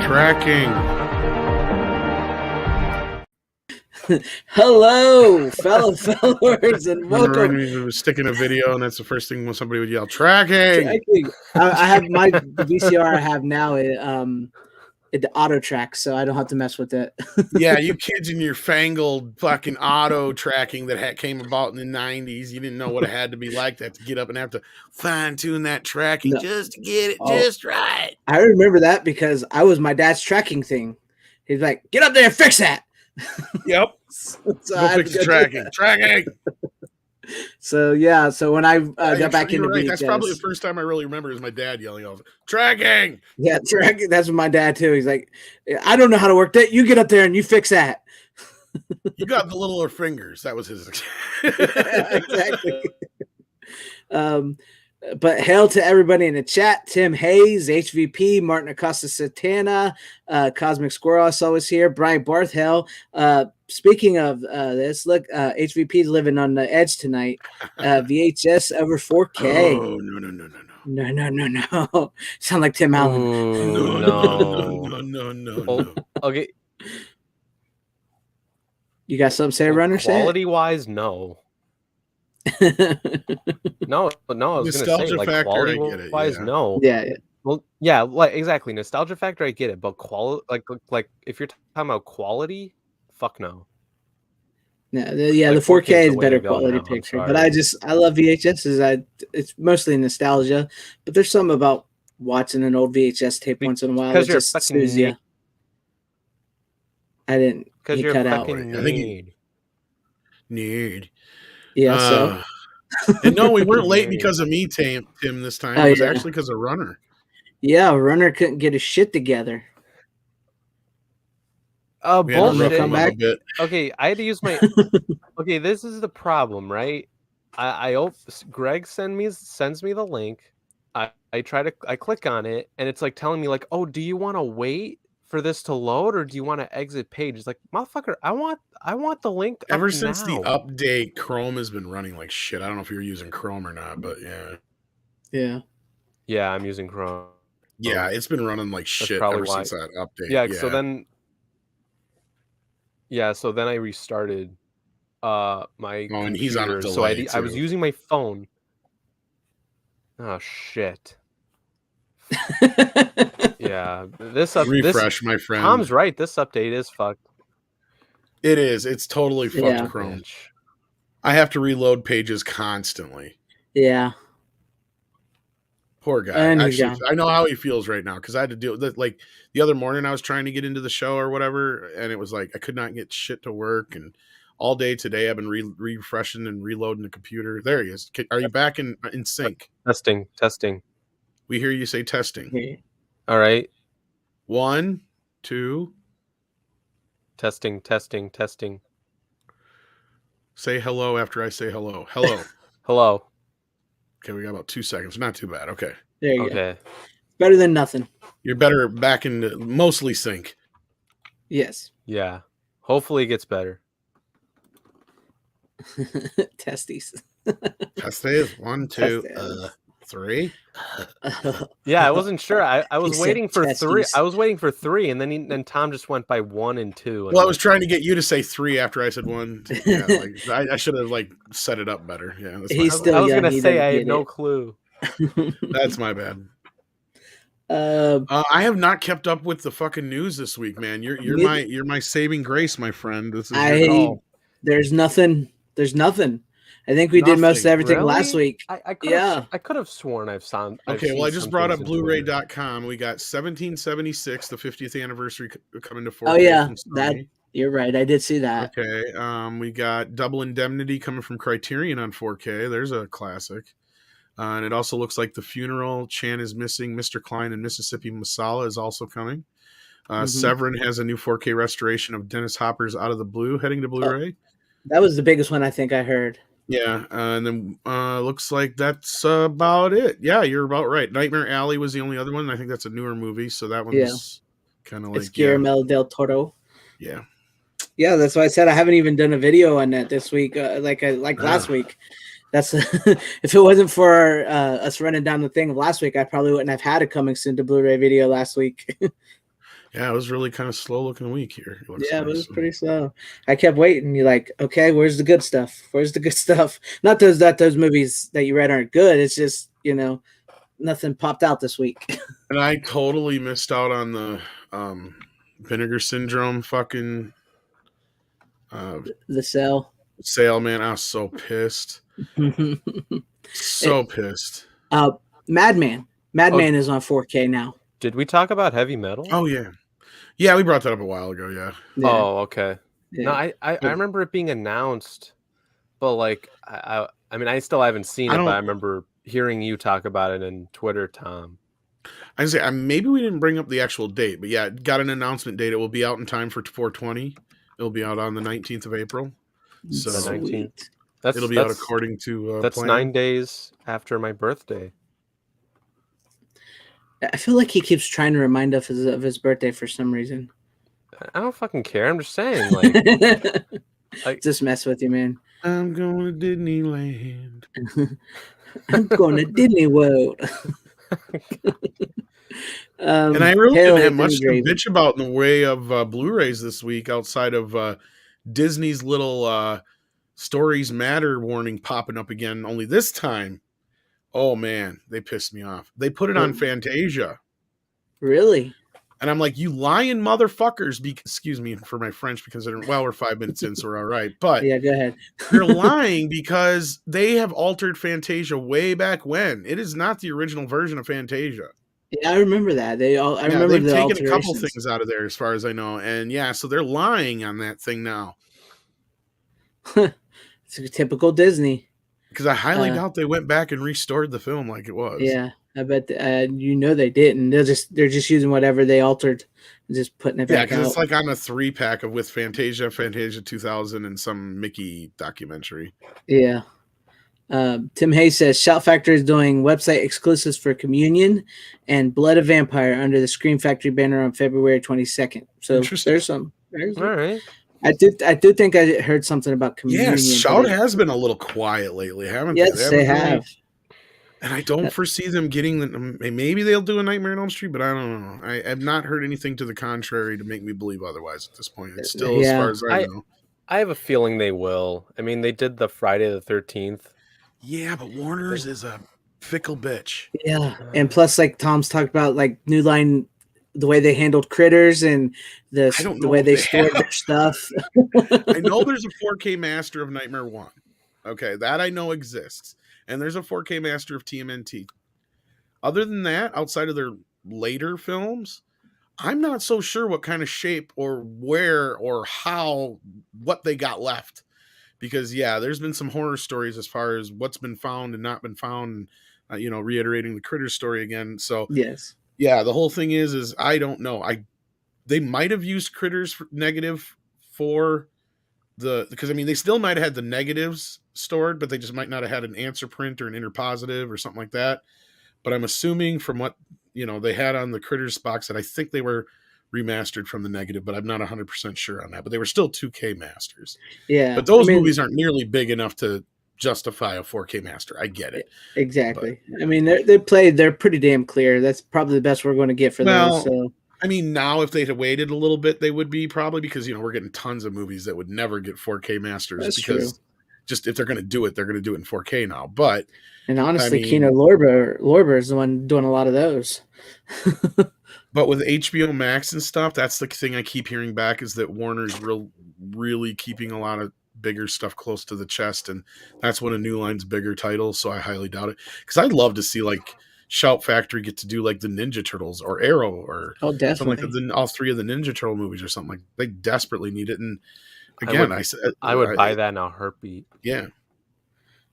Tracking. Hello, fellow followers, and Remember welcome. when you were sticking a video and that's the first thing when somebody would yell, tracking. I have the VCR I have now. It auto tracks, so I don't have to mess with it. Yeah, you kids in your fangled fucking auto tracking that came about in the 90s. You didn't know what it had to be like that to get up and have to fine tune that tracking just to get it just right. I remember that because I was my dad's tracking thing. He's like, "Get up there and fix that." Yep. So Go fix the tracking. Tracking. So yeah, so when I got back into right. VHS, That's probably the first time I really remember is my dad yelling all tracking. Yeah, tracking. That's what my dad too. He's like, "I don't know how to work that. You get up there and you fix that." You got the littler fingers. That was his. Exactly. But hail to everybody in the chat. Tim Hayes, HVP, Martin Acosta Satana, Cosmic Squirrel, I saw was here. Brian Barthel. Speaking of this, look, HVP is living on the edge tonight. VHS over 4K. Oh, No. Sound like Tim Allen. No. Okay. You got something to say, Runner? Quality-wise, no. No. I was going to say, like, quality-wise, no. Yeah. Well, yeah, like exactly. Nostalgia factor, I get it, but quality, like if you're talking about quality, fuck no. Yeah, the 4K is better quality picture, but I love VHSs. It's mostly nostalgia, but there's something about watching an old VHS tape once in a while that just soothes you. I didn't. Because you're cut fucking out. Nerd. Yeah. So. And no, we weren't late because of me, Tim. This time it was actually because of Runner. Yeah, Runner couldn't get his shit together. Bullshit. Come back. Okay, I had to use my. Okay, this is the problem, right? Greg sends me the link. I click on it, and it's like telling me like, oh, do you want to wait for this to load, or do you want to exit page? It's like, motherfucker, I want the link. Ever since the update, Chrome has been running like shit. I don't know if you're using Chrome or not, but yeah, I'm using Chrome. Yeah, it's been running like shit ever since that update. Yeah. So then I restarted my computer. And he's on a delay. So I was using my phone. Oh shit. Yeah, refresh, my friend. Tom's right. This update is fucked. It is. It's totally fucked Chrome. Bitch. I have to reload pages constantly. Yeah. Poor guy. Actually, I know how he feels right now because I had to deal with it. Like the other morning, I was trying to get into the show or whatever, and it was like I could not get shit to work. And all day today, I've been refreshing and reloading the computer. There he is. Are you back in sync? Testing. We hear you say testing. Okay. All right. 1, 2. Testing. Say hello after I say hello. Hello. Hello. Okay, we got about 2 seconds. Not too bad. Okay. There you go. Better than nothing. You're better back in mostly sync. Yes. Yeah. Hopefully it gets better. Testes. Testes. 1, 2, 3. Yeah, I wasn't sure. I was waiting for testes. 3. I was waiting for 3, and then Tom just went by 1 and 2. Well, I was trying to get you to say 3 after I said 1. Yeah, I should have set it up better. Yeah, I was gonna say I had no clue. That's my bad. I have not kept up with the fucking news this week, man. You're my saving grace, my friend. This is your call. There's nothing. I think we did most of everything last week. I could have sworn I've seen. Okay, well, I just brought up Blu-ray.com. We got 1776, the 50th anniversary coming to 4K. Oh yeah, you're right. I did see that. Okay, we got Double Indemnity coming from Criterion on 4K. There's a classic. And it also looks like The Funeral, Chan is Missing, Mr. Klein, and Mississippi Masala is also coming. Severin has a new 4K restoration of Dennis Hopper's Out of the Blue heading to Blu-ray. That was the biggest one I think I heard. Yeah, and then looks like that's about it. Yeah, you're about right. Nightmare Alley was the only other one. I think that's a newer movie, so that one's kind of like it's Guillermo del Toro. Yeah. Yeah, that's why I said I haven't even done a video on that this week, like last week. That's if it wasn't for us running down the thing of last week, I probably wouldn't have had a coming soon to Blu-ray video last week. Yeah, it was really kind of slow looking week here. It looks Yeah, it like. was So. pretty slow. I kept waiting. You're like, okay, where's the good stuff? Where's the good stuff? Not those movies that you read aren't good. It's just nothing popped out this week. And I totally missed out on the Vinegar Syndrome fucking uh, The Cell. sale, man. I was so pissed. So It, pissed. Madman. Oh, Madman is on 4K now. did we talk about heavy metal? Oh, yeah. Yeah, we brought that up a while ago, yeah. Yeah. Oh, okay. Yeah. No, I remember it being announced, but like I mean I still haven't seen it, but I remember hearing you talk about it in Twitter, Tom. I say maybe we didn't bring up the actual date, but yeah, it got an announcement date. It will be out in time for 420. It'll be out on the 19th of April. So The 19th. It'll be out according to that's plan. 9 days after my birthday. I feel like he keeps trying to remind us of his birthday for some reason. I don't fucking care. I'm just saying, like, just mess with you, man. I'm going to Disneyland. I'm going to Disney World. And I really didn't have much to bitch about in the way of Blu-rays this week outside of Disney's little Stories Matter warning popping up again. Only this time, oh man, they pissed me off. They put it on Fantasia. Really? And I'm like, you lying motherfuckers. Excuse me for my French, because we're 5 minutes in, so we're all right. But yeah, go ahead. they're lying because they have altered Fantasia way back when. It is not the original version of Fantasia. Yeah, I remember that. I remember they've taken a couple things out of there, as far as I know. And yeah, so they're lying on that thing now. It's a typical Disney. Because I highly doubt they went back and restored the film like it was. Yeah, I bet they didn't. They're just using whatever they altered, and just putting it back out. Yeah, because it's like on a 3-pack of with Fantasia 2000, and some Mickey documentary. Yeah. Tim Hayes says Shout Factory is doing website exclusives for Communion and Blood of Vampire under the Scream Factory banner on February 22nd. So there's some. All right. I do think I heard something about Communion. Yeah, Shout has been a little quiet lately, haven't they? Yes, they have. And I don't foresee them getting maybe they'll do a Nightmare on Elm Street, but I don't know. I have not heard anything to the contrary to make me believe otherwise at this point. It's still, as far as I know. I have a feeling they will. I mean, they did the Friday the 13th. Yeah, but Warner's is a fickle bitch. Yeah, and plus, like Tom's talked about, like New Line, the way they handled Critters and the way they stored their stuff. I know there's a 4K master of Nightmare 1. Okay, that I know exists. And there's a 4K master of TMNT. Other than that, outside of their later films, I'm not so sure what kind of shape or where or how, what they got left. Because, yeah, there's been some horror stories as far as what's been found and not been found, reiterating the Critter story again. So, yes. Yeah, the whole thing is I don't know. They might have used Critters negative for because I mean, they still might have had the negatives stored, but they just might not have had an answer print or an interpositive or something like that. But I'm assuming from what, they had on the Critters box that I think they were remastered from the negative, but I'm not 100% sure on that. But they were still 2K masters. Yeah. But those movies aren't nearly big enough to justify a 4K master. I get it. Exactly. But, I mean, they're pretty damn clear. That's probably the best we're going to get for those. So. I mean, now if they had waited a little bit, they would be probably, because, we're getting tons of movies that would never get 4K masters. That's because true. Just if they're going to do it, they're going to do it in 4K now. But and honestly, Kino Lorber is the one doing a lot of those. But with HBO Max and stuff, that's the thing I keep hearing back, is that Warner's really keeping a lot of bigger stuff close to the chest, and that's one of New Line's bigger titles. So I highly doubt it, because I'd love to see like Shout Factory get to do like the Ninja Turtles or Arrow or something like all 3 of the Ninja Turtle movies or something. Like, they desperately need it. And again, I would buy that in a heartbeat. Yeah.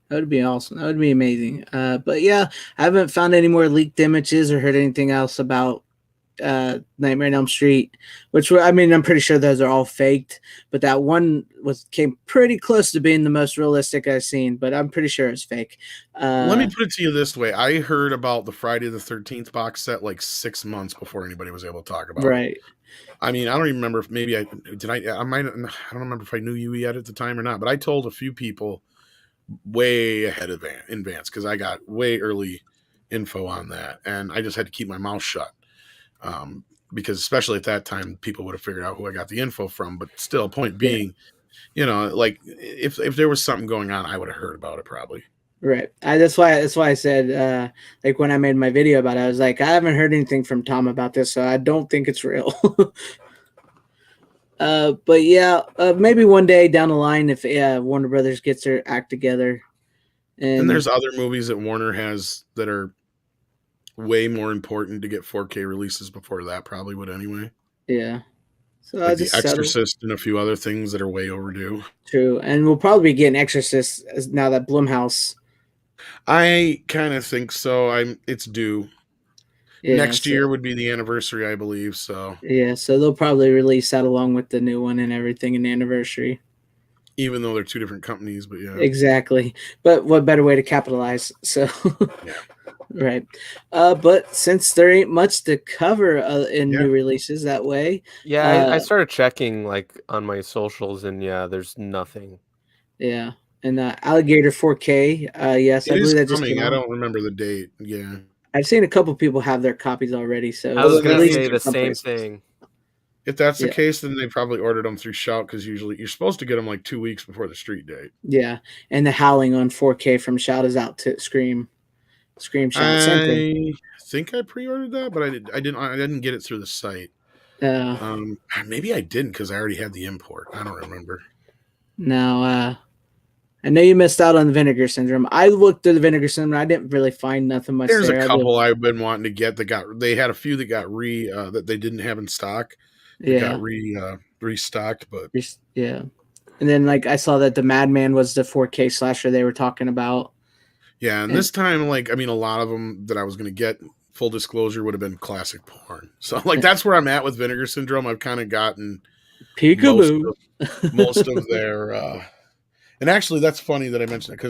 That would be awesome. That would be amazing. But yeah, I haven't found any more leaked images or heard anything else about Nightmare on Elm Street, I'm pretty sure those are all faked, but that one came pretty close to being the most realistic I've seen, but I'm pretty sure it's fake. Let me put it to you this way. I heard about the Friday the 13th box set like 6 months before anybody was able to talk about it. I mean, I don't even remember if maybe I don't remember if I knew you yet at the time or not, but I told a few people way ahead of in advance, because I got way early info on that, and I just had to keep my mouth shut. because especially at that time, people would have figured out who I got the info from. But still, point being, like if there was something going on, I would have heard about it probably. Right. That's why I said like when I made my video about it, I was like, I haven't heard anything from Tom about this, so I don't think it's real. But yeah, maybe one day down the line, if Warner Brothers gets their act together, And and there's other movies that Warner has that are way more important to get 4K releases before that probably would anyway. yeah, so I Like The just settled. Exorcist and a few other things that are way overdue. True, and we'll probably be getting Exorcist now that Blumhouse. I kind of think so. It's due. Yeah, Next so, year would be the anniversary, I believe. So yeah, so they'll probably release that along with the new one and everything in the anniversary. even though they're two different companies, but yeah. Exactly, but what better way to capitalize? So, Yeah. right. But since there ain't much to cover in Yeah. new releases that way, Yeah, I started checking like on my socials, and yeah, there's nothing. yeah. And Alligator 4K, yes, I It is believe that just coming. came I out. don't remember the date. Yeah. I've seen a couple people have their copies already, so I was it's gonna released say in the some same places. thing. If that's the Yeah. case, then they probably ordered them through Shout because usually you're supposed to get them like 2 weeks before the street date. Yeah, and the Howling on 4K from Shout is out to Scream Shout, same thing. I think I pre-ordered that, but I didn't get it through the site. Uh, Maybe I didn't because I already had the import. I don't remember. Now, I know you missed out on the Vinegar Syndrome. I looked through the Vinegar Syndrome. I didn't really find nothing much There's there. a couple I've been wanting to get they had a few that got that they didn't have in stock that got restocked, but yeah. And then like I saw that the Madman was the 4K slasher they were talking about. yeah, and this time, like, I mean, a lot of them that I was going to get, full disclosure, would have been classic porn. So, like, that's where I'm at with Vinegar Syndrome. I've kind of gotten Peekaboo. most of their, and actually, that's funny that I mentioned it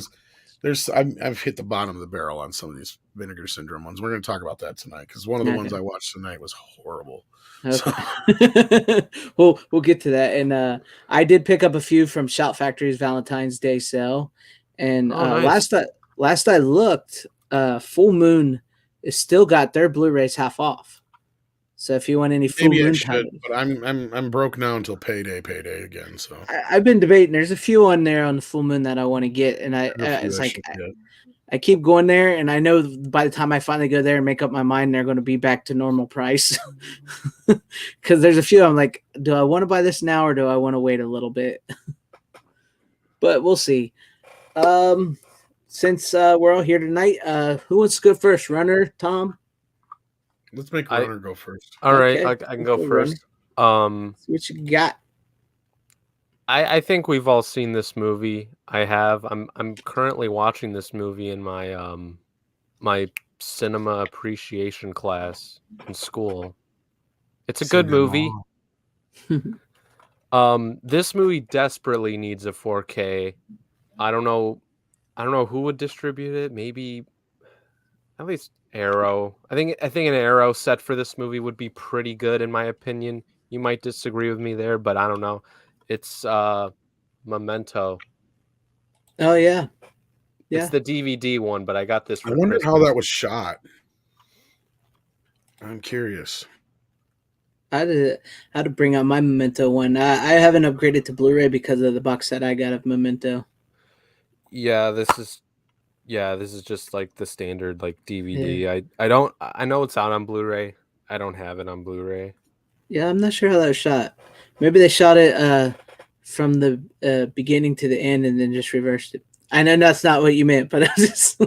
because I've hit the bottom of the barrel on some of these Vinegar Syndrome ones. We're going to talk about that tonight because one of the ones I watched tonight was horrible. Okay. We'll get to that. And I did pick up a few from Shout Factory's Valentine's Day sale. And nice. last I looked, Full Moon is still got their Blu-rays half off. So if you want any Full Moon titles, but I'm broke now until payday again. So I've been debating. There's a few on there on the Full Moon that I want to get, and it's like I keep going there, and I know by the time I finally go there and make up my mind, they're going to be back to normal price. Because there's a few I'm like, do I want to buy this now or do I want to wait a little bit? But we'll see. Since we're all here tonight, who wants to go first? Runner, Tom? Let's make Runner go first. All right, I can go first. What you got? I think we've all seen this movie. I have. I'm currently watching this movie in my my cinema appreciation class in school. It's a good movie. This movie desperately needs a 4K. I don't know who would distribute it. Maybe at least Arrow. I think an Arrow set for this movie would be pretty good in my opinion. You might disagree with me there, but I don't know. It's Memento. Oh yeah. It's the DVD one, but I got this for I wonder Christmas. how that was shot. I'm curious. I had to bring out my Memento one. I haven't upgraded to Blu-ray because of the box set I got of Memento. Yeah, this is just like the standard like DVD. Yeah. I know it's out on Blu-ray. I don't have it on Blu-ray. Yeah, I'm not sure how that was shot. Maybe they shot it from the beginning to the end and then just reversed it. I know that's not what you meant, but I was just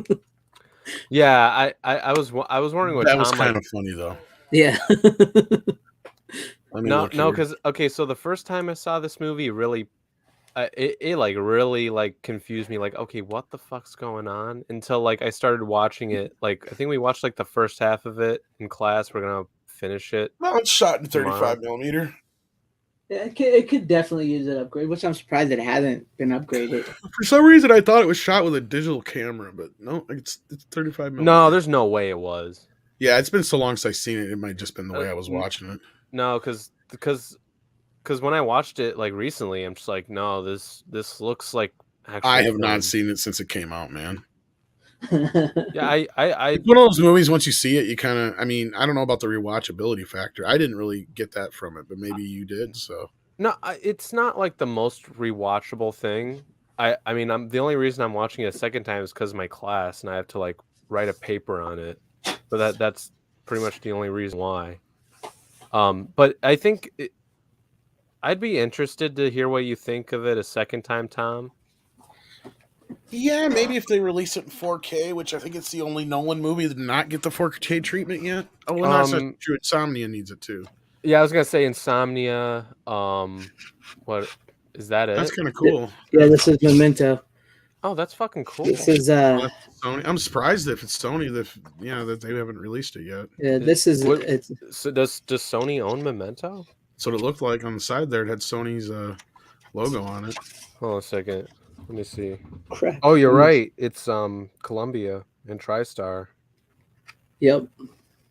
yeah, I was wondering what that Tom was kind of funny though. Yeah. No, because okay, so the first time I saw this movie, really, it like really like confused me. Like, okay, what the fuck's going on? Until like I started watching it. Like, I think we watched like the first half of it in class. We're gonna finish it. Well, it's shot in 35 millimeter. Yeah, it could definitely use an upgrade, which I'm surprised it hasn't been upgraded. For some reason, I thought it was shot with a digital camera, but no, it's 35 millimeter. No, there's no way it was. Yeah, it's been so long since I've seen it. It might just been the way I was watching it. No, because when I watched it like recently, I'm just like, no, this looks like. I have not seen it since it came out, man. Yeah, I It's one of those movies. Once you see it, you kind of. I mean, I don't know about the rewatchability factor. I didn't really get that from it, but maybe you did. So no, it's not like the most rewatchable thing. I mean, I'm the only reason I'm watching it a second time is because of my class, and I have to like write a paper on it. But that's pretty much the only reason why. But I think I'd be interested to hear what you think of it a second time, Tom. yeah, maybe if they release it in 4K, which I think it's the only Nolan movie to not get the 4K treatment yet. Oh, well, no, that's Um, true. Insomnia needs it too. yeah, I was gonna say Insomnia. What is that? That's It? kind of cool. Yeah, this is Memento. Oh, that's fucking This cool. is Oh, that's Sony. I'm surprised if it's Sony that they haven't released it yet. yeah, this is What? it's So does Sony own Memento? That's what it looked like on the side there. It had Sony's logo on it. Hold on a second. Let me see. crap. Oh, you're right. It's Columbia and TriStar. Yep.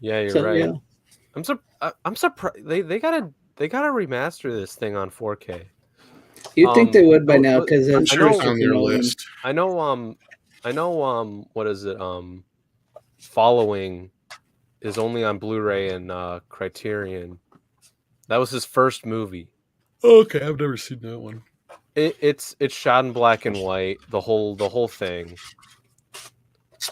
Yeah, you're So right. yeah. I'm surprised they gotta remaster this thing on 4K. You'd think they would by now but because I'm it's sure it's know- on your Nolan. list. I know what is it? Following is only on Blu-ray and Criterion. That was his first movie. Okay, I've never seen that one. It's shot in black and white, the whole thing.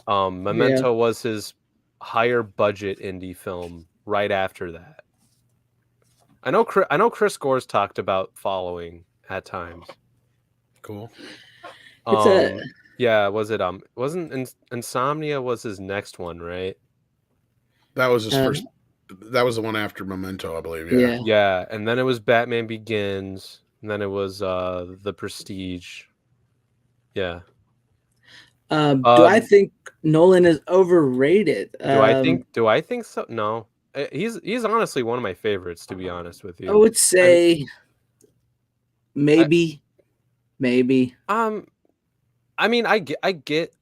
Memento was his higher budget indie film right after that. I know Chris Gore's talked about Following at times. Cool. It's Yeah, was it wasn't Insomnia was his next one, right? That was his Um, first. That was the one after Memento, I believe. yeah. Yeah, and then it was Batman Begins, and then it was The Prestige. Yeah. Do I think Nolan is overrated? Do I think so? No. He's honestly one of my favorites, to be honest with you. I would say maybe. I mean, I get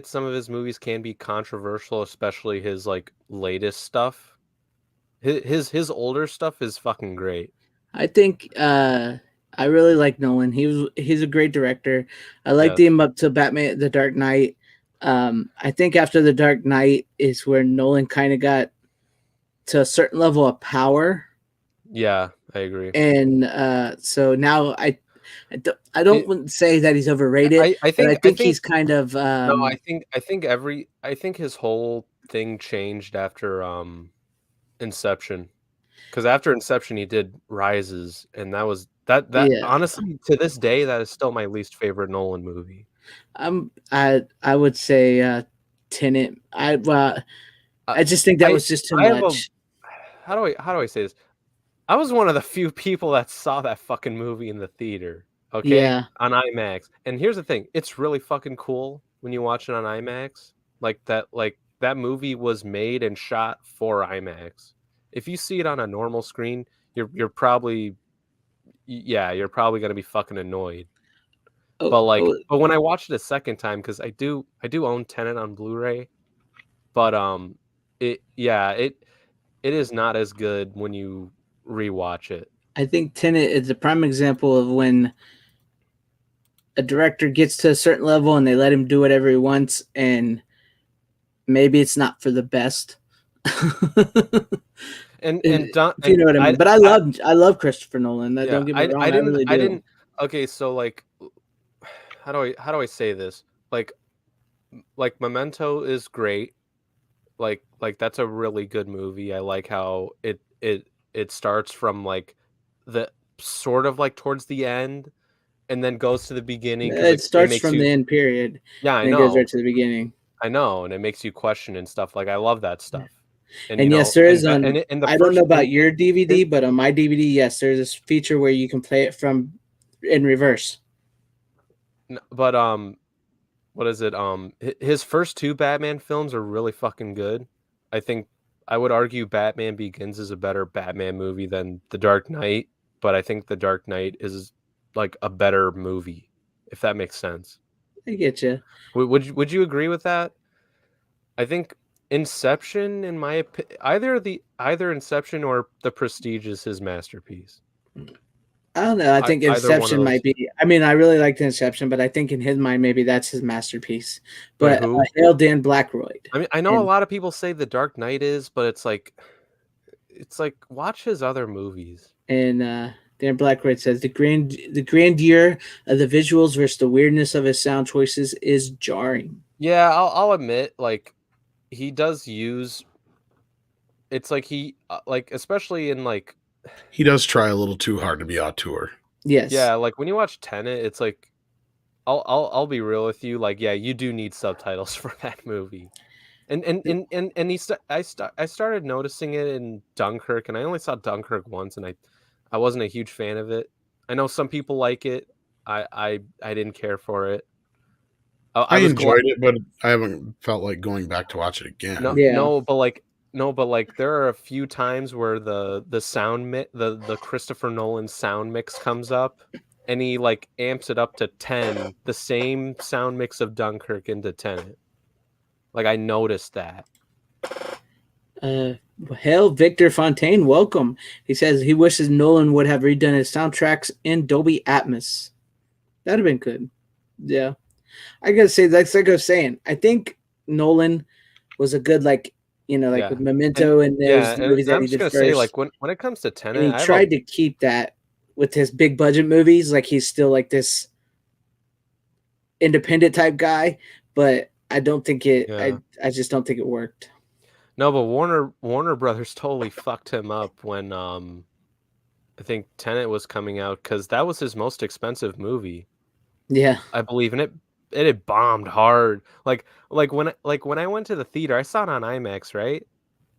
some of his movies can be controversial, especially his like latest stuff. His older stuff is fucking great. I think I really like Nolan. He's a great director. I liked Yes. him up to Batman The Dark Knight. I think after The Dark Knight is where Nolan kind of got to a certain level of power. Yeah, I agree. And so now I don't say that he's overrated. I think he's kind of no, I think his whole thing changed after Inception. Because after Inception he did Rises, and that was that Yeah. honestly to this day that is still my least favorite Nolan movie. I would say Tenet. I just think that was just too much. How do I say this? I was one of the few people that saw that fucking movie in the theater. Okay, Yeah. on IMAX. And here's the thing: it's really fucking cool when you watch it on IMAX. Like that movie was made and shot for IMAX. If you see it on a normal screen, you're probably gonna be fucking annoyed. But when I watched it a second time, because I do own Tenet on Blu-ray, but it is not as good when you rewatch it. I think Tenet is a prime example of when a director gets to a certain level and they let him do whatever he wants, and maybe it's not for the best. And if you know what I mean. But I love Christopher Nolan. Don't get me wrong. I really do. I didn't. Okay, so like, how do I say this? Like Memento is great. Like that's a really good movie. I like how it starts from like the sort of like towards the end, and then goes to the beginning. It starts from the end period. Yeah, I know. It goes right to the beginning. I know, and it makes you question and stuff. Like I love that stuff. And yes, there is on. I don't know about your DVD, but on my DVD, yes, there's this feature where you can play it from in reverse. But what is it? His first two Batman films are really fucking good. I think I would argue Batman Begins is a better Batman movie than The Dark Knight, but I think The Dark Knight is like a better movie, if that makes sense. I get you. Would you agree with that? I think Inception, in my opinion, either Inception or The Prestige is his masterpiece. I don't know. I think Either one of Inception those. might be. I mean, I really liked Inception, but I think in his mind, maybe that's his masterpiece. Wait, But who? Hail Dan Blackroyd. I mean, I know a And lot of people say The Dark Knight is, but it's like watch his other movies. and Dan Blackroyd says the grandeur of the visuals versus the weirdness of his sound choices is jarring. Yeah, I'll admit, like he does use. It's like he like especially in like He does try a little too hard to be auteur. Yes. yeah, like when you watch Tenet, it's like I'll be real with you, like yeah, you do need subtitles for that movie. And I started noticing it in Dunkirk, and I only saw Dunkirk once, and I wasn't a huge fan of it. I know some people like it. I didn't care for it. I I was glad. enjoyed it, but I haven't felt like going back to watch it again. Yeah. No, but like there are a few times where the sound the Christopher Nolan sound mix comes up, and he like amps it up to 10, the same sound mix of Dunkirk into Tenet. Like I noticed that. Hail Victor Fontaine, welcome. He says he wishes Nolan would have redone his soundtracks in Dolby Atmos. That'd have been good. Yeah. I gotta say, that's like I was saying. I think Nolan was a good, like, Yeah. with Memento and those movies that I'm he just did gonna first. say, like when it comes to And Tenet, he tried to keep that with his big budget movies. Like he's still like this independent type guy, but I don't think it. Yeah. I just don't think it worked. No, but Warner Brothers totally fucked him up when I think Tenet was coming out, because that was his most expensive movie, Yeah. I believe, and it had bombed hard. Like when I went to the theater, I saw it on IMAX, right?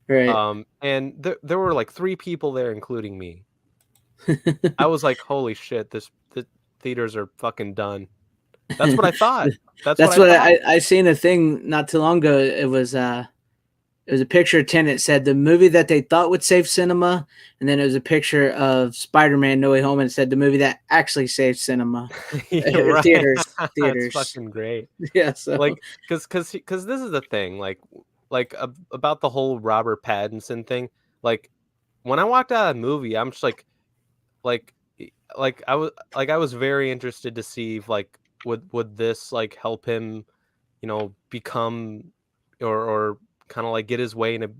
Right. And there were like 3 people there, including me. I was like, holy shit, the theaters are fucking done. That's what I thought. That's what I thought. I seen a thing not too long ago. It was a picture of Tenet. Said the movie that they thought would save cinema, and then it was a picture of Spider-Man: No Way Home, and it said the movie that actually saved cinema. Right. Theaters. That's fucking great. Yeah. So Like, because this is the thing, about the whole Robert Pattinson thing. Like, when I walked out of the movie, I'm just like I was very interested to see if like would this like help him, become or kind of like get his way into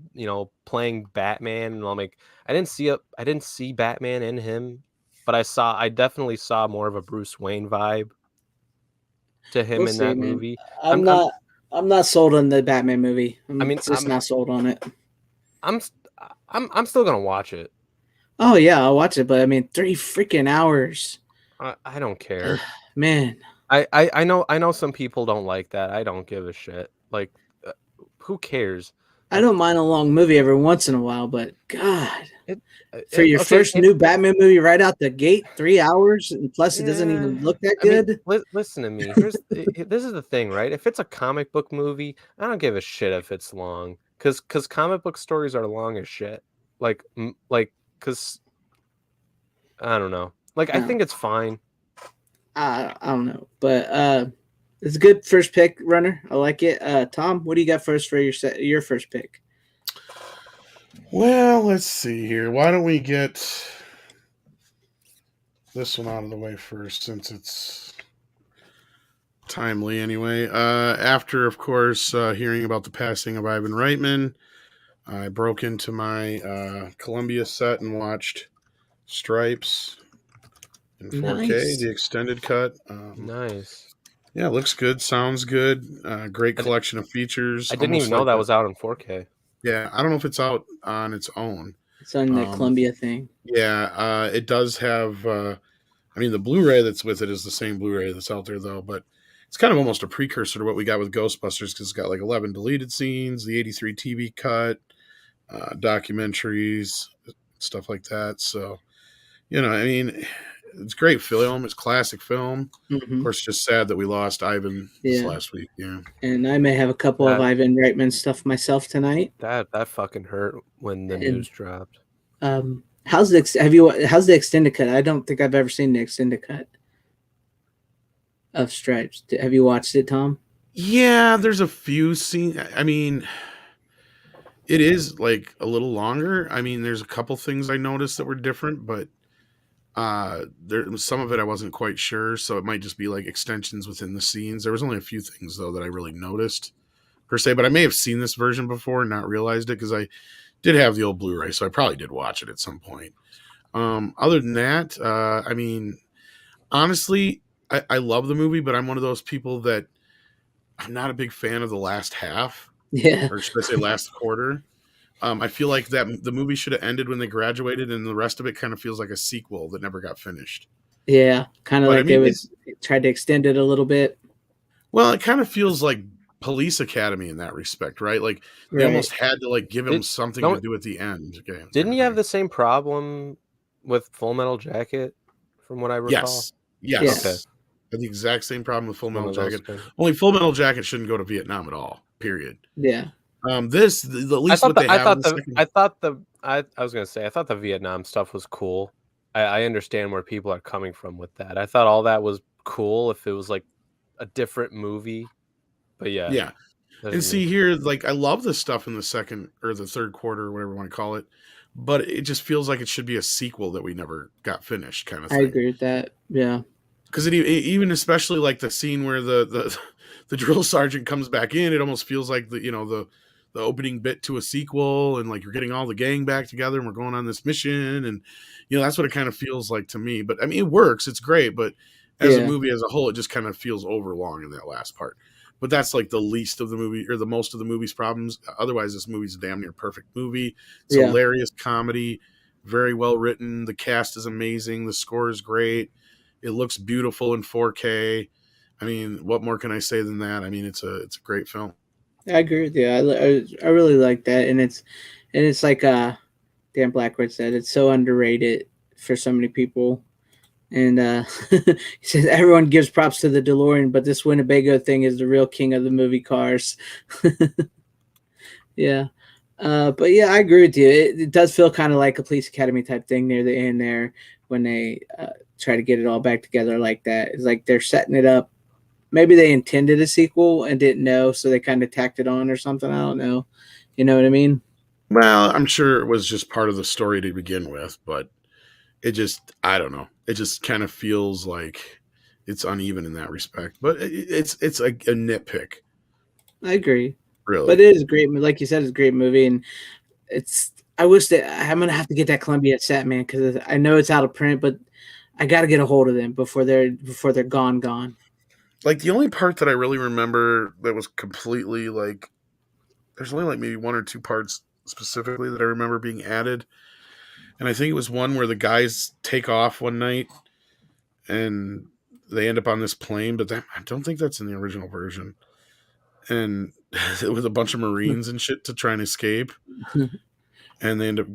playing Batman. And I'm like, I didn't see Batman in him, but I definitely saw more of a Bruce Wayne vibe to him we'll in see, that man. movie. I'm not sold on the Batman movie. I mean, I'm not sold on it. I'm still gonna watch it. Oh yeah, I'll watch it, but I mean, 3 freaking hours. I don't care. Man. I know some people don't like that. I don't give a shit. Like, who cares? I don't mind a long movie every once in a while, but God, for your Okay, first new Batman movie right out the gate, 3 hours, and plus it doesn't even look that I mean, good. listen to me. This is the thing, right? If it's a comic book movie, I don't give a shit if it's long, because comic book stories are long as shit. Because I don't know. Like, I think it's fine. I don't know, but it's a good first pick, runner. I like it. Tom, what do you got first for your first pick? Well, let's see here. Why don't we get this one out of the way first, since it's timely anyway. After, of course, hearing about the passing of Ivan Reitman, I broke into my Columbia set and watched Stripes in 4K, Nice. the extended cut. Nice. Yeah, looks good, sounds good. Great collection of features. I didn't even know that was out in 4K. Yeah, I don't know if it's out on its own. It's on the Columbia thing. Yeah, it does have. I mean, the Blu-ray that's with it is the same Blu-ray that's out there, though. But it's kind of almost a precursor to what we got with Ghostbusters, because it's got like 11 deleted scenes, the '83 TV cut, documentaries, stuff like that. So, I mean, it's great film. It's classic film. Mm-hmm. Of course, just sad that we lost Ivan this last week. Yeah, and I may have a couple of Ivan Reitman stuff myself tonight. That fucking hurt when the news dropped. How's the extended cut? I don't think I've ever seen the extended cut of Stripes. Have you watched it, Tom? Yeah, there's a few scenes. I mean, it is like a little longer. I mean, there's a couple things I noticed that were different, but There some of it I wasn't quite sure, so it might just be like extensions within the scenes. There was only a few things though that I really noticed per se, but I may have seen this version before and not realized it because I did have the old Blu-ray, so I probably did watch it at some point. Other than that, I mean, honestly, I love the movie, but I'm one of those people that I'm not a big fan of the last half, Yeah, or should I say last quarter. I feel like that the movie should have ended when they graduated, and the rest of it kind of feels like a sequel that never got finished. yeah, kind of But I like they mean, was tried to extend it a little bit. well, it kind of feels like Police Academy in that respect, right? Like they Right. almost had to like give him Did something to don't do at the end. Okay, kind didn't of you have thing. the same problem with Full Metal Jacket, from what I recall? Yes, Yeah, Okay, yes. I had the exact same problem with Full one Metal of those Jacket. things. Only Full Metal Jacket shouldn't go to Vietnam at all. Period. yeah, At least what they have in the second. I was gonna say I thought the Vietnam stuff was cool. I understand where people are coming from with that. I thought all that was cool if it was like a different movie. But yeah, Yeah, there's and me. see here, like I love the stuff in the second or the third quarter, or whatever you want to call it, but it just feels like it should be a sequel that we never got finished, kind of I thing. agree with that. Yeah, Because even especially like the scene where the the drill sergeant comes back in, it almost feels like the opening bit to a sequel, and like you're getting all the gang back together, and we're going on this mission, and that's what it kind of feels like to me. But I mean, it works, it's great, but as a yeah, movie as a whole, it just kind of feels overlong in that last part. But that's like the least of the movie or the most of the movie's problems. Otherwise, this movie's a damn near perfect movie. It's yeah. hilarious comedy, very well written. The cast is amazing. The score is great. It looks beautiful in 4K. I mean, what more can I say than that? I mean, it's a great film. I agree with you. I really like that, and it's like Dan Blackwood said, it's so underrated for so many people. And he says everyone gives props to the DeLorean, but this Winnebago thing is the real king of the movie cars. Yeah. But yeah, I agree with you. It does feel kind of like a police academy type thing near the end there when they try to get it all back together like that. It's like they're setting it up. Maybe they intended a sequel and didn't know, so they kind of tacked it on or something. I don't know. You know what I mean? Well, I'm sure it was just part of the story to begin with, but I don't know. It just kind of feels like it's uneven in that respect. But it's a nitpick, I agree. But really. it is a great, like you said, it's a great movie, and it's. I wish that I'm gonna have to get that Columbia set, man, because I know it's out of print, but I got to get a hold of them before they're gone. Like the only part that I really remember that was completely like there's only like maybe one or two parts specifically that I remember being added. And I think it was one where the guys take off one night and they end up on this plane, but I don't think that's in the original version. And with a bunch of Marines and shit to try and escape, and they end up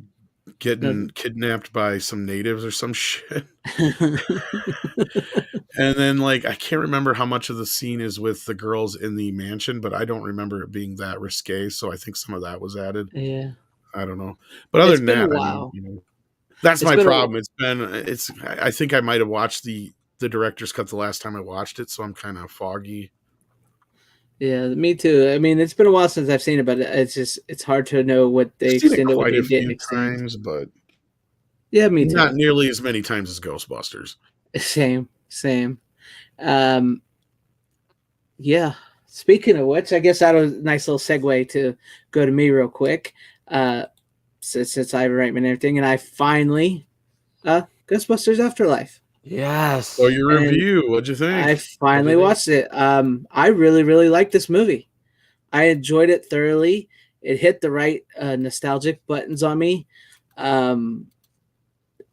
getting kidnapped by some natives or some shit. And then like I can't remember how much of the scene is with the girls in the mansion, but I don't remember it being that risque, so I think some of that was added. Yeah, I don't know. But other it's than been a that, I mean, while. that's It's my been a problem. I think I might have watched the director's cut the last time I watched it, so I'm kind of foggy. Yeah, me too. I mean, it's been a while since I've seen it, but it's hard to know what I've they seen it extended, what quite they a didn't few extend. times, but Yeah, me not too. nearly as many times as Ghostbusters. Same. Um, yeah. Speaking of which, I guess that was a nice little segue to go to me real quick. Uh, since I write and everything, and I finally Ghostbusters Afterlife, Yes. So your and review, what'd you I think? What do finally you think? watched it. I really, really liked this movie. I enjoyed it thoroughly. It hit the right nostalgic buttons on me. Um,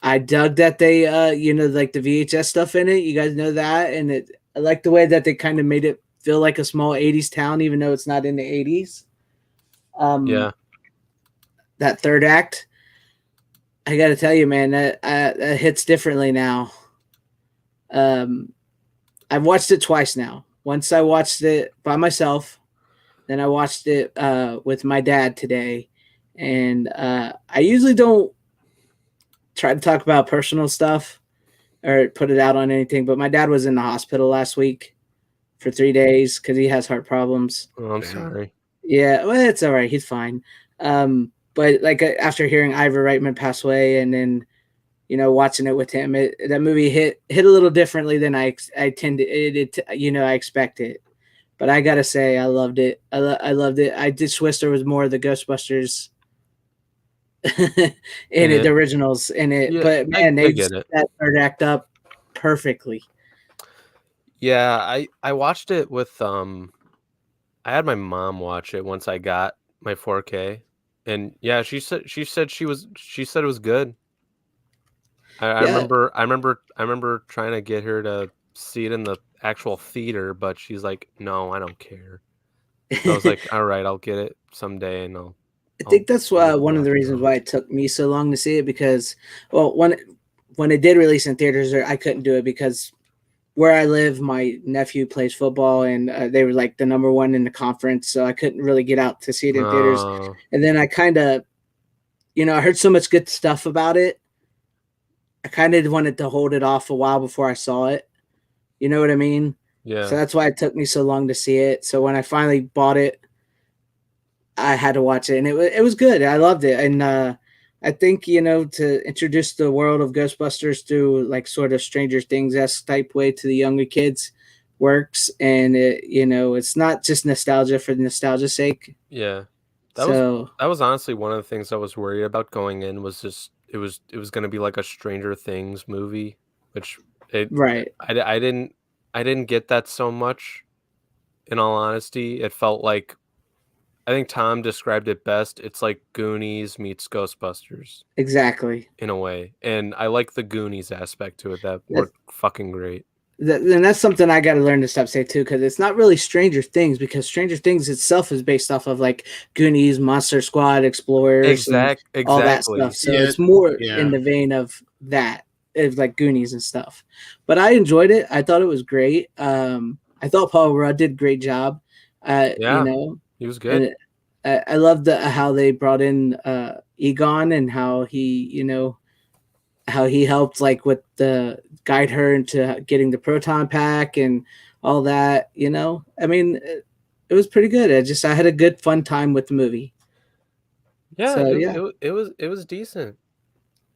I dug that they, like the VHS stuff in it. You guys know that, and I like the way that they kind of made it feel like a small '80s town, even though it's not in the '80s. Yeah. That third act, I got to tell you, man, that hits differently now. Um, I've watched it twice now. Once I watched it by myself, then I watched it with my dad today, and I usually don't try to talk about personal stuff or put it out on anything. But my dad was in the hospital last week for 3 days because he has heart problems. Oh, I'm Damn. sorry. Yeah, well, it's all right. He's fine. But like after hearing Ivor Reitman pass away, and then watching it with him. That movie hit a little differently than I I expected. But I gotta say, I loved it. I loved it. I just wish there was more of the Ghostbusters in In it, the it. originals in it. Yeah, But man, I they get set it. that third act up perfectly. Yeah, I watched it with I had my mom watch it once I got my 4K, and yeah, she said she said it was good. Yeah, I remember trying to get her to see it in the actual theater, but she's like, "No, I don't care." So I was like, "All right, I'll get it someday, and I I'll think that's maybe one of watch the it reasons then." why it took me so long to see it because, well, when it did release in theaters, I couldn't do it because where I live, my nephew plays football, and they were like the number one in the conference, so I couldn't really get out to see it in theaters. Oh, And then I kind of, I heard so much good stuff about it. I kind of wanted to hold it off a while before I saw it. You know what I mean? So yeah, that's why it took me so long to see it. So when I finally bought it, I had to watch it, and it was good. I loved it, and I think to introduce the world of Ghostbusters through like sort of Stranger Things esque type way to the younger kids works, and it's not just nostalgia for nostalgia's sake. yeah. That was So that was honestly one of the things I was worried about going in was just it was gonna be like a Stranger Things movie, which it right, I didn't get that so much. In all honesty, it felt like I think Tom described it best. It's like Goonies meets Ghostbusters exactly. in a way, and I like the Goonies aspect to it. That That, worked fucking great. and that's something I got to learn to stop saying too, because it's not really Stranger Things, because Stranger Things itself is based off of like Goonies, Monster Squad, Explorers, and all that stuff. Exactly. So Yeah, it's more in yeah. the vein of that, of like Goonies and stuff. But I enjoyed it. I thought it was great. I thought Paul Rudd did a great job. Yeah, he was good. And I love how they brought in Egon, and how he helped like with the guide her into getting the proton pack and all that. I mean, it was pretty good. I had a good fun time with the movie. Yeah, So yeah, it was decent.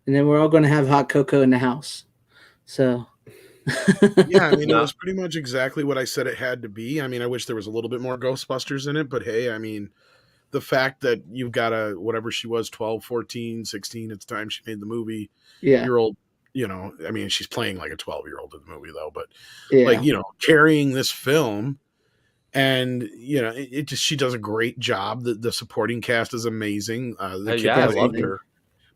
and then we're all going to have hot cocoa in the house. So Yeah, I mean, it No, was pretty much exactly what I said it had to be. I mean, I wish there was a little bit more Ghostbusters in it, but hey, I mean, the fact that you've got a whatever she was, 12, 14, 16 at the time she made the movie, yeah, year old, I mean, she's playing like a 12-year-old in the movie though, but like, yeah, carrying this film and it just she does a great job. The supporting cast is amazing. The kid yeah, I loved definitely. her.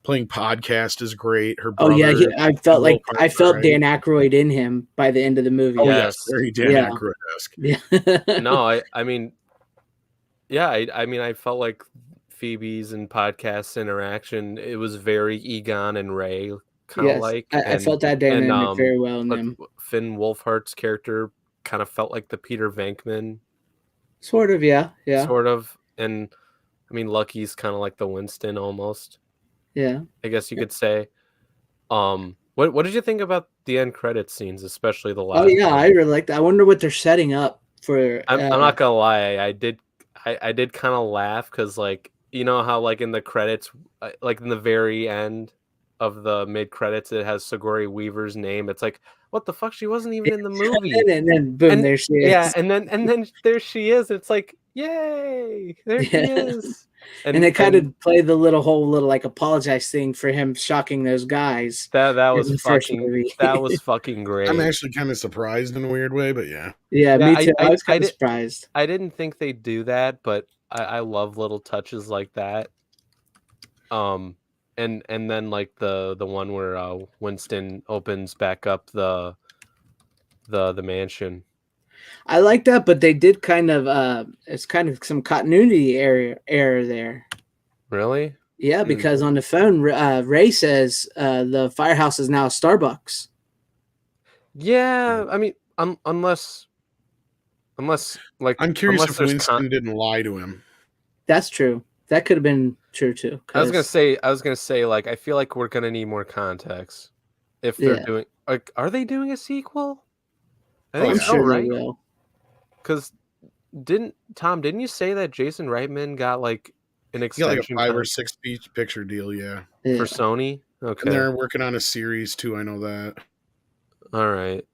playing podcast is great. Her Oh yeah, brother, I Finn felt like Wolfhard's I all felt right. Dan Aykroyd in him by the end of the Oh movie. yes, Yes. very Dan Yeah, Aykroyd-esque. yeah, No, I mean, yeah, I mean, I felt like Phoebe's and podcast interaction. It was very Egon and Ray kind of yes. like, I felt that dynamic very well in but them. Finn Wolfhard's character kind of felt like the Peter Venkman Sort of, yeah, yeah, sort of, and I mean, Lucky's kind of like the Winston almost. yeah. I guess you could say. What did you think about the end credit scenes, especially the Oh last yeah, I one? really like that. I wonder what they're setting up for. I'm not gonna lie, I did kind of laugh because like you know how like in the credits, like in the very end of the mid credits, it has Sigourney Weaver's name. It's like what the fuck? She wasn't even in the movie, and then boom, and there she yeah, is. and then there she is. It's like yay, there she Yeah. is, And they kind and of play the whole little like apologize thing for him shocking those guys in the first movie. that was fucking I'm great. actually kind of surprised in a weird way, but yeah. Yeah, Yeah, me too. I was kind of surprised. I didn't think they'd do that, but I love little touches like that. Um, and then like the one where Winston opens back up the mansion. I like that, but they did kind of it's kind of some continuity error there. Really? Yeah, Hmm. because on the phone, Ray says the firehouse is now a Starbucks. Yeah, I mean, like I'm curious unless if there's Winston didn't lie to him. That's true. That could have been true too. Because I was gonna say like I feel like we're gonna need more context if they're yeah, doing like are they doing a sequel? I Oh think I'm yeah. so, sure they right? will. Because didn't you say that Jason Reitman got like an You got like a extension 5 or 6 speech picture deal, yeah. for Yeah, Sony? Okay. And they're working on a series too. I know that. All right.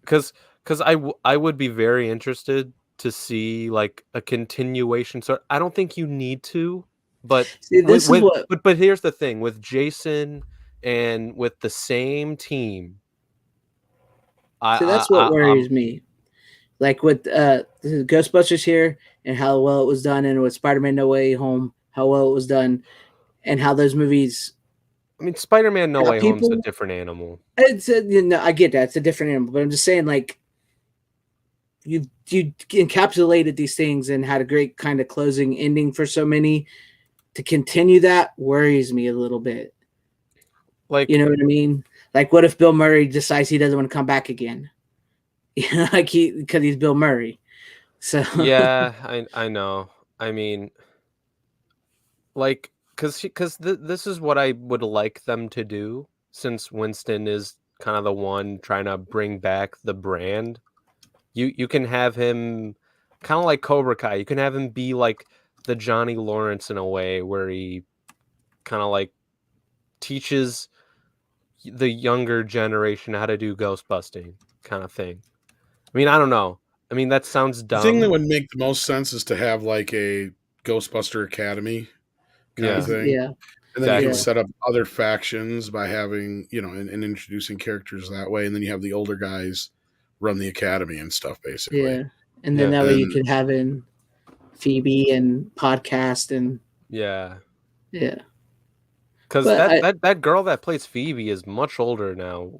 Because I would be very interested to see like a continuation. So I don't think you need to, but See, this is what. but here's the thing with Jason and with the same team. See, that's what worries me. Like with Ghostbusters here and how well it was done, and with Spider-Man: No Way Home, how well it was done, and how those movies. I mean, Spider-Man: No Way Home's a people, different animal. it's I get that it's a different animal, but I'm just saying like you encapsulated these things and had a great kind of closing ending for so many. To continue that worries me a little bit. Like, you know what I mean? Like, what if Bill Murray decides he doesn't want to come back again? You know, like because he's Bill Murray. So yeah, I know. I mean, like, because this is what I would like them to do, since Winston is kind of the one trying to bring back the brand. You can have him kind of like Cobra Kai. You can have him be like the Johnny Lawrence in a way, where he kind of like teaches the younger generation how to do ghost busting kind of thing. I mean, I don't know. I mean, that sounds The thing that dumb. would make the most sense is to have like a Ghostbuster Academy kind of Yeah, thing. yeah, And then you can exactly. set up other factions by having, and introducing characters that way. And then you have the older guys run the academy and stuff, basically. yeah. And then Yeah. that way you And could have in Phoebe and podcast and Yeah. yeah. Because But that girl that plays Phoebe is much older now.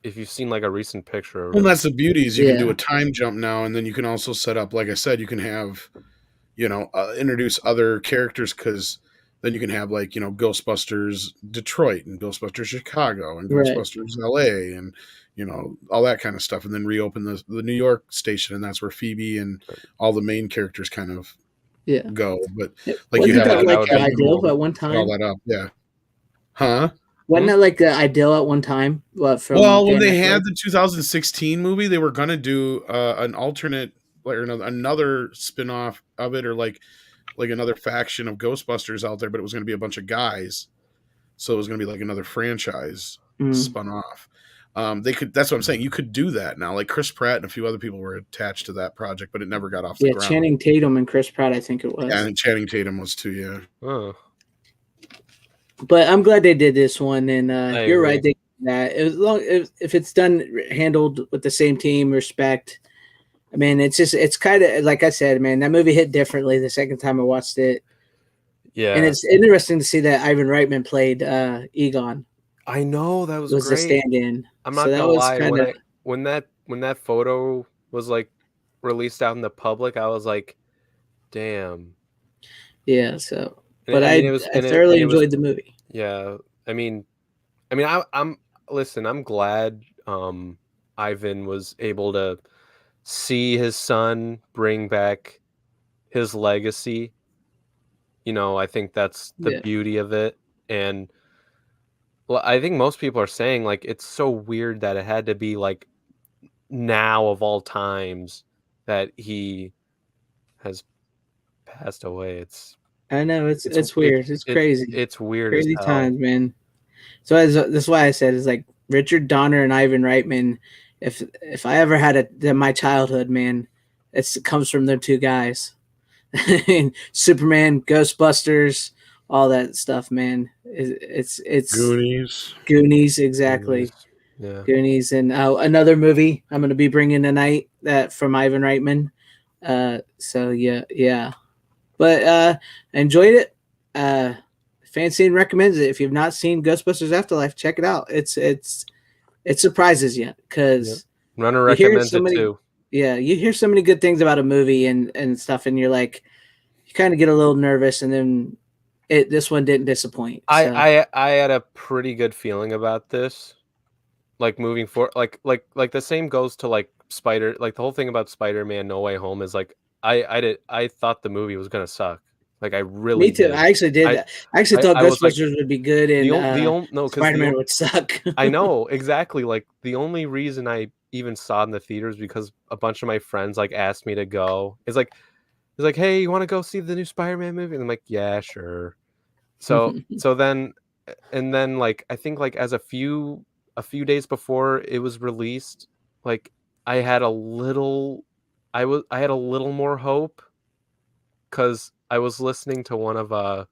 If you've seen like a recent picture of well, her. that's the beauty is you can do yeah, a time jump now, and then you can also set up, like I said, you can have, introduce other characters because then you can have like Ghostbusters Detroit and Ghostbusters Chicago and right. Ghostbusters LA and all that kind of stuff, and then reopen the New York station, and that's where Phoebe and all the main characters kind of Yeah. go. But like you Wasn't have that like Yeah, an that like would the be academy ideal cool. at one set all time? that up, yeah. Huh? Wasn't that like the ideal at one time? What from Well, when Dan they had Aykroyd? the 2016 movie, they were gonna do an alternate, like, or another spin-off of it, or like another faction of Ghostbusters out there, but it was gonna be a bunch of guys, so it was gonna be like another franchise Mm. spun off. They could. That's what I'm saying. You could do that now. Like Chris Pratt and a few other people were attached to that project, but it never got off the Yeah, ground. Channing Tatum and Chris Pratt, I think it Yeah, was. and Channing Tatum was too. Yeah. Oh, But I'm glad they did this one, and I you're agree. right. That if it's done handled with the same team respect. I mean, it's kind of like I said, man. That movie hit differently the second time I watched it, and Yeah. it's interesting to see that Ivan Reitman played Egon I know, that was was the great. stand-in. I'm So not that gonna was lie, kind of when that photo was like released out in the public, I was like, damn. yeah. So, And but I mean it was I and thoroughly it was enjoyed the movie. yeah. I mean I'm listen, I'm glad Ivan was able to see his son bring back his legacy. I think that's the Yeah, beauty of it. And well, I think most people are saying like it's so weird that it had to be like now of all times that he has passed away. I know It's it's weird. It's crazy, it's weird as crazy hell. times, man. So that's why I said it's like Richard Donner and Ivan Reitman. If I ever had my childhood, man, it comes from them two guys. Superman, Ghostbusters, all that stuff, man. It's Goonies. Goonies, exactly. Goonies. Yeah. Goonies, and another movie I'm going to be bringing tonight that from Ivan Reitman. So yeah. But I enjoyed it. FanZcene recommends it. If you've not seen Ghostbusters Afterlife, check it out. It surprises you Yep. because Runner you hear recommends so it many. too. Yeah, you hear so many good things about a movie and stuff, and you're like, you kind of get a little nervous, and then this one didn't disappoint. So I had a pretty good feeling about this. Like moving forward, like the same goes to like the whole thing about Spider-Man No Way Home is like I thought the movie was gonna suck. Like I really me too. did. I actually did I that. I actually thought I was like Ghostbusters would be good, and the only no because Spider Man would suck. I know exactly, like the only reason I even saw it in the theaters because a bunch of my friends like asked me to go. It's like, hey, you want to go see the new Spider-Man movie? And I'm like, yeah, sure. So then and then like I think like as a few days before it was released, like I had a little more hope because I was listening to one of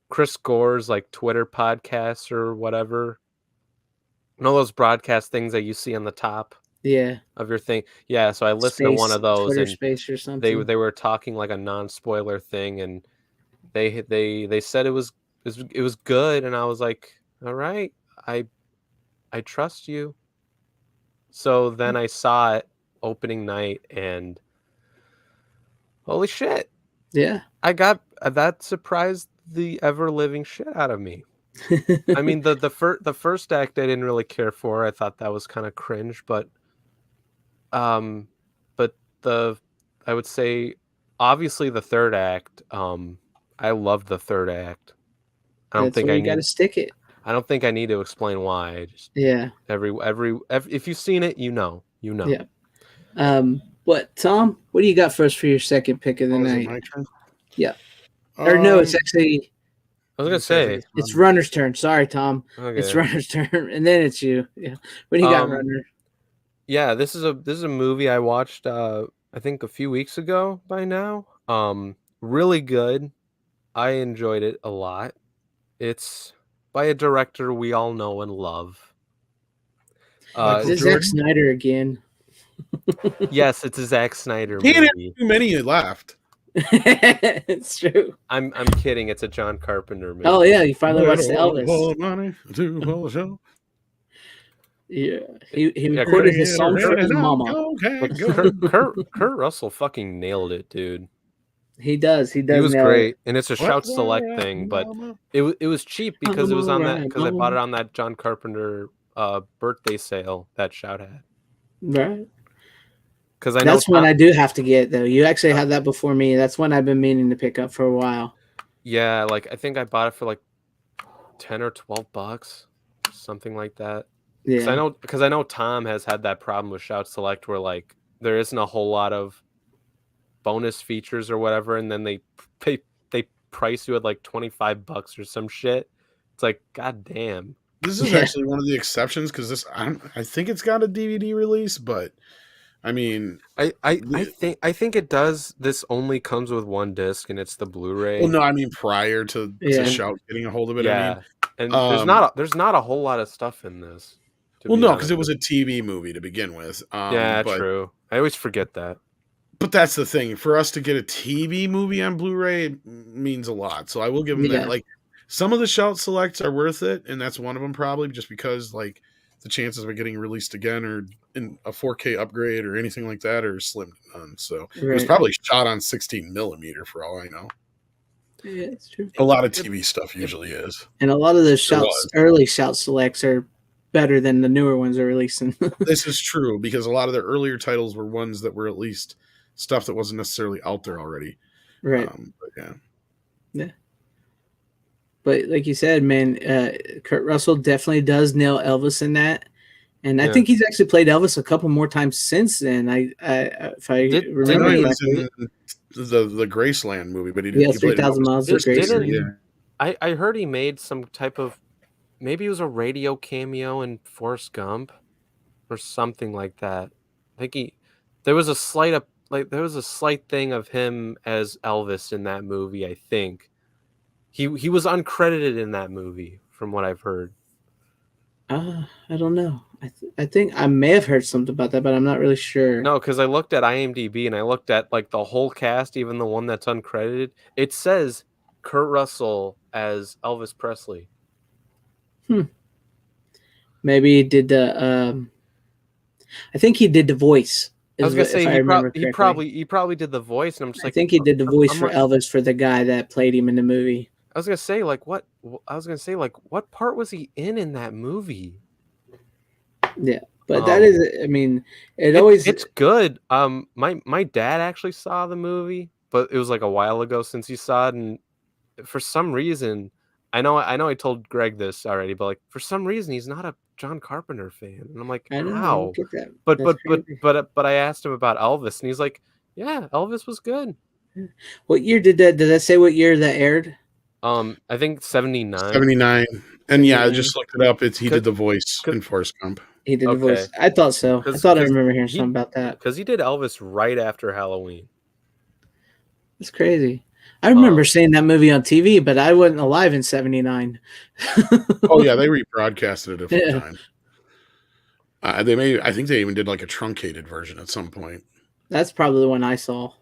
Chris Gore's like Twitter podcasts or whatever. And all those broadcast things that you see on the top Yeah. of your thing. Yeah, so I listened to one Space, of those, Twitter and space or they something. they were talking like a non-spoiler thing, and they said it was good, and I was like, all right, I trust you. So then I saw it opening night, and holy shit, Yeah. I got that surprised the ever living shit out of me. I mean, the first act I didn't really care for. I thought that was kind of cringe, um, but the I would say obviously the third act. I loved the third act. I don't That's think where I you got to need. stick it. I don't think I need to explain why. I just Yeah. if you've seen it, you know. Yeah. But Tom, what do you got for us for your second pick of the Oh, is it night? my turn? Yeah. Or no, it's Um, actually I was gonna I think say, it's it's mine. Runner's turn. Sorry, Tom. It's okay. Runner's turn, and then it's you. Yeah. What do you got, Um, Runner? yeah, this is a movie I watched I think a few weeks ago by now. Really good. I enjoyed it a lot. It's by a director we all know and love. Is Michael it Zack Jordan. Snyder again? Yes, it's a Zack Snyder Can't have movie. too many left. It's true. I'm kidding. It's a John Carpenter movie. Oh yeah, you finally watched the Little Elvis. money to hold the show. Yeah, he Yeah, recorded Kurt, his Get her song for ready his now, mama. go, like can't go. Kurt Russell fucking nailed it, dude. He does. He He does was nail it. great, and it's a What's shout select that, thing, but mama? it was cheap because I'm it was on that alright, because I bought mama. it on that John Carpenter birthday sale that shout had. Right. Because I know That's one Tom. I do have to get though. You actually Uh, had that before me. That's one I've been meaning to pick up for a while. yeah, like I think I bought it for like $10 or $12, something like that. Yeah. Because I know Tom has had that problem with Shout Select where like there isn't a whole lot of bonus features or whatever, and then they price you at like $25 or some shit. It's like, god damn. This is Yeah. actually one of the exceptions because I think it's got a DVD release, but I mean, I think it does. This only comes with one disc, and it's the Blu-ray. well, no, I mean prior to Yeah. Shout getting a hold of it. Yeah, and Um, there's not a whole lot of stuff in this. To well, be no, because honest it was with a TV movie to begin with. you. Yeah, true. I always forget that. But that's the thing. For us to get a TV movie on Blu-ray means a lot. So I will give them Yeah. that. Like some of the Shout Selects are worth it, and that's one of them probably just because like the chances of it getting released again or in a 4K upgrade or anything like that are slim to none. So it was Right. probably shot on 16 millimeter for all I know. Yeah, it's true. A lot of TV stuff usually is. And a lot of those It was. early shout selects are better than the newer ones they're releasing. This is true because a lot of the earlier titles were ones that were at least stuff that wasn't necessarily out there already. Right. But yeah. Yeah. But like you said, man, Kurt Russell definitely does nail Elvis in that. And I Yeah. think he's actually played Elvis a couple more times since then. If I Did- I remember know he correctly. was in the Graceland movie, but he Yeah, he played 3,000 Elvis Miles in of Grace. didn't- yeah. I heard he made some type of, maybe it was a radio cameo in Forrest Gump or something like that. I think there was a slight thing of him as Elvis in that movie. I think he was uncredited in that movie from what I've heard. I don't know. I think I may have heard something about that, but I'm not really sure. No, because I looked at IMDb and I looked at like the whole cast, even the one that's uncredited. It says Kurt Russell as Elvis Presley. Maybe he did the. I think he did the voice. I was gonna say he he probably did the voice, and I'm just I like, think he did the voice I'm for like- Elvis for the guy that played him in the movie. I was gonna say like what part was he in that movie? Yeah, but that is. I mean, It's good. My dad actually saw the movie, but it was like a while ago since he saw it, and for some reason, I know I told Greg this already, but like for some reason he's not a John Carpenter fan, and I'm like, I know. I how? don't get that. But That's crazy. but I asked him about Elvis, and he's like, yeah, Elvis was good. What year did that? Did that say what year that aired? I think 79. 79. And yeah, I just looked it up. He did the voice could- in Forrest Gump. He did the Okay. voice. I thought so. I thought I remember hearing something about that. Because he did Elvis right after Halloween. That's crazy. I remember seeing that movie on TV, but I wasn't alive in '79. Oh yeah, they rebroadcasted it a few times. I think they even did like a truncated version at some point. That's probably the one I saw.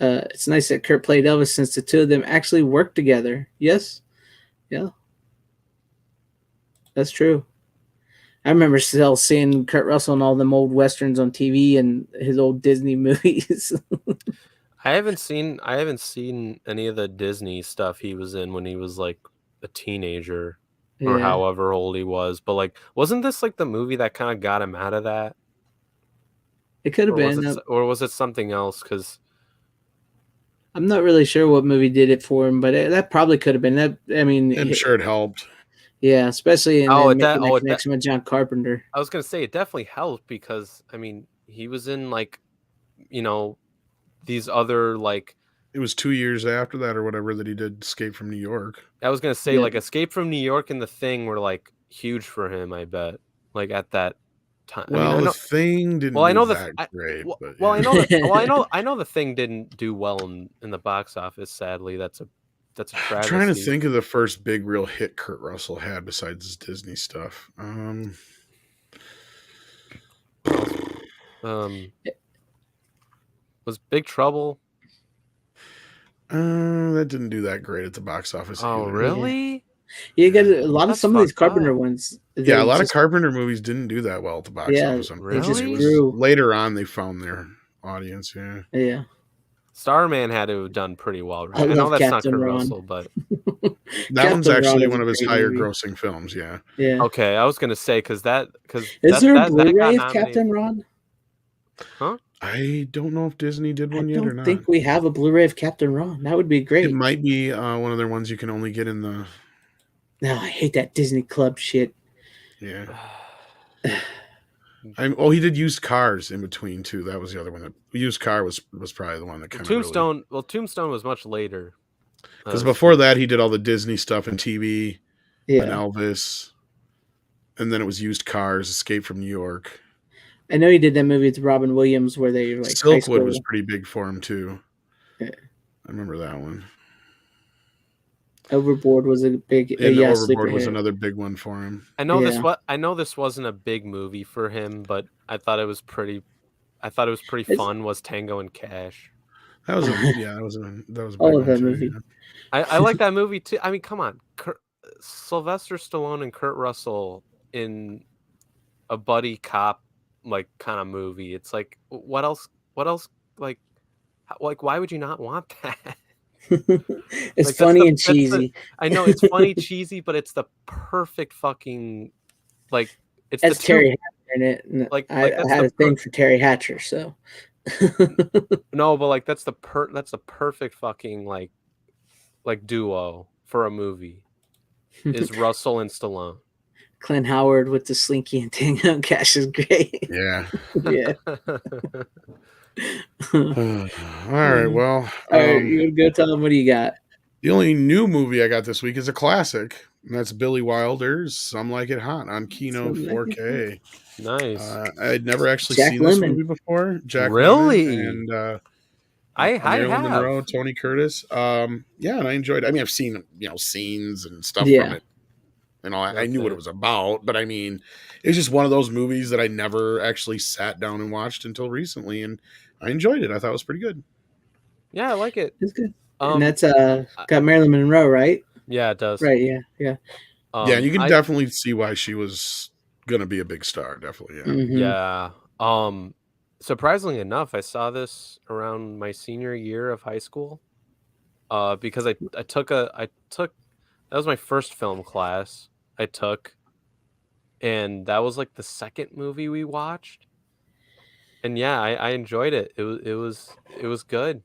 It's nice that Kurt played Elvis since the two of them actually worked together. Yes? Yeah. That's true. I remember still seeing Kurt Russell in all them old westerns on TV and his old Disney movies. I haven't seen any of the Disney stuff he was in when he was like a teenager or however old he was. But like, wasn't this like the movie that kind of got him out of that? It could have been. Or was it something else? Because I'm not really sure what movie did it for him, but that probably could have been. That I mean, I'm sure it helped. Yeah, especially in making that connection with John Carpenter. I was gonna say it definitely helped because I mean he was in like, you know, these other like. It was 2 years after that or whatever that he did Escape from New York. I was gonna say like Escape from New York and The Thing were like huge for him. I bet like at that time. Well, I mean, The Thing didn't. Well, I know great. Well, I know that. I know The Thing didn't do well in the box office. Sadly, that's a travesty. I'm trying to think of the first big real hit Kurt Russell had besides his Disney stuff. Was Big Trouble? That didn't do that great at the box office. Oh, either. Really? Yeah, you got a lot of some of these Carpenter ones. Yeah, a lot of Carpenter movies didn't do that well at the box office. Really? Later on, they found their audience. Yeah. Yeah. Starman had to have done pretty well, right? I know that's Captain not Kurt Ron. Russell, but that one's actually one of his higher grossing films. Yeah. Yeah. Okay, I was gonna say is there a Blu-ray of Captain Ron? Huh? I don't know if Disney did one yet or not. I think we have a Blu-ray of Captain Ron. That would be great. It might be one of their ones you can only get in the. No, I hate that Disney Club shit. Yeah. He did Used Cars in between too. That was the other one. That Used Car was probably the one that kind of Tombstone. Really... Well, Tombstone was much later. Because before that, he did all the Disney stuff and TV, and Elvis, and then it was Used Cars, Escape from New York. I know he did that movie with Robin Williams where they like Silkwood was pretty big for him too. Yeah. I remember that one. Overboard was a big. Overboard was another big one for him. I know this. I know this wasn't a big movie for him, but I thought it was pretty. Fun. Was Tango and Cash? That was that was a all of that movie. Yeah. I like that movie too. I mean, come on, Sylvester Stallone and Kurt Russell in a buddy cop like kind of movie. It's like what else? Like why would you not want that? It's like, funny and cheesy. I know it's funny, cheesy, but it's the perfect fucking like it's that's Terry Hatcher in it. Like I had a thing for Terry Hatcher, so no, but like that's the perfect fucking like duo for a movie is Russell and Stallone. Clint Howard with the Slinky and Tango and Cash is great. Yeah. Yeah. All right. Well, all right, you go tell them what do you got. The only new movie I got this week is a classic, and that's Billy Wilder's "Some Like It Hot" on Kino 4K. Nice. I'd never actually seen this movie before. Jack really? Lemmon and I Marilyn have Monroe, Tony Curtis. Yeah, and I enjoyed it. I mean, I've seen scenes and stuff from it. I knew what it was about, but I mean, it's just one of those movies that I never actually sat down and watched until recently, and I enjoyed it. I thought it was pretty good. Yeah, I like it. It's good. And that's got Marilyn Monroe, right? Yeah, it does. Right, yeah. Yeah, and you can definitely see why she was gonna be a big star. Definitely, yeah. Mm-hmm. Yeah. Surprisingly enough, I saw this around my senior year of high school. Because I took that was my first film class I took, and that was like the second movie we watched. And yeah, I enjoyed it. It was good.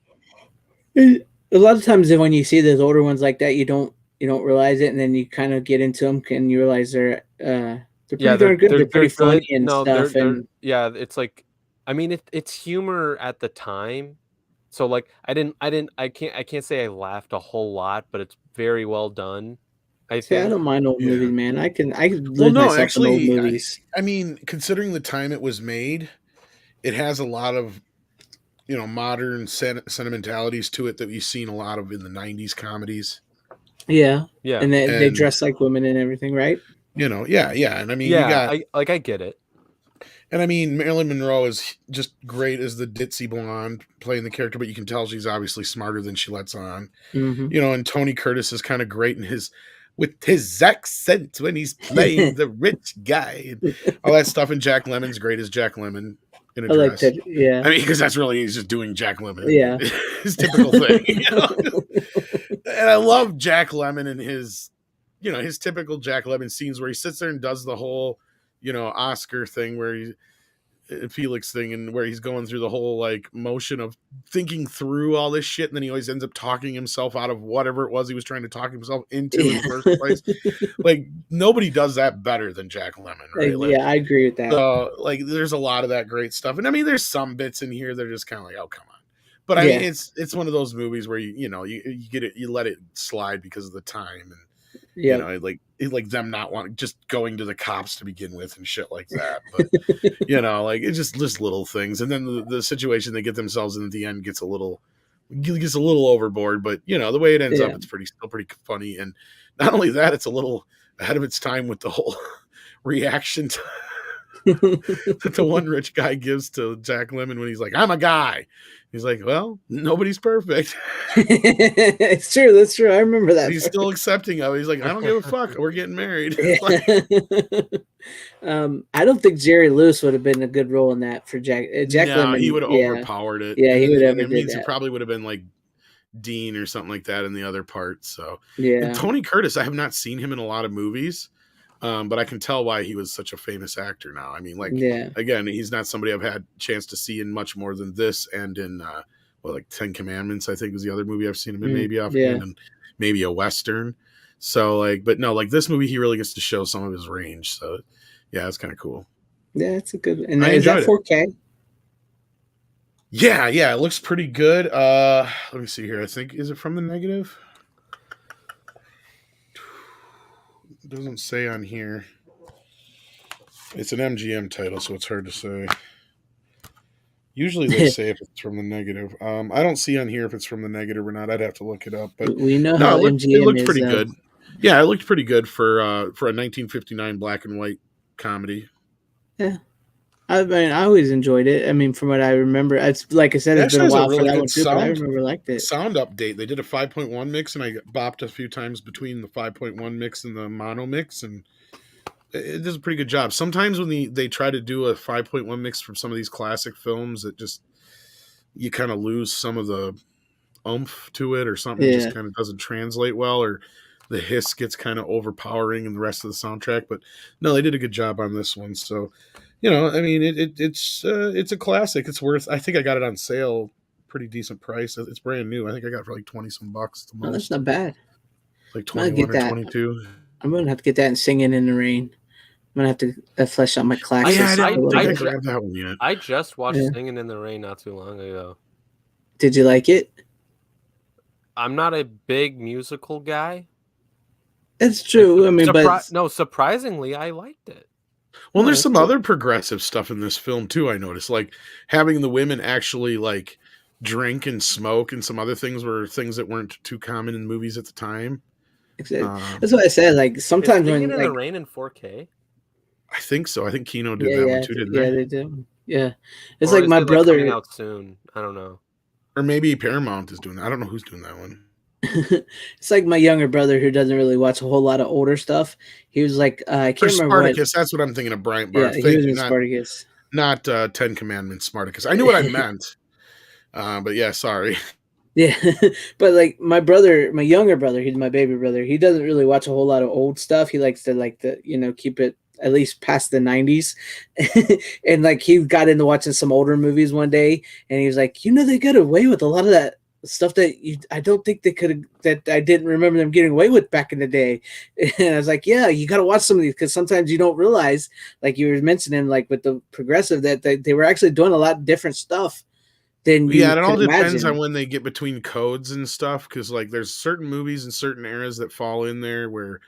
A lot of times when you see those older ones like that, you don't realize it, and then you kind of get into them and you realize they're pretty darn good. They're pretty funny and stuff. Yeah, it's like, I mean, it's humor at the time. So like I can't say I laughed a whole lot, but it's very well done. I See, I think. don't mind old Yeah. movies, man. I can Well, lose no, myself in old actually, movies. I mean, considering the time it was made, it has a lot of modern sentimentalities to it that we've seen a lot of in the '90s comedies. Yeah, Yeah. and they And dress like women and everything, right? yeah, and I mean, you Yeah. got, I get it. and I mean, Marilyn Monroe is just great as the ditzy blonde playing the character, but you can tell she's obviously smarter than she lets on. Mm-hmm. And Tony Curtis is kind of great in with his accent when he's playing the rich guy and all that stuff. And Jack Lemmon's great as Jack Lemmon in a I like dress. that. Yeah, I mean, because that's really, he's just doing Jack Lemmon, yeah. his typical thing. And I love Jack Lemmon and his typical Jack Lemmon scenes where he sits there and does the whole, Oscar thing where Felix thing, and where he's going through the whole like motion of thinking through all this shit, and then he always ends up talking himself out of whatever it was he was trying to talk himself into in the first place. Like, nobody does that better than Jack Lemmon, right? Like, Yeah, I agree with that. so, like, there's a lot of that great stuff, and I mean, there's some bits in here that are just kind of like, oh, come on. But I mean, it's one of those movies where you get it, you let it slide because of the time, and Yeah, like them not wanting, just going to the cops to begin with and shit like that. But like, it's just little things, and then the situation they get themselves in at the end gets a little overboard. But the way it ends up, it's still pretty funny, and not only that, it's a little ahead of its time with the whole reaction that the one rich guy gives to Jack Lemmon when he's like, "I'm a guy." He's like, "Well, nobody's perfect." it's true. That's true. I remember that. He's still accepting of it. He's like, "I don't give a fuck. We're getting married." I don't think Jerry Lewis would have been a good role in that for Jack. Jack No, Lemmon. he would have Yeah, overpowered it. yeah, he would have. It means it probably would have been like Dean or something like that in the other part. So, Yeah, and Tony Curtis, I have not seen him in a lot of movies, but I can tell why he was such a famous actor now. I mean, like, yeah. again, he's not somebody I've had a chance to see in much more than this, and in like 10 Commandments, I think was the other movie I've seen him in, maybe offhand, and maybe a Western. So, like, but no, like this movie, he really gets to show some of his range. So, yeah, it's kind of cool. Yeah, it's a good. And I is that enjoyed 4K? Yeah, it looks pretty good. Let me see here. I think, is it from the negative? It doesn't say on here. It's an MGM title, so it's hard to say. Usually they say if it's from the negative. I don't see on here if it's from the negative or not. I'd have to look it up. But We know no, how it MGM looked is. pretty good. Yeah, it looked pretty good for a 1959 black and white comedy. Yeah. I mean, I always enjoyed it. I mean, from what I remember, it's like I said, it's been a while for that one too. But I remember liked it. Sound update. They did a 5.1 mix, and I bopped a few times between the 5.1 mix and the mono mix, and it does a pretty good job. Sometimes when they try to do a 5.1 mix from some of these classic films, it just, you kind of lose some of the oomph to it, or something just kind of doesn't translate well, or the hiss gets kind of overpowering in the rest of the soundtrack. But no, they did a good job on this one. So, I mean, it's a classic. It's worth, I think I got it on sale, pretty decent price. It's brand new. I think I got it for like 20 some bucks. Oh, that's not bad. Like 21 or 22. I'm going to have to get that and Singing in the Rain. I'm going to have to flesh out my classics. I grabbed that one yet. I just watched Singing in the Rain not too long ago. Did you like it? I'm not a big musical guy. It's true. I mean, surprisingly, I liked it. Well, there's some other progressive stuff in this film too. I noticed, like having the women actually like drink and smoke, and some other things were things that weren't too common in movies at the time. That's what I said. Like sometimes when in the Rain in 4K, I think so. I think Kino did that one too, didn't they? Yeah, they did. Yeah, it's like my brother coming out soon. I don't know, or maybe Paramount is doing that. I don't know who's doing that one. It's like my younger brother who doesn't really watch a whole lot of older stuff. He was like, I can't remember. Spartacus, that's what I'm thinking of. Bryant Barth. Yeah, he was in Spartacus. Not 10 Commandments, Spartacus. I knew what I meant. But yeah, sorry. Yeah, but like my younger brother, he's my baby brother. He doesn't really watch a whole lot of old stuff. He likes to keep it at least past the 90s. And like he got into watching some older movies one day, and he was like, they got away with a lot of that stuff that I don't think they could have, that I didn't remember them getting away with back in the day. And I was like, yeah, you got to watch some of these, because sometimes you don't realize, like you were mentioning, like with the progressive, that they were actually doing a lot of different stuff than you it all depends imagine. on when they get between codes and stuff, because like there's certain movies and certain eras that fall in there where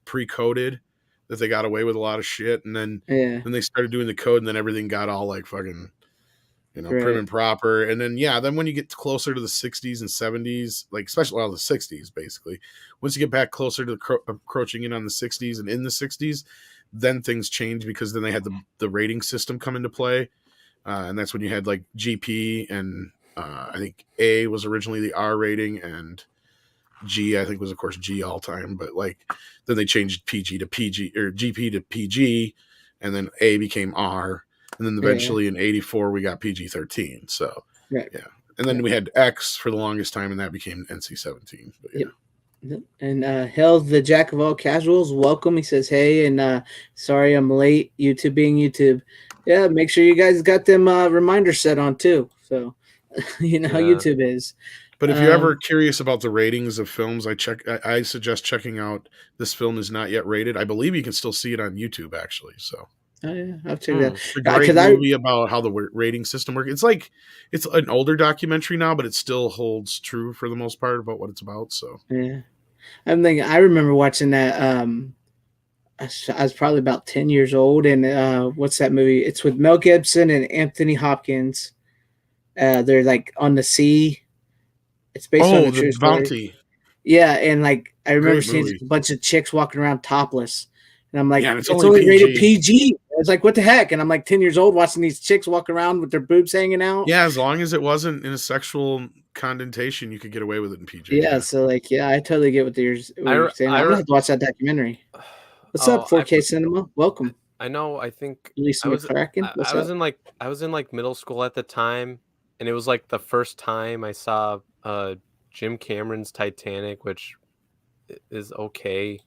pre-coded, that they got away with a lot of shit, and then Yeah. they started doing the code, and then everything got all like fucking, prim Right. and proper. And then then when you get closer to the 60s and 70s, like especially the 60s, basically, once you get back closer to approaching in on the 60s and in the 60s, then things change, because then they had the rating system come into play, and that's when you had like GP and I think A was originally the R rating, and G, I think, was of course G all time, but like then they changed PG to PG, or GP to PG, and then A became R, and then eventually in '84 we got PG-13. So Right. yeah, and then we had X for the longest time, and that became NC-17. But yeah. Yep. And Hell, the Jack of all casuals, welcome. He says, hey, and sorry I'm late. YouTube being YouTube. Yeah, make sure you guys got them reminders set on too. So you know how YouTube is. But if you're ever curious about the ratings of films, I suggest checking out This Film Is Not Yet Rated. I believe you can still see it on YouTube, actually. So oh yeah, I'll check that. It's a great movie about how the rating system works. It's like, it's an older documentary now, but it still holds true for the most part about what it's about. So yeah, I'm thinking. I remember watching that. I was probably about 10 years old, and what's that movie? It's with Mel Gibson and Anthony Hopkins. They're like on the sea. It's based on a true The Bounty. Yeah, and like I remember seeing a bunch of chicks walking around topless, and I'm like, it's only rated PG. I was like, what the heck? And I'm like 10 years old watching these chicks walk around with their boobs hanging out. Yeah, as long as it wasn't in a sexual connotation, you could get away with it in PG. Yeah, so like, yeah, I totally get what you're saying. I'm gonna have to watch that documentary. What's up, 4K Cinema? Welcome. I know. I think I was in like middle school at the time, and it was like the first time I saw Jim Cameron's Titanic, which is okay.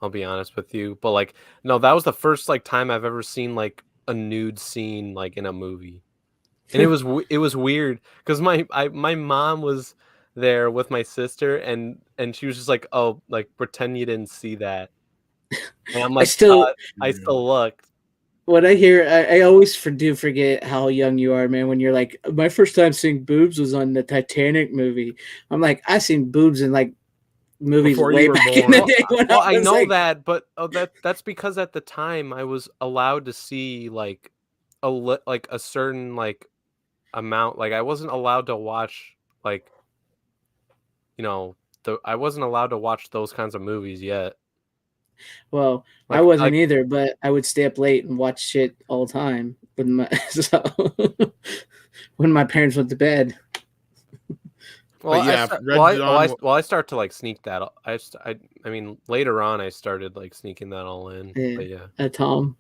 I'll be honest with you, but like, no, that was the first like time I've ever seen like a nude scene like in a movie, and it was weird because my mom was there with my sister, and she was just like, oh, like pretend you didn't see that, and I'm like, I still looked. When I hear, I always do forget how young you are, man. When you're like, my first time seeing boobs was on the Titanic movie. I'm like, I seen boobs in like movies before way back in the day. Well, I know like, that, but that's because at the time I was allowed to see like a certain like amount. Like I wasn't allowed to watch like, I wasn't allowed to watch those kinds of movies yet. Well, I wasn't either, but I would stay up late and watch shit all the time when my parents went to bed. Well, I start to like sneak that. I mean, later on, I started like sneaking that all in. Yeah, but Tom.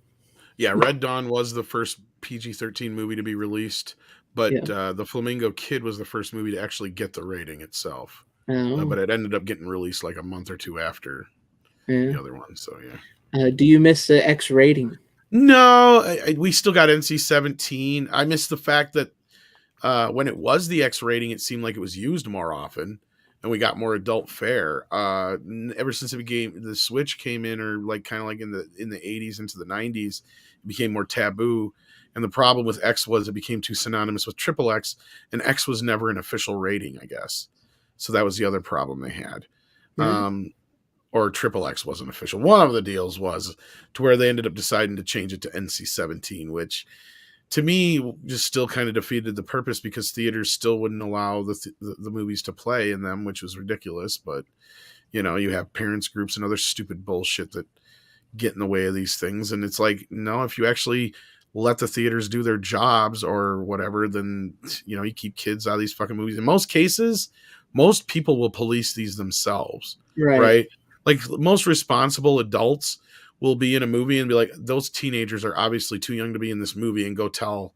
Yeah, Red Dawn was the first PG-13 movie to be released, but The Flamingo Kid was the first movie to actually get the rating itself. But it ended up getting released like a month or two after the other one. So yeah. Do you miss the X rating? No, we still got NC-17. I miss the fact that when it was the X rating, it seemed like it was used more often, and we got more adult fare. Ever since the Switch came in, or like kind of like in the 80s into the 90s, it became more taboo. And the problem with X was it became too synonymous with XXX, and X was never an official rating, I guess. So that was the other problem they had. Or XXX wasn't official. One of the deals was to where they ended up deciding to change it to NC-17, which to me just still kind of defeated the purpose, because theaters still wouldn't allow the movies to play in them, which was ridiculous. But you have parents groups and other stupid bullshit that get in the way of these things. And it's like, no, if you actually let the theaters do their jobs or whatever, then you keep kids out of these fucking movies. In most cases, most people will police these themselves, right? Like most responsible adults will be in a movie and be like, those teenagers are obviously too young to be in this movie, and go tell,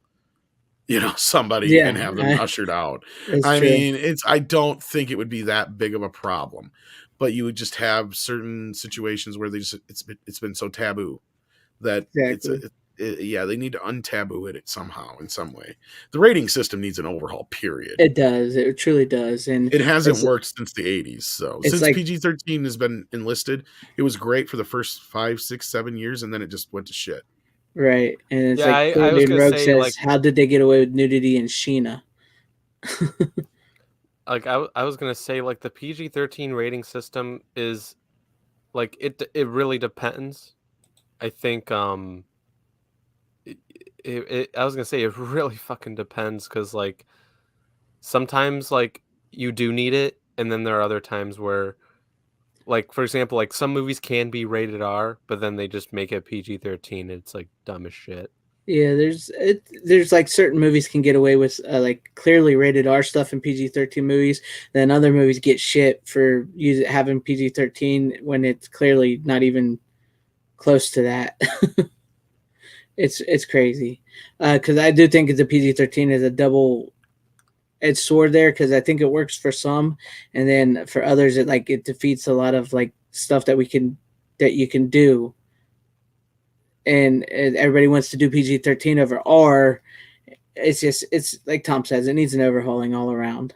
somebody and have them ushered out. I mean, I don't think it would be that big of a problem, but you would just have certain situations where it's been so taboo that they need to untaboo it somehow, in some way. The rating system needs an overhaul, period. It does. It truly does. And it hasn't worked since the 80s. So since PG-13 has been enlisted, it was great for the first 5, 6, 7 years, and then it just went to shit. Right. And it's Rogue says, like, how did they get away with nudity in Sheena? Like I was gonna say, like, the PG-13 rating system is like it really depends. I think I was gonna say it really fucking depends, because like sometimes like you do need it, and then there are other times where, like, for example, like some movies can be rated R, but then they just make it PG-13. It's like dumb as shit. Yeah, there's like certain movies can get away with like clearly rated R stuff in PG-13 movies. Then other movies get shit for having PG-13 when it's clearly not even close to that. It's crazy because I do think the PG-13 is a double-edged sword there, because I think it works for some, and then for others it defeats a lot of like stuff that you can do, and everybody wants to do PG-13 over R. It's like Tom says, it needs an overhauling all around.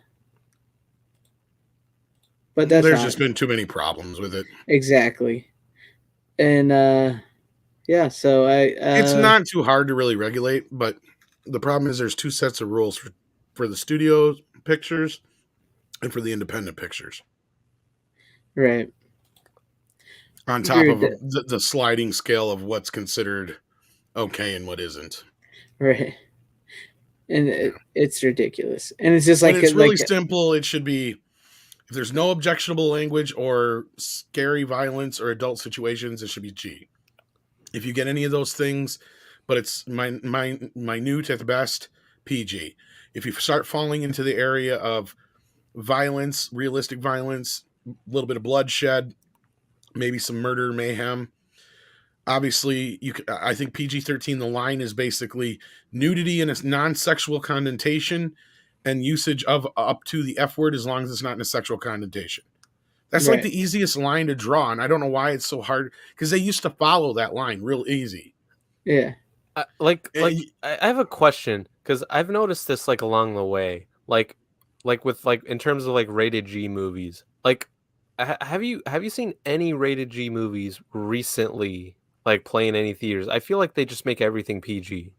But there's just been too many problems with it. Exactly. And yeah, so it's not too hard to really regulate, but the problem is there's two sets of rules for the studio pictures and for the independent pictures. Right. On top of the sliding scale of what's considered okay and what isn't. Right. And it's ridiculous. And it's just like it's really simple. It should be, if there's no objectionable language or scary violence or adult situations, it should be G. If you get any of those things, but it's minute at the best, PG. If you start falling into the area of violence, realistic violence, a little bit of bloodshed, maybe some murder, mayhem, obviously I think PG-13, the line is basically nudity in a non-sexual connotation and usage of up to the F word, as long as it's not in a sexual connotation. That's like the easiest line to draw, and I don't know why it's so hard, because they used to follow that line real easy. Yeah. I have a question, because I've noticed this like along the way, like with like in terms of like rated G movies. Like, have you seen any rated G movies recently, like playing any theaters? I feel like they just make everything PG.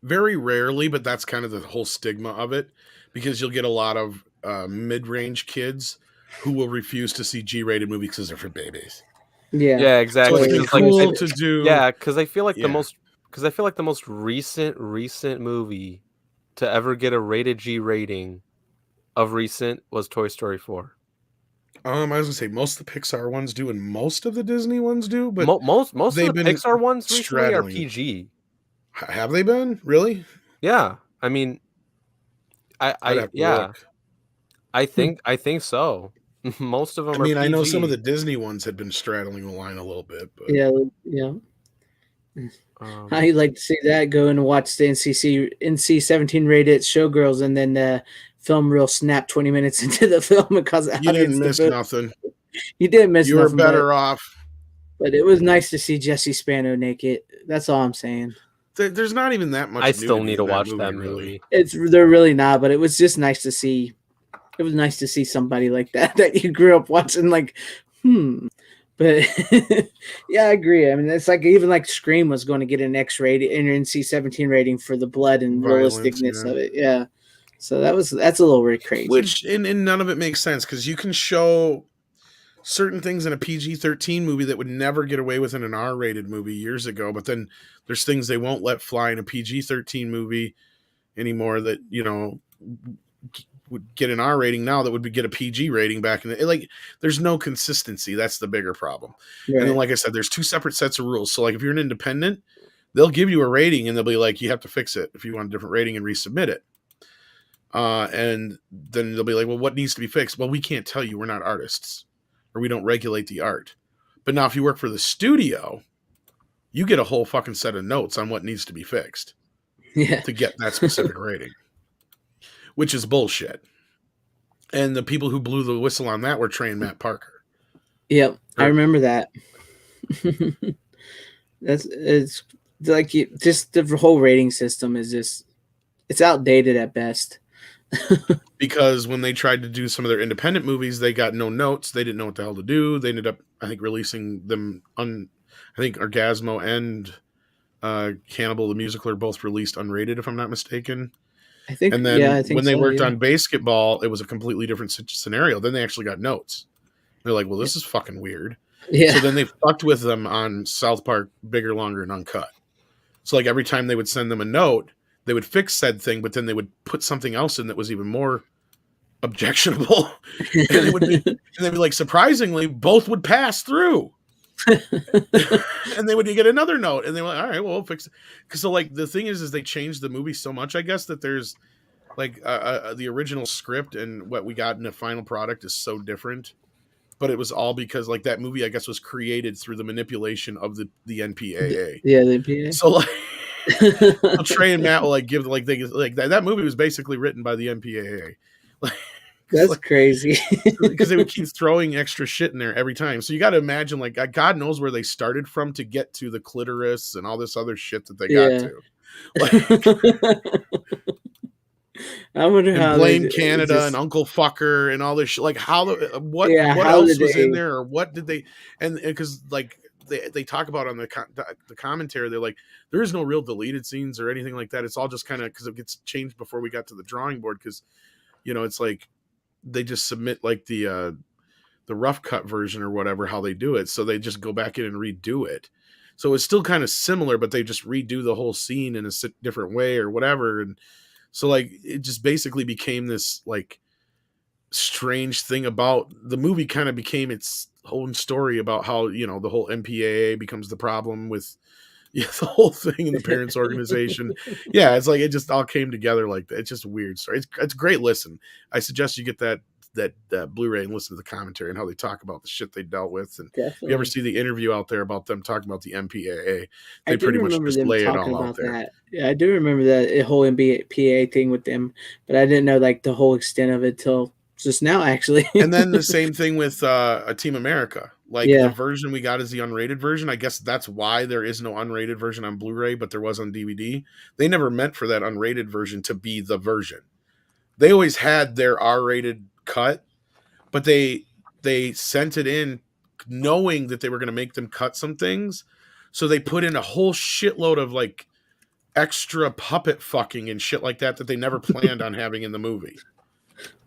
Very rarely, but that's kind of the whole stigma of it, because you'll get a lot of mid-range kids who will refuse to see G-rated movies because they're for babies. Yeah, exactly. So it's cool to do. Yeah, because I feel like the most recent movie to ever get a rated G rating of recent was Toy Story 4. I was gonna say most of the Pixar ones do, and most of the Disney ones do, but most of the Pixar ones recently are PG. Have they been? Really? Yeah, I mean, look. I think so. Most of them. I I know some of the Disney ones had been straddling the line a little bit, but yeah. I'd like to see that. Go and watch the NC-17 rated Showgirls, and then film real snap 20 minutes into the film and cause you didn't miss nothing. You didn't miss. You were better off. But it was nice to see Jesse Spano naked. That's all I'm saying. There's not even that much. I still need to watch that movie. They're really not, but it was just nice to see. It was nice to see somebody like that you grew up watching. Like, But yeah, I agree. I mean, it's like even like Scream was going to get an X rating, an NC-17 rating for the blood and realisticness of it. Yeah. So that's a little bit crazy. Which and none of it makes sense, because you can show certain things in a PG-13 movie that would never get away with in an R-rated movie years ago, but then there's things they won't let fly in a PG-13 movie anymore that, would get an R rating now that would get a PG rating back in the, like, there's no consistency. That's the bigger problem. Right. And then, like I said, there's two separate sets of rules. So like if you're an independent, they'll give you a rating and they'll be like, you have to fix it if you want a different rating and resubmit it. And then they'll be like, well, what needs to be fixed? Well, we can't tell you. We're not artists, or we don't regulate the art. But now if you work for the studio, you get a whole fucking set of notes on what needs to be fixed to get that specific rating, which is bullshit. And the people who blew the whistle on that were Trey and Matt Parker. Yep, I remember that. It's like just the whole rating system is just, it's outdated at best. Because when they tried to do some of their independent movies, they got no notes. They didn't know what the hell to do. They ended up, I think, releasing them I think Orgasmo and Cannibal the Musical are both released unrated, if I'm not mistaken. I think, and then when they worked on Basketball, it was a completely different scenario. Then they actually got notes. They're like, well, this is fucking weird. Yeah. So then they fucked with them on South Park Bigger, Longer, and Uncut. So like every time they would send them a note, they would fix said thing, but then they would put something else in that was even more objectionable. And they'd be like, surprisingly, both would pass through. And they would get another note, and they were like, all right, well, we'll fix it. Because so like the thing is they changed the movie so much, I guess, that there's like the original script and what we got in the final product is so different. But it was all because like that movie, I guess, was created through the manipulation of the NPAA. Yeah, the NPAA. So like Trey and Matt will like give like they like that movie was basically written by the NPAA. Like that's like, crazy. because they would keep throwing extra shit in there every time. So you got to imagine like God knows where they started from to get to the clitoris and all this other shit that they got to. Like, I wonder and how blame Canada and Uncle Fucker and all this shit. Like how what how else was in there, or what did they? And because like they talk about on the commentary, they're like there is no real deleted scenes or anything like that. It's all just kind of because it gets changed before we got to the drawing board. Because it's like they just submit like the rough cut version or whatever how they do it, so they just go back in and redo it. So it's still kind of similar, but they just redo the whole scene in a different way or whatever. And so like it just basically became this like strange thing about the movie. Kind of became its own story about how the whole MPAA becomes the problem with the whole thing in the parents organization. Yeah, it's like it just all came together like that. It's just a weird story. It's a great listen. I suggest you get that Blu-ray and listen to the commentary and how they talk about the shit they dealt with. And if you ever see the interview out there about them talking about the MPAA, they pretty much just lay it all out there. That. Yeah, I do remember that whole MPAA thing with them, but I didn't know like the whole extent of it till just now, actually. And then the same thing with Team America. Like the version we got is the unrated version. I guess that's why there is no unrated version on Blu-ray, but there was on DVD. They never meant for that unrated version to be the version. They always had their R-rated cut, but they sent it in knowing that they were going to make them cut some things. So they put in a whole shitload of like extra puppet fucking and shit like that they never planned on having in the movie.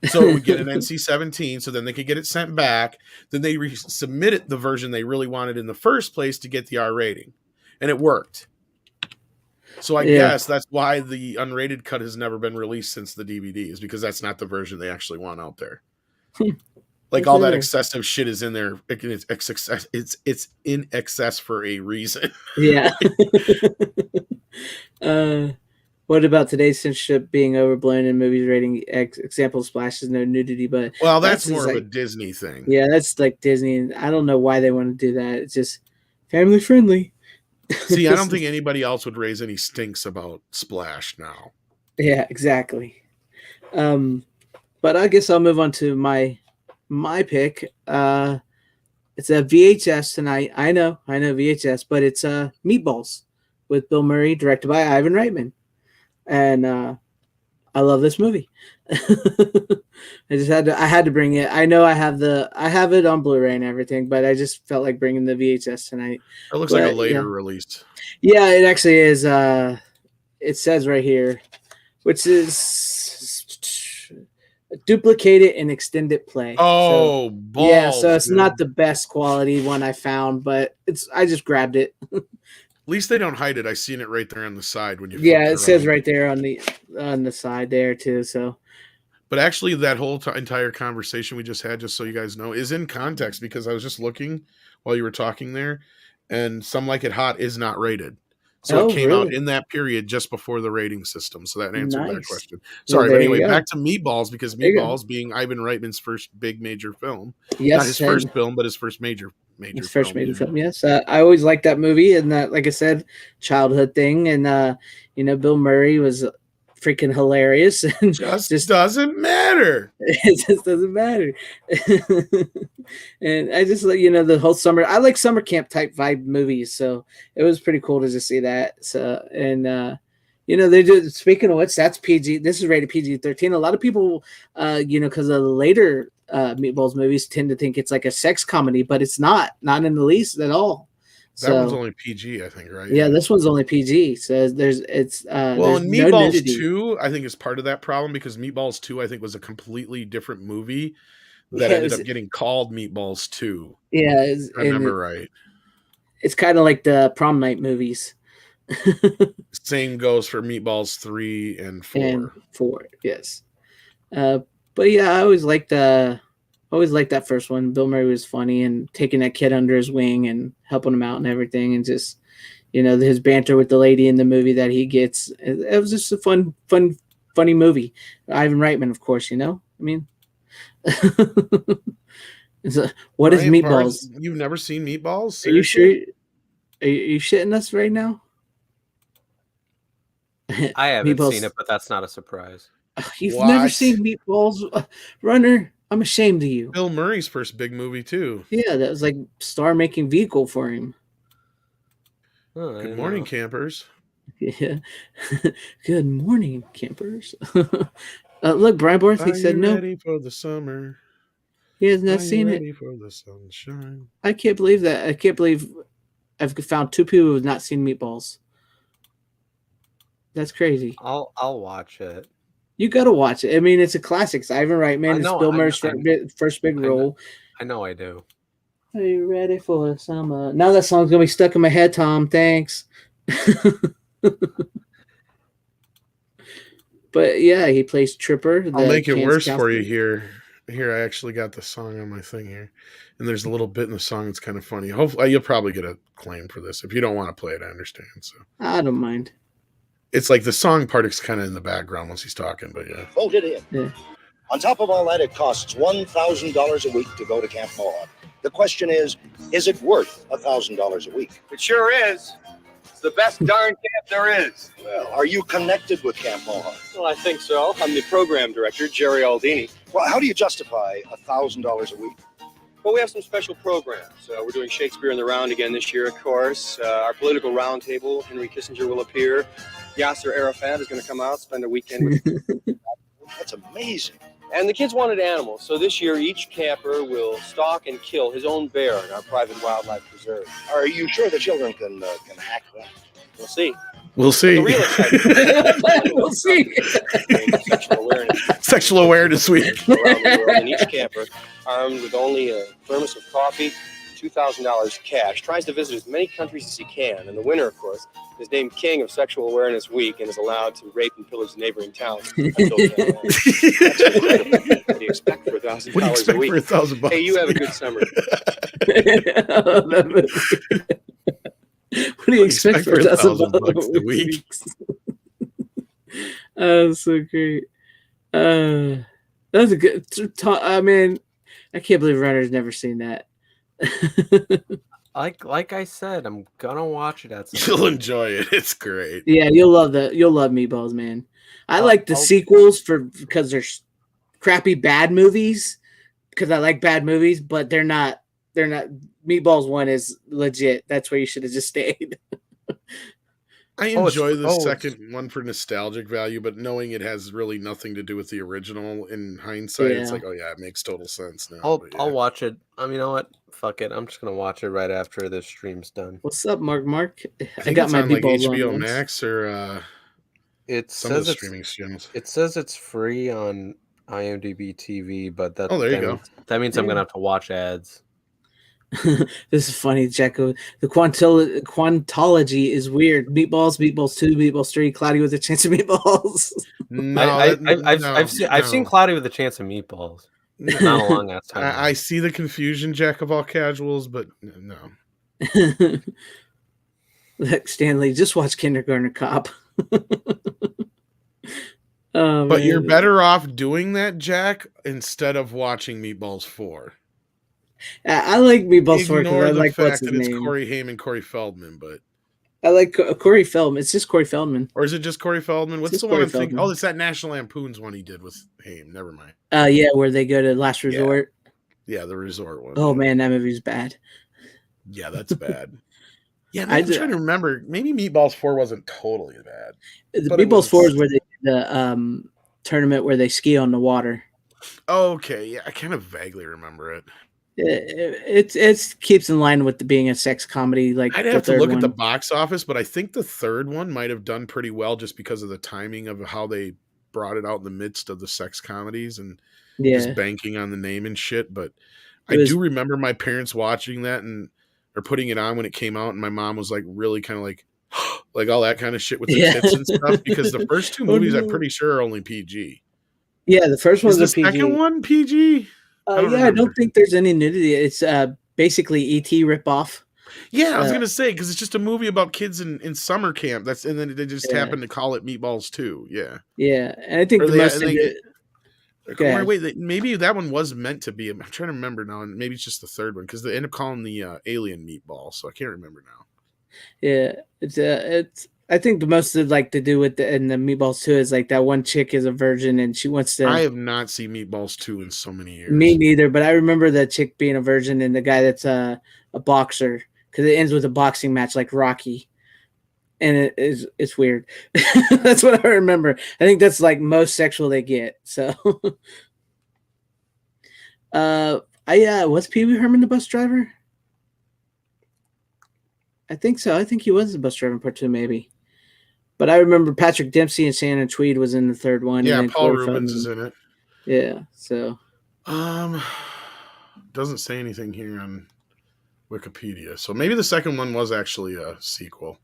So it would get an NC-17, so then they could get it sent back. Then they resubmitted the version they really wanted in the first place to get the R rating. And it worked. So I guess that's why the unrated cut has never been released since the DVD, is because that's not the version they actually want out there. Like all that excessive shit is in there. It's in excess for a reason. Yeah. What about today's censorship being overblown in movies rating example splashes, no nudity? But that's more of a Disney thing. Yeah, that's like Disney, and I don't know why they want to do that. It's just family friendly. See, I don't think anybody else would raise any stinks about Splash now. Yeah, exactly. But I guess I'll move on to my pick. It's a VHS tonight. I know VHS, but it's Meatballs with Bill Murray, directed by Ivan Reitman. And I love this movie. I had to bring it. I know I have it on Blu-ray and everything, but I just felt like bringing the VHS tonight. It looks like a later release. Yeah, it actually is. It says right here, which is duplicated and extended play. Oh, balls, yeah. So it's not the best quality one I found, but I just grabbed it. At least they don't hide it. I seen it right there on the side when you. Yeah, it says right there on the side there too. So, but actually, that whole entire conversation we just had, just so you guys know, is in context because I was just looking while you were talking there, and Some Like It Hot is not rated, so it came out in that period just before the rating system. So that answered that question. Sorry, but anyway, back to Meatballs, because Meatballs being Ivan Reitman's first big major film, not his first film, but his first major film. Yes, I always liked that movie, and that, like I said, childhood thing, and Bill Murray was freaking hilarious. And just doesn't matter. It just doesn't matter. And I just like the whole summer. I like summer camp type vibe movies, so it was pretty cool to just see that. So and they do. Speaking of which, that's PG. This is rated PG-13. A lot of people, because of the later Meatballs movies, tend to think it's like a sex comedy, but it's not in the least at all. That one's only PG, I think, right? Yeah, this one's only PG. So and Meatballs 2, I think, is part of that problem, because Meatballs 2, I think, was a completely different movie that Yeah, ended up getting called Meatballs 2. yeah, If I remember right. it's kind of like the prom night movies. Same goes for Meatballs 3 and 4. And 4, yes. But yeah, I always liked that first one. Bill Murray was funny and taking that kid under his wing and helping him out and everything, and just his banter with the lady in the movie that he gets. It was just a funny movie. Ivan Reitman, of course. I mean, what is Brian Meatballs? Barth, you've never seen Meatballs? Seriously? Are you sure? Are you shitting us right now? I haven't seen it, but that's not a surprise. You've never seen Meatballs, Runner? I'm ashamed of you. Bill Murray's first big movie too. Yeah, that was like star-making vehicle for him. Oh, good morning, campers. Yeah. Good morning, campers. Look, Brian Barth, he said no. Ready for the summer? He has not seen it. Ready for the sunshine? I can't believe that. I can't believe I've found 2 people who have not seen Meatballs. That's crazy. I'll watch it. You got to watch it. I mean, it's a classic. It's Ivan Reitman. It's Bill Murray's first big role. I know I do. Are you ready for the summer? Now that song's going to be stuck in my head, Tom. Thanks. But yeah, he plays Tripper. I'll make it worse for you here. Here, I actually got the song on my thing here. And there's a little bit in the song that's kind of funny. Hopefully, you'll probably get a claim for this. If you don't want to play it, I understand. So I don't mind. It's like the song part is kind of in the background once he's talking, but yeah. Vote it in. Yeah. On top of all that, it costs $1,000 a week to go to Camp Mohawk. The question is it worth $1,000 a week? It sure is. It's the best darn camp there is. Well, are you connected with Camp Mohawk? Well, I think so. I'm the program director, Jerry Aldini. Well, how do you justify $1,000 a week? Well, we have some special programs. We're doing Shakespeare in the Round again this year, of course. Our political roundtable, Henry Kissinger will appear. Yasser Arafat is going to come out, spend a weekend with That's amazing. And the kids wanted animals, so this year each camper will stalk and kill his own bear in our private wildlife preserve. Are you sure the children can hack that? We'll see. We'll see. The real excitement. We'll see. Sexual awareness week. Around the world, and each camper, armed with only a thermos of coffee, $2,000 cash, tries to visit as many countries as he can. And the winner, of course, is named King of Sexual Awareness Week and is allowed to rape and pillage neighboring towns. What do you expect for $1,000 a week? $1,000? Hey, you have a good summer. What do you expect for $1,000 a week? Oh, so great. That was a good. I mean, I can't believe Runner's never seen that. Like I said, I'm gonna watch it at some You'll point. enjoy it. It's great. Yeah, you'll love Meatballs, man. I like the sequels because they're crappy bad movies. Because I like bad movies, but they're not. Meatballs 1 is legit. That's where you should have just stayed. I enjoy the second one for nostalgic value, but knowing it has really nothing to do with the original in hindsight, it's like, oh yeah, it makes total sense now. I'll watch it. You know what? Fuck it. I'm just gonna watch it right after this stream's done. What's up, Mark? I got my on like HBO Max or some of the streaming channels. It says it's free on IMDb TV, but there you go. That means I'm gonna have to watch ads. This is funny, Jacko. The quantology is weird. Meatballs 2, Meatballs 3, Cloudy with a Chance of Meatballs. I've seen Cloudy with a Chance of Meatballs. Not a long ass time. I see the confusion, Jack of all casuals, but no. Look, Stanley, just watch Kindergarten Cop. But you're better off doing that, Jack, instead of watching Meatballs 4. I like Meatballs 4 because I like what's his name. It's Corey Haim and Corey Feldman, but I like Corey Feldman. It's just Corey Feldman. Or is it just Corey Feldman? What's the one I'm thinking? Oh, it's that National Lampoon's one he did with Haim. Never mind. Yeah, where they go to Last Resort. Yeah, the resort one. Oh man, that movie's bad. Yeah, that's bad. Yeah, I'm trying to remember. Maybe Meatballs 4 wasn't totally bad. The Meatballs 4 is where they the tournament where they ski on the water. Okay, yeah, I kind of vaguely remember it. It keeps in line with being a sex comedy. Like I'd have to look at the box office, but I think the third one might have done pretty well just because of the timing of how they brought it out in the midst of the sex comedies and Yeah. just banking on the name and shit. But It I was- do remember my parents watching that or putting it on when it came out, and my mom was like really kind of like like all that kind of shit with the Yeah. tits and stuff, because the first two Oh, movies I'm no. pretty sure are only PG. Yeah, the first Is one's the a PG. second one PG? I remember. don't think there's any nudity. It's basically E.T. ripoff. Yeah, I was gonna say, because it's just a movie about kids in summer camp. And then they just happen to call it Meatballs 2. Yeah. Yeah, and I think Or the they- most. and they- Go ahead. Wait, maybe that one was meant to be. I'm trying to remember now, and maybe it's just the third one, because they end up calling the alien meatball, so I can't remember now. Yeah, it's. I think the most of like to do with the Meatballs too is like that one chick is a virgin and she wants to. I have not seen Meatballs 2 in so many years. Me neither, but I remember the chick being a virgin and the guy that's a boxer, because it ends with a boxing match like Rocky, and it's weird. That's what I remember. I think that's like most sexual they get. So, was Pee Wee Herman the bus driver? I think so. I think he was the bus driver in part 2, maybe. But I remember Patrick Dempsey and Shannon Tweed was in the third one. Yeah, and then Paul Corey Rubens Feldman. is in it. Yeah, so doesn't say anything here on Wikipedia. So maybe the second one was actually a sequel.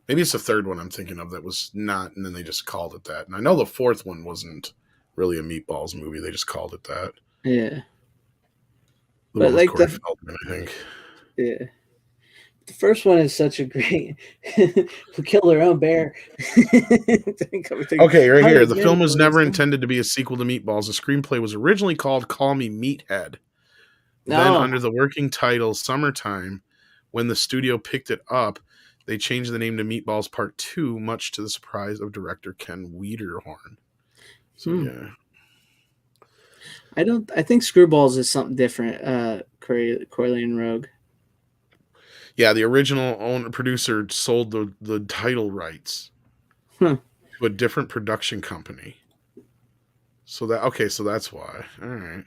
Maybe it's the third one I'm thinking of that was not, and then they just called it that. And I know the fourth one wasn't really a Meatballs movie. They just called it that. yeah. The But one with like Corey Feldman, I think. Yeah. The first one is such a great who killed their own bear. Okay, right here. The film was never intended to be a sequel to Meatballs. The screenplay was originally called Call Me Meathead. Then, under the working title Summertime, when the studio picked it up, they changed the name to Meatballs Part 2, much to the surprise of director Ken Wiederhorn. So, yeah. I think Screwballs is something different, Corley and Rogue. Yeah, the original owner producer sold the title rights to a different production company. So that's why. All right.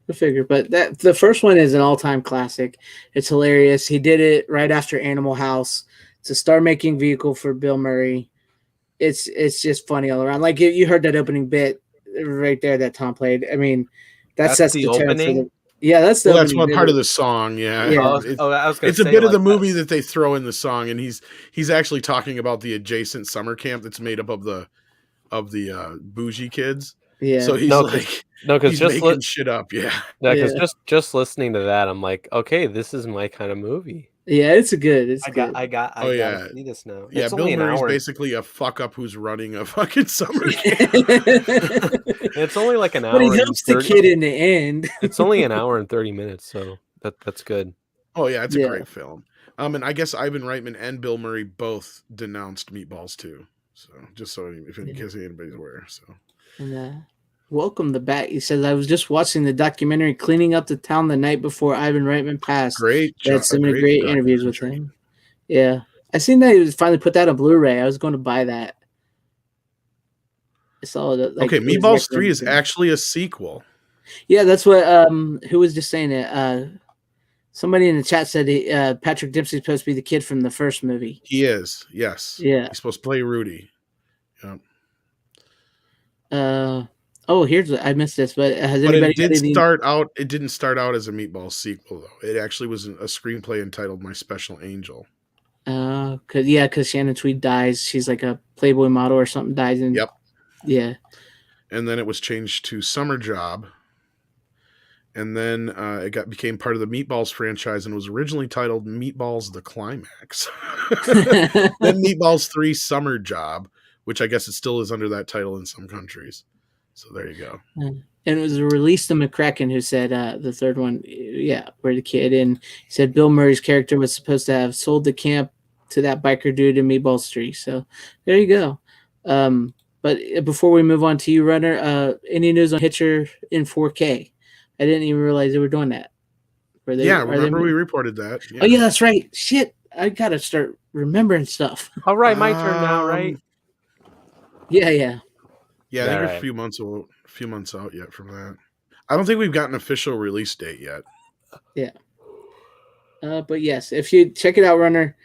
I figure, but the first one is an all-time classic. It's hilarious. He did it right after Animal House. It's a star-making vehicle for Bill Murray. It's just funny all around. Like you heard that opening bit right there that Tom played. I mean, that sets the tone for the. Yeah, that's the. Well, that's one part of the song. Yeah. Yeah. I was gonna it's say, a bit of like, the movie that they throw in the song, and he's actually talking about the adjacent summer camp that's made up of the bougie kids. Yeah. So he's he's just making shit up. Yeah. Yeah, because just listening to that, I'm like, okay, this is my kind of movie. Yeah, it's good. I gotta see this now. Yeah, It's Bill only an Murray's hour. basically a fuck up who's running a fucking summer camp. It's only like an hour. But he helps the kid in the end. It's only an hour and 30 minutes, so that's good. Oh yeah, it's a great film. And I guess Ivan Reitman and Bill Murray both denounced Meatballs too. So just so if in case anybody's aware. So. And, welcome the back. He says, I was just watching the documentary Cleaning Up the Town the night before Ivan Reitman passed. Great. They had so many great interviews with him. Yeah. I seen that he finally put that on Blu-ray. I was going to buy that. I saw that. Like, okay, Meatballs 3 is actually a sequel. Yeah, that's what who was just saying it? Somebody in the chat said Patrick Dempsey's supposed to be the kid from the first movie. He is, yes. Yeah. He's supposed to play Rudy. Yep. I missed this, but has anybody? It didn't start out as a Meatballs sequel though. It actually was a screenplay entitled My Special Angel. Because Shannon Tweed dies. She's like a Playboy model or something. Dies in. Yep. Yeah. And then it was changed to Summer Job. And then it became part of the Meatballs franchise and was originally titled Meatballs: The Climax. Then Meatballs 3 Summer Job, which I guess it still is under that title in some countries. So there you go. And it was released to McCracken, who said the third one, where the kid, and he said Bill Murray's character was supposed to have sold the camp to that biker dude in Meatballs 3. So there you go. But before we move on to you, Runner, any news on Hitcher in 4K? I didn't even realize they were doing that. Remember we reported that. Yeah. Oh, yeah, that's right. Shit, I got to start remembering stuff. All right, my turn now, right? Yeah. Yeah, I think we're a few months out yet from that. I don't think we've got an official release date yet. Yeah. But yes, if you check it out, Runner,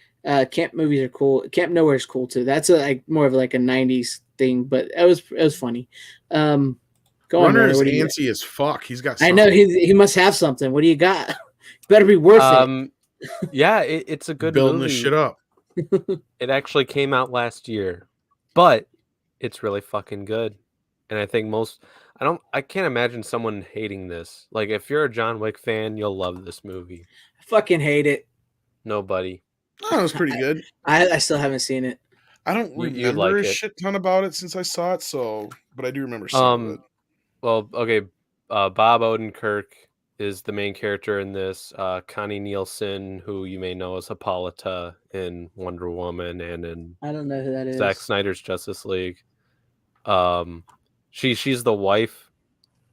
Camp movies are cool. Camp Nowhere is cool too. That's more of like a '90s thing, but it was funny. Go on, Runner Runner. is What do you got? antsy as fuck. He's got I something. know he must have something. What do you got? Better be worth it. Yeah, it's a good Building movie. this shit up. It actually came out last year, but it's really fucking good. And I think I can't imagine someone hating this. Like, if you're a John Wick fan, you'll love this movie. I fucking hate it. Nobody. Oh, it was pretty good. I still haven't seen it. I don't You remember like a it. shit ton about it since I saw it, but I do remember some of it. Well, okay. Bob Odenkirk is the main character in this. Connie Nielsen, who you may know as Hippolyta in Wonder Woman and in I don't know who that is. Zack Snyder's Justice League. She's the wife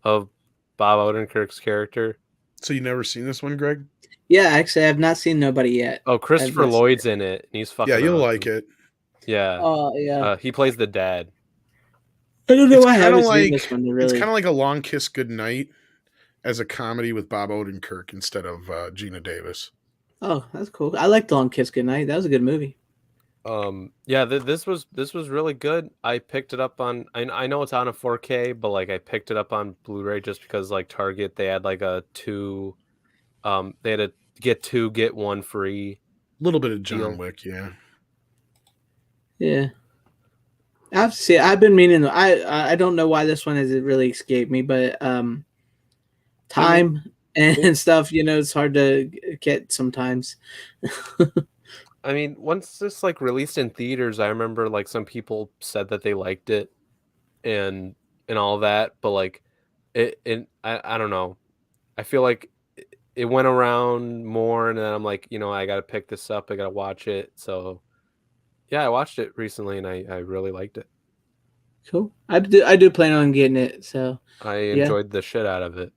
of Bob Odenkirk's character. So you never seen this one, Greg? Yeah, actually, I've not seen nobody yet. Oh, Christopher Lloyd's in it, and he's fucking. Yeah, you'll awesome. like it. Yeah. Oh yeah. He plays the dad. I don't know It's why I kinda haven't like- seen this one. Really. It's kind of like A Long Kiss Goodnight as a comedy with Bob Odenkirk instead of Gina Davis. Oh, that's cool. I liked Long Kiss Goodnight. That was a good movie. Yeah, this was really good. I picked it up on. I know it's on a 4K, but like I picked it up on Blu-ray just because like Target they had like a two. They had a get 2 get 1 free. A little bit of John Deal. Wick, yeah. Yeah. I've been meaning. I don't know why this one has really escaped me, but time and stuff. It's hard to get sometimes. I mean, once this like released in theaters, I remember like some people said that they liked it, and all that, but like I don't know. I feel like it went around more, and then I'm like, I got to pick this up. I got to watch it. So yeah, I watched it recently, and I really liked it. Cool. I do plan on getting it. So I enjoyed the shit out of it.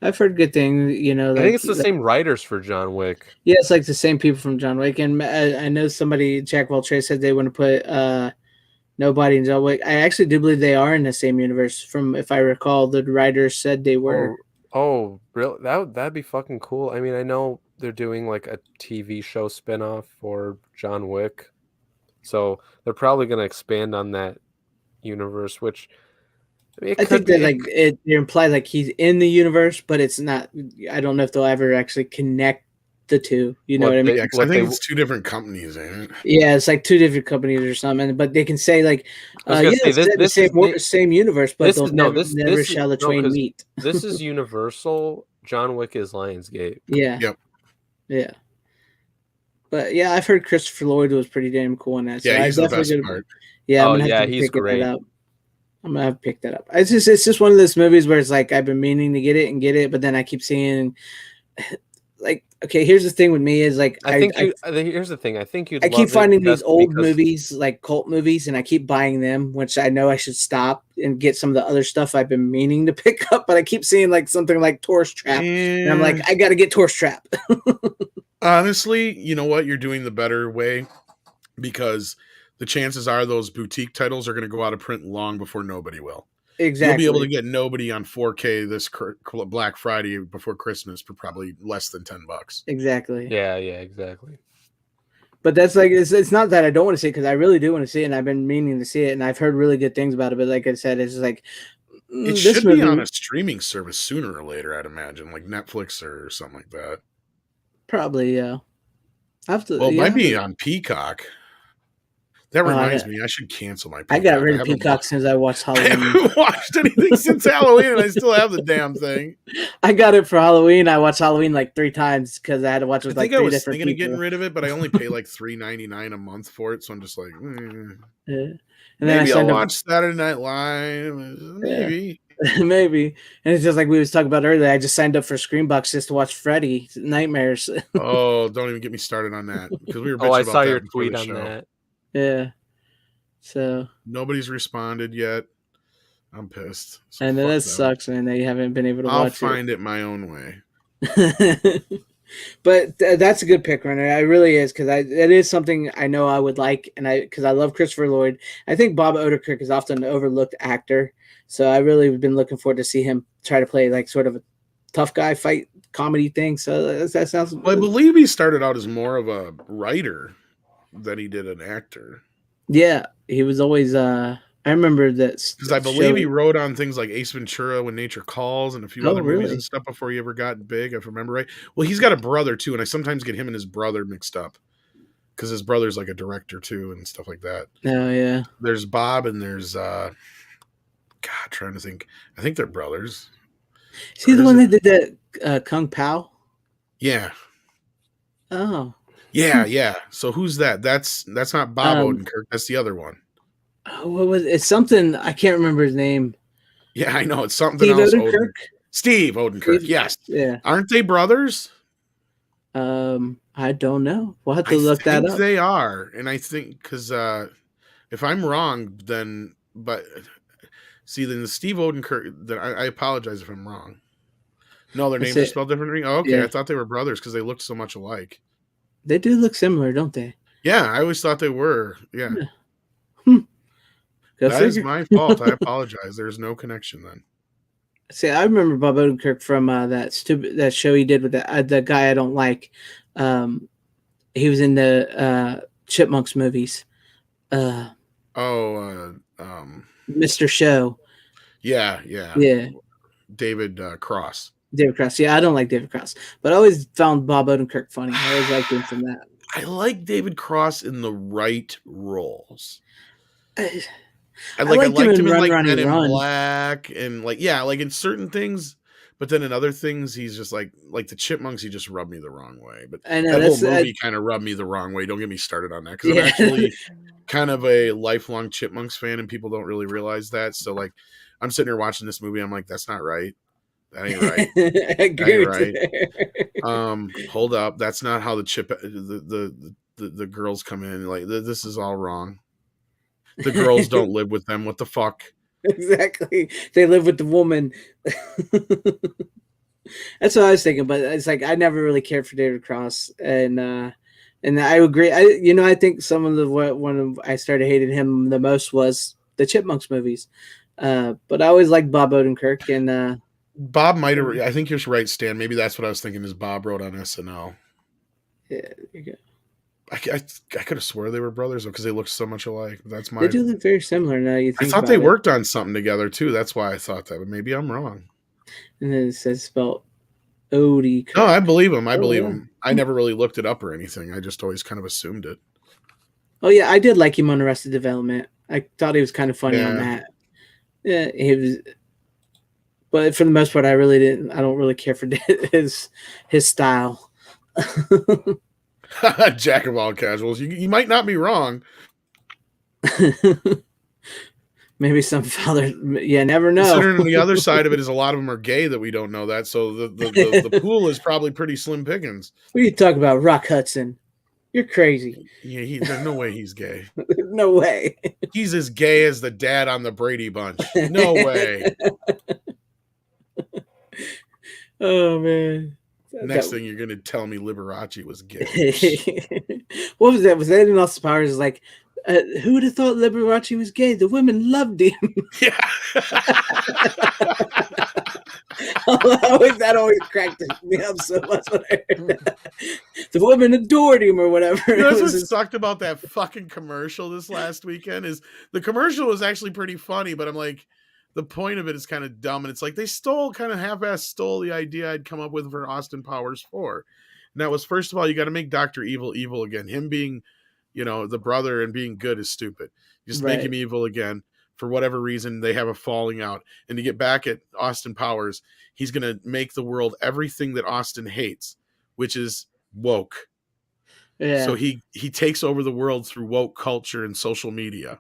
I've heard good things. I think it's the same writers for John Wick. Yeah, it's like the same people from John Wick, and I know somebody, Jack Valtre, said they want to put nobody in John Wick. I actually do believe they are in the same universe. From if I recall, the writers said they were. Oh, really? That'd be fucking cool. I mean, I know they're doing like a TV show spinoff for John Wick, so they're probably going to expand on that universe. Which I think that like it implies like he's in the universe, but it's not. I don't know if they'll ever actually connect the two. You know what I mean? Yeah, I think it's two different companies, ain't it? Yeah, it's like two different companies or something. But they can say like, same universe, but they'll never shall the twain meet. This is Universal. John Wick is Lionsgate. Yeah. Yep. Yeah. But yeah, I've heard Christopher Lloyd was pretty damn cool in that. So Yeah, he's the best gonna, part. Yeah, he's great. I'm gonna have to pick that up. It's just one of those movies where it's like I've been meaning to get it, but then I keep seeing like, okay, here's the thing with me is like here's the thing. I think I keep finding these old movies, like cult movies, and I keep buying them, which I know I should stop and get some of the other stuff I've been meaning to pick up, but I keep seeing like something like Tourist Trap, and I'm like, I got to get Tourist Trap. Honestly, you know what? You're doing the better way because the chances are those boutique titles are going to go out of print long before nobody will. Exactly. You'll be able to get Nobody on 4K this Black Friday before Christmas for probably less than $10. Exactly. Yeah, exactly. But that's like it's not that I don't want to see it because I really do want to see it, and I've been meaning to see it, and I've heard really good things about it. But like I said, it's just like it should be on a streaming service sooner or later, I'd imagine, like Netflix or something like that. Probably, yeah. It might be on Peacock. That reminds me, I should cancel my Peacock. I got rid of Peacock since I watched Halloween. I haven't watched anything since Halloween, and I still have the damn thing. I got it for Halloween. I watched Halloween like 3 times because I had to watch it with like 3 different people. I was thinking of getting rid of it, but I only pay like $3.99 a month for it, so I'm just like, Yeah. And then maybe I'll watch Saturday Night Live. Maybe. Yeah. Maybe. And it's just like we was talking about earlier. I just signed up for Screenbox just to watch Freddy Nightmares. Oh, don't even get me started on that. Because we were bitching I about saw that your before tweet the on show. that. Yeah. So nobody's responded yet. I'm pissed. So and that sucks, man, that you haven't been able to watch it. I'll find it my own way. But that's a good pick, Runner. It really is because it is something I know I would like, and because I love Christopher Lloyd. I think Bob Odenkirk is often an overlooked actor, so I really have been looking forward to see him try to play like sort of a tough guy fight comedy thing. So that sounds. Well, I believe he started out as more of a writer than he did an actor. Yeah, he was always. I remember that Because I believe he wrote on things like Ace Ventura, When Nature Calls, and a few other movies and stuff before he ever got big, if I remember right. Well, he's got a brother too, and I sometimes get him and his brother mixed up because his brother's like a director too and stuff like that. Oh yeah. There's Bob and there's God, trying to think. I think they're brothers. Is he the one that did that Kung Pao? Yeah. Oh. Yeah. So who's that? That's not Bob Odenkirk. That's the other one. Oh, what was it? It's something I can't remember his name. Yeah, I know it's something Steve else. Odenkirk? Steve Odenkirk. Yes. Yeah. Aren't they brothers? I don't know. We'll have to look that up. They are, and I think because if I'm wrong, then then the Steve Odenkirk. That I apologize if I'm wrong. No, their names are spelled differently. Oh, okay, yeah. I thought they were brothers because they looked so much alike. They do look similar, don't they? Yeah, I always thought they were. Yeah. That is my fault. I apologize. There's no connection then. See, I remember Bob Odenkirk from that show he did with the guy I don't like. He was in the Chipmunks movies. Mr. Show. Yeah. David Cross. David Cross. Yeah, I don't like David Cross, but I always found Bob Odenkirk funny. I always liked him from that. I like David Cross in the right roles. I liked him in like Men in Black and like in certain things, but then in other things he's just like the Chipmunks. He just rubbed me the wrong way. But that whole movie kind of rubbed me the wrong way. Don't get me started on that because I'm actually kind of a lifelong Chipmunks fan, and people don't really realize that. So like, I'm sitting here watching this movie. I'm like, that's not right. That ain't right. That ain't right. Hold up. That's not how the girls come in. Like this is all wrong. The girls don't live with them. What the fuck? Exactly. They live with the woman. That's what I was thinking, but it's like I never really cared for David Cross, and I agree. I think some of when I started hating him the most was the Chipmunks movies. But I always liked Bob Odenkirk, and Bob might have. I think you're right, Stan. Maybe that's what I was thinking. Is Bob wrote on SNL? Yeah, there you go. I could have swore they were brothers because they look so much alike. That's my. They do look very similar now. You think I thought they worked on something together too. That's why I thought that, but maybe I'm wrong. And then it says spelled Odie. No, I believe him. I believe him. I never really looked it up or anything. I just always kind of assumed it. Oh yeah, I did like him on Arrested Development. I thought he was kind of funny on that. Yeah, he was. But for the most part, I really didn't. I don't really care for his style. Jack of all casuals. You might not be wrong. Maybe some father. Yeah, never know. Considering the other side of it is a lot of them are gay that we don't know that. So the pool is probably pretty slim pickings. What are you talking about, Rock Hudson? You're crazy. Yeah, there's no way he's gay. No way. He's as gay as the dad on the Brady Bunch. No way. Oh man. Next thing you're going to tell me Liberace was gay. What was that? Was that in Austin Powers? Like, who would have thought Liberace was gay? The women loved him. Yeah. That always cracked me up so much when I heard that. The women adored him or whatever. That's what sucked about that fucking commercial this last weekend is the commercial was actually pretty funny, but I'm like, the point of it is kind of dumb. And it's like they kind of half-ass stole the idea I'd come up with for Austin Powers 4. And that was, first of all, you got to make Dr. Evil again. Him being, the brother and being good is stupid. Just make him evil again. For whatever reason, they have a falling out. And to get back at Austin Powers, he's going to make the world everything that Austin hates, which is woke. Yeah. So he takes over the world through woke culture and social media.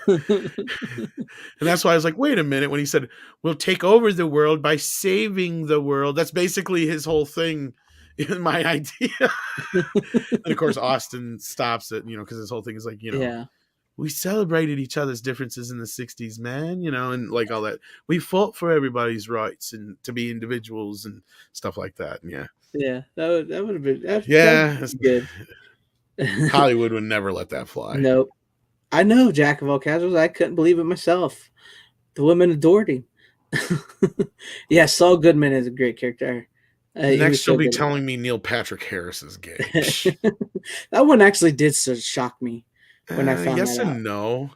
And that's why I was like, wait a minute, when he said we'll take over the world by saving the world, that's basically his whole thing in my idea. And of course Austin stops it, because his whole thing is like, we celebrated each other's differences in the 60s, man, and like all that. We fought for everybody's rights and to be individuals and stuff like that. And that would have been that's good. Hollywood would never let that fly. Nope. I know, Jack of all casuals. I couldn't believe it myself. The women adored him. Yeah, Saul Goodman is a great character. He was Next, so you'll be good at telling me Neil Patrick Harris is gay. that. That one actually did shock me when I found Yes that out. and no.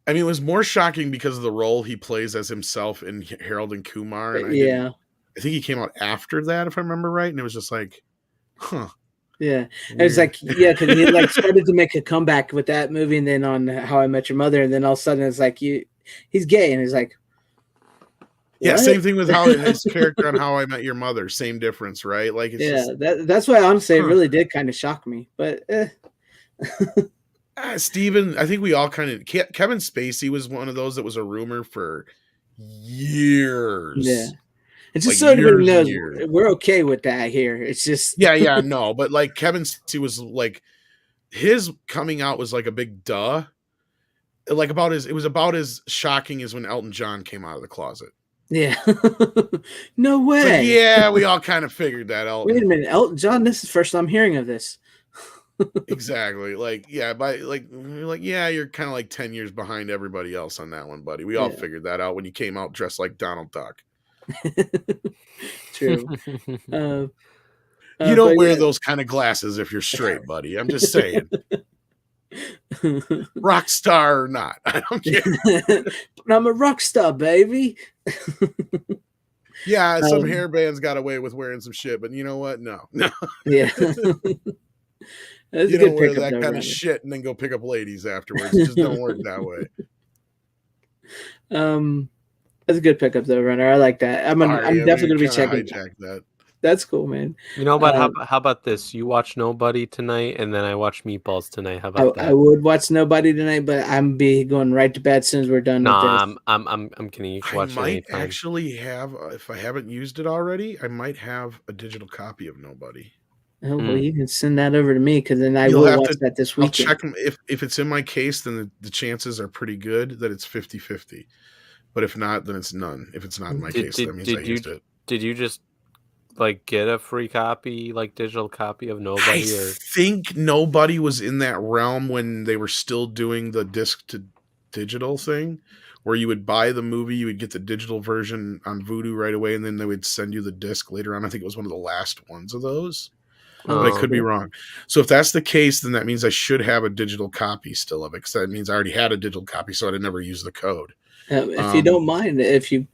I mean, it was more shocking because of the role he plays as himself in Harold and Kumar, and Yeah. I think he came out after that, if I remember right, and it was just like, huh. Yeah, it was Weird. like, yeah, because he like started to make a comeback with that movie, and then on How I Met Your Mother, and then all of a sudden it's like he's gay, and he's like, Yeah, what? same thing with how his character on How I Met Your Mother, same difference, right? Like it's Yeah, just that's why honestly it really did kind of shock me, but Steven, I think we all kind of Kevin Spacey was one of those that was a rumor for years. yeah, it's just Like so everybody years and knows years. we're okay with that here. It's just Yeah, no, but like Kevin Spacey was like his coming out was like a big duh. Like it was about as shocking as when Elton John came out of the closet. yeah, no It's like, way. yeah, we all kind of figured that out. Wait a minute, Elton John, this is the first time I'm hearing of this. Exactly. Like, yeah, yeah, you're kind of like 10 years behind everybody else on that one, buddy. We all Yeah. figured that out when you came out dressed like Donald Duck. True. You don't but wear yeah. those kind of glasses if you're straight, buddy. I'm just saying. Rock star or not. I don't care. But I'm a rock star, baby. Yeah, some hair bands got away with wearing some shit, but you know what? No. Yeah. That's You a good don't wear pickup, that though, kind Ronnie. of shit and then go pick up ladies afterwards. It just don't work that way. That's a good pickup, though, Runner. I like that. I'm definitely gonna be checking. Hijack that. That's cool, man. You know, but how about this? You watch Nobody tonight, and then I watch Meatballs tonight. How about that? I would watch Nobody tonight, but I'm be going right to bed as soon as we're done with this. I'm kidding. You can watch it I might anytime. actually have, if I haven't used it already, I might have a digital copy of Nobody. Oh, well, you can send that over to me because then I You'll will have watch to- that this I'll weekend. check them. If it's in my case, then the chances are pretty good that it's 50-50. But if not, then it's none. If it's not in my case, that means I used it. Did you just like get a free copy, like digital copy of I Nobody? Or think Nobody was in that realm when they were still doing the disc to digital thing, where you would buy the movie, you would get the digital version on Vudu right away, and then they would send you the disc later on. I think it was one of the last ones of those. But I could be wrong. So if that's the case, then that means I should have a digital copy still of it, because that means I already had a digital copy, so I'd never use the code. If you don't mind, if you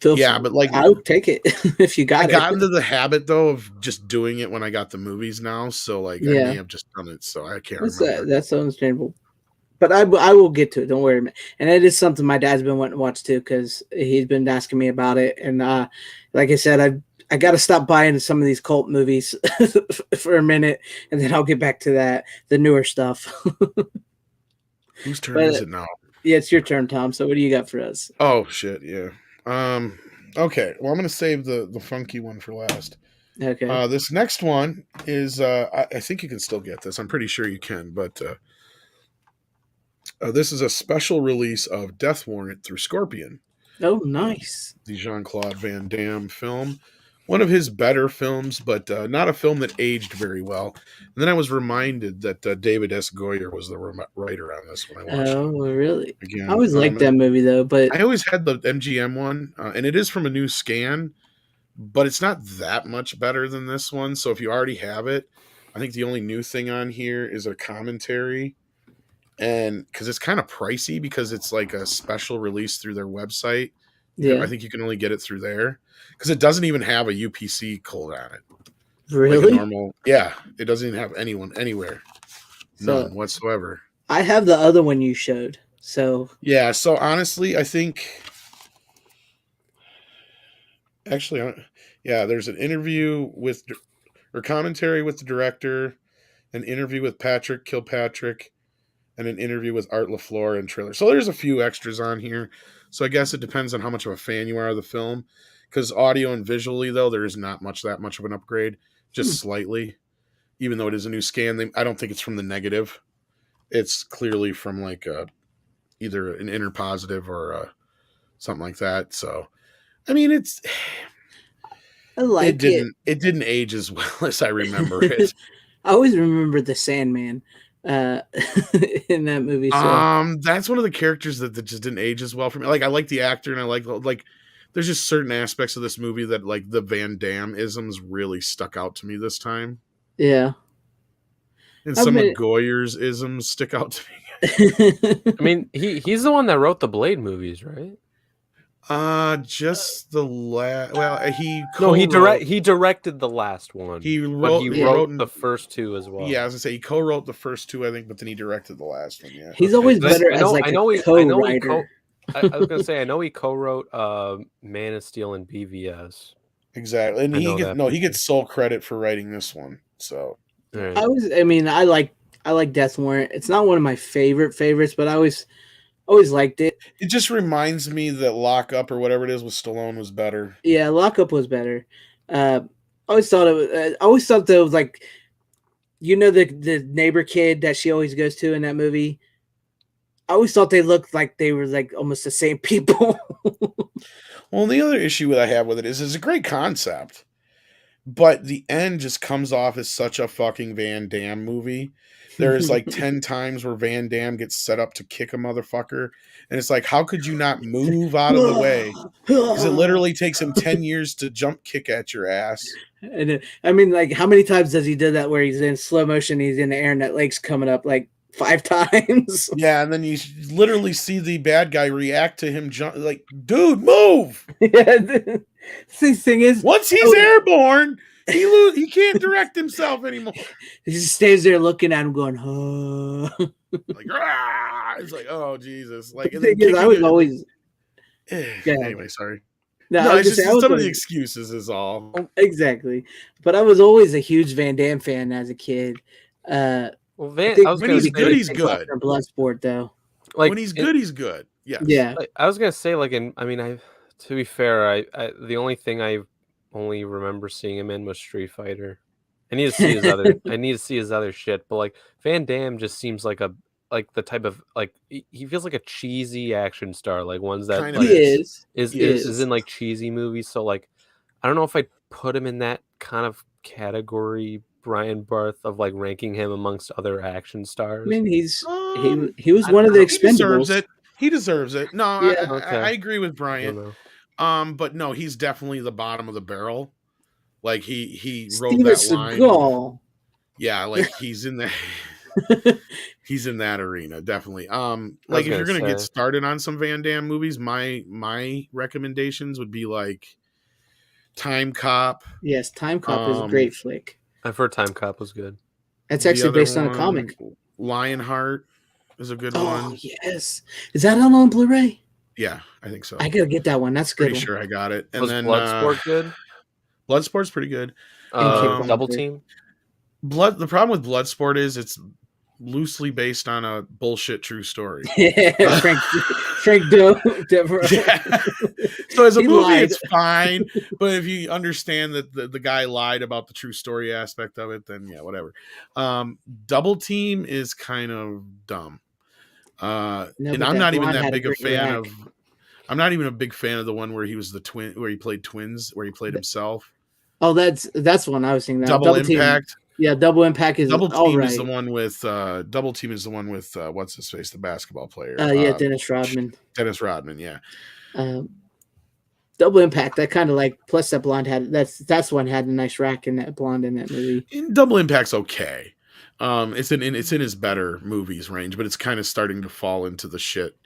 feel but like I'll take it if you got I it. got into the habit though of just doing it when I got the movies now, so like I may have just done it, so I can't remember. That's understandable. But I will get to it. Don't worry, man. And it is something my dad's been wanting to watch too, because he's been asking me about it. And like I said, I got to stop buying some of these cult movies for a minute, and then I'll get back to the newer stuff. Whose turn is it now? Yeah, it's your turn, Tom. So what do you got for us? Oh shit, yeah. Okay. Well, I'm gonna save the funky one for last. Okay. This next one is I think you can still get this. I'm pretty sure you can, but this is a special release of Death Warrant through Scorpion. Oh, nice. The Jean-Claude Van Damme film. One of his better films, but not a film that aged very well. And then I was reminded that David S. Goyer was the writer on this when I watched it. Oh, really? Again, I always liked that movie, though. But I always had the MGM one, and it is from a new scan, but it's not that much better than this one. So if you already have it, I think the only new thing on here is a commentary. And because it's kind of pricey because it's like a special release through their website. Yeah. I think you can only get it through there because it doesn't even have a UPC code on it. Really? Like a normal, yeah. It doesn't even have anyone anywhere. None whatsoever. I have the other one you showed. So yeah. So honestly, I think actually, yeah, there's an interview or commentary with the director, an interview with Patrick Kilpatrick, and an interview with Art LaFleur and trailer. So there's a few extras on here. So I guess it depends on how much of a fan you are of the film. Because audio and visually, though, there is not that much of an upgrade. Just slightly. Even though it is a new scan, I don't think it's from the negative. It's clearly from like either an inner positive or something like that. So, I mean, I like it. It didn't age as well as I remember it. I always remember the Sandman in that movie. So. That's one of the characters that just didn't age as well for me. Like I like the actor and I like there's just certain aspects of this movie that like the Van Damme isms really stuck out to me this time. Yeah. And I some mean- of Goyer's isms stick out to me. I mean, he's the one that wrote the Blade movies, right? Just the last. Well, No, he co-wrote- directed the last one. He but wrote. he he wrote wrote the first two as well. Yeah, I was gonna say he co-wrote the first two, I think, but then he directed the last one. Yeah, He's always But better as like a co-writer. I was gonna say I know he co-wrote Man of Steel and BVS. exactly. And I know that he gets sole credit for writing this one. So Right. I like Death Warrant. It's not one of my favorites, but I always liked it. it just reminds me that Lock Up or whatever it is with Stallone was better. Yeah, Lockup was better. I always thought that it was like, the neighbor kid that she always goes to in that movie. I always thought they looked like they were like almost the same people. Well, the other issue that I have with it is it's a great concept, but the end just comes off as such a fucking Van Damme movie. There is like 10 times where Van Damme gets set up to kick a motherfucker, and it's like, how could you not move out of the way? Because it literally takes him 10 years to jump kick at your ass. And I mean, like, how many times does he do that where he's in slow motion, he's in the air, and that leg's coming up like 5 times? Yeah, and then you literally see the bad guy react to him jump, like, dude, move! Yeah. The thing is, Once he's airborne, he can't direct himself anymore. he just stays there looking at him, going, "Oh." Like, "Rah!" It's like, oh Jesus! Like, The and then thing is, I was kicking it- always Anyway, sorry. no, No, I was it's just just saying, I was some of the always- excuses is all. exactly. But I was always a huge Van Damme fan as a kid. Well, I Van, think I was when gonna he's say, good, he's good. After Bloodsport, though. like When he's good, he's good. Yes. Yeah. Like, I was gonna say, like, to be fair, I the only thing I only remember seeing him in was Street Fighter. I need to see his other shit, but like Van Damme just seems like the type of, like, he feels like a cheesy action star, like ones that Kind of like, He is. is in like cheesy movies. So like, I don't know if I'd put him in that kind of category, Brian Barth, of like ranking him amongst other action stars. I mean, he was I one of don't the know. He deserves Expendables. it. He deserves it. No, Yeah. Okay. I agree with I don't Brian. know. But no, he's definitely the bottom of the barrel. Like he wrote Steven that line. Seagal. Yeah, like he's in that arena, definitely. Like if you're gonna get started on some Van Damme movies, my recommendations would be like Time Cop. Yes, Time Cop is a great flick. I've heard Time Cop was good. It's The actually other based on a one, comic. Lionheart is a good Oh, one. yes. Is that on Blu-ray? Yeah, I think so. I gotta get that one. That's a good. Pretty One. sure I got it. And Was then Bloodsport good? Bloodsport's pretty good. Kickboxer. Double Team. The problem with Bloodsport is it's loosely based on a bullshit true story. Frank Devereaux. Yeah. So as a He movie, lied. it's fine. But if you understand that the guy lied about the true story aspect of it, then yeah, whatever. Double Team is kind of dumb. No, And but I'm that not even blonde that had a big a great fan rack. of. I'm not even a big fan of the one where he was the twin, where he played twins, where he played himself. Oh, that's the one I was thinking. Double Team. Impact. Yeah, Double Impact is Double all Team right. is the one with Double Team is the one with what's his face, the basketball player. Yeah, Dennis Rodman. Dennis Rodman, yeah. Double Impact. I kind of like. Plus, that blonde had that's one had a nice rack in that blonde in that movie. Double Impact's okay. It's in his better movies range, but it's kind of starting to fall into the shit.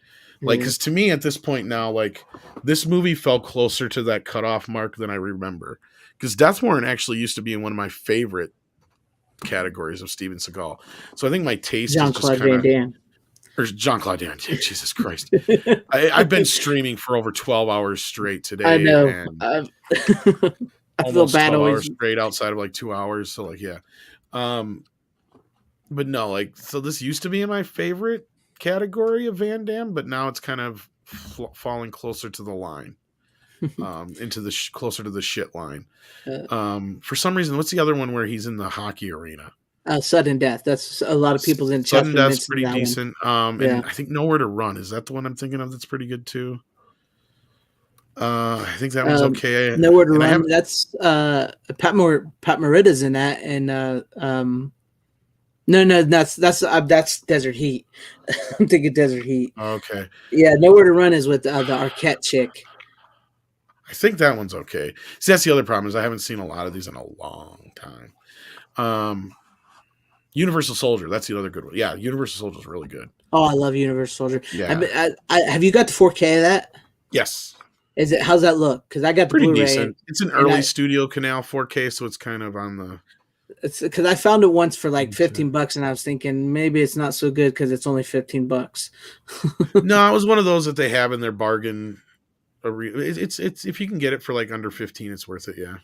Like, because to me at this point now, like this movie fell closer to that cutoff mark than I remember. Because Death Warrant actually used to be in one of my favorite categories of Steven Seagal. So I think my taste is just Jean-Claude kind Van of. Damme. Or Jean-Claude Van Damme. Jesus Christ. I've been streaming for over 12 hours straight today. I know. And I feel almost bad 12 always. hours straight outside of like 2 hours. So like, yeah. But no, like, so this used to be in my favorite category of Van Damme, but now it's kind of falling closer to the line. Into the closer to the shit line. For some reason, what's the other one where he's in the hockey arena? Sudden Death. That's a lot of people's in. Sudden Death's pretty decent. Yeah. And I think Nowhere to Run, is that the one I'm thinking of? That's pretty good too. I think that one's okay. Nowhere to Run. That's Pat Morita's in that, and no, that's Desert Heat. I'm thinking Desert Heat. Okay. Yeah, Nowhere to Run is with the Arquette chick. I think that one's okay. See, that's the other problem is I haven't seen a lot of these in a long time. Universal Soldier, that's the other good one. Yeah, Universal Soldier is really good. Oh, I love Universal Soldier. Yeah. Have you got the 4K of that? Yes. Is it? How's that look? Because I got the Pretty Blu-ray. decent. It's an early studio canal 4K, so it's kind of on the. It's because I found it once for like $15, and I was thinking maybe it's not so good because it's only $15. No, it was one of those that they have in their bargain. It's if you can get it for like under 15, it's worth it. Yeah.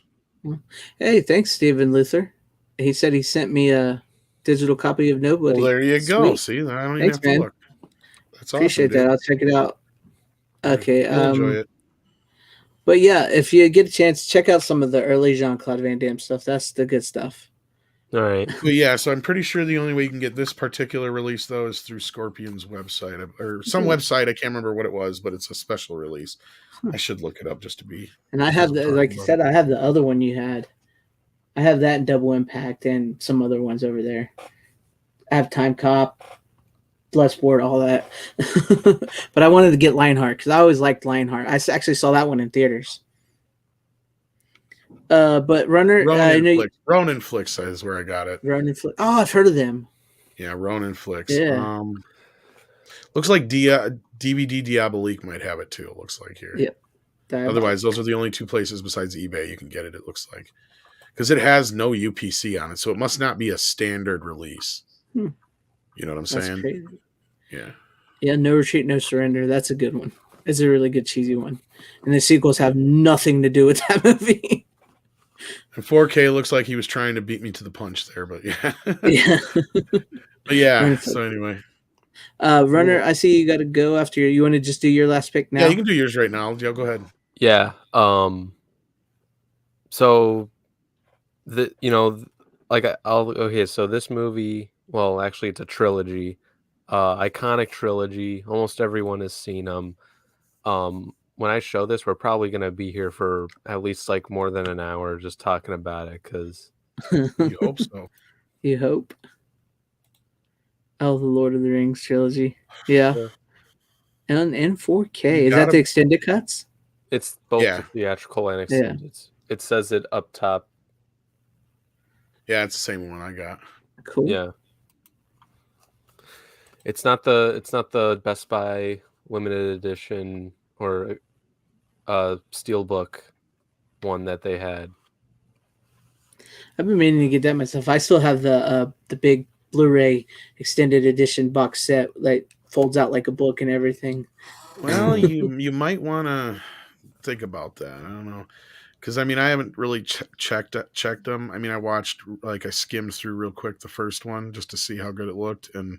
Hey, thanks, Stephen Luther. He said he sent me a digital copy of Nobody. Well, there you go. Sweet. See, I don't even Thanks, have to man. look. That's Appreciate awesome, that. I'll check it out. Okay. You'll enjoy it. But yeah, if you get a chance, check out some of the early Jean-Claude Van Damme stuff. That's the good stuff. All right. But yeah, so I'm pretty sure the only way you can get this particular release though is through Scorpion's website or some website. I can't remember what it was, but it's a special release. I should look it up just to be. And I have like I said, I have the other one you had. I have that in Double Impact and some other ones over there. I have Time Cop, Bloodsport, all that. But I wanted to get Lionheart because I always liked Lionheart. I actually saw that one in theaters. But Runner, Ronin Flicks is where I got it. Ronin Flicks. Oh, I've heard of them. Yeah, Ronin Flicks. Yeah. Looks like DVD Diabolique might have it too. It looks like here. Yep. Otherwise, those are the only two places besides eBay you can get it. It looks like because it has no UPC on it, so it must not be a standard release. You know what I'm saying? Crazy. Yeah. Yeah. No Retreat, No Surrender. That's a good one. It's a really good cheesy one, and the sequels have nothing to do with that movie. And 4K looks like he was trying to beat me to the punch there, but yeah. Yeah. But yeah. So anyway. Runner, I see you got to go after you want to just do your last pick now? Yeah, you can do yours right now. Yeah, go ahead. Yeah. So so this movie, well, actually it's a trilogy. Iconic trilogy. Almost everyone has seen them. When I show this, we're probably going to be here for at least like more than an hour just talking about it because you hope so. You hope. Oh, the Lord of the Rings trilogy. Yeah. And 4K. Is that the extended cuts? It's both theatrical and extended. Yeah. It says it up top. Yeah, it's the same one I got. Cool. Yeah. It's not the Best Buy limited edition or steelbook one that they had. I've been meaning to get that myself. I still have the big Blu-ray extended edition box set that folds out like a book and everything. Well, you might want to think about that. I don't know, because I mean I haven't really checked them. I mean I skimmed through real quick the first one just to see how good it looked, and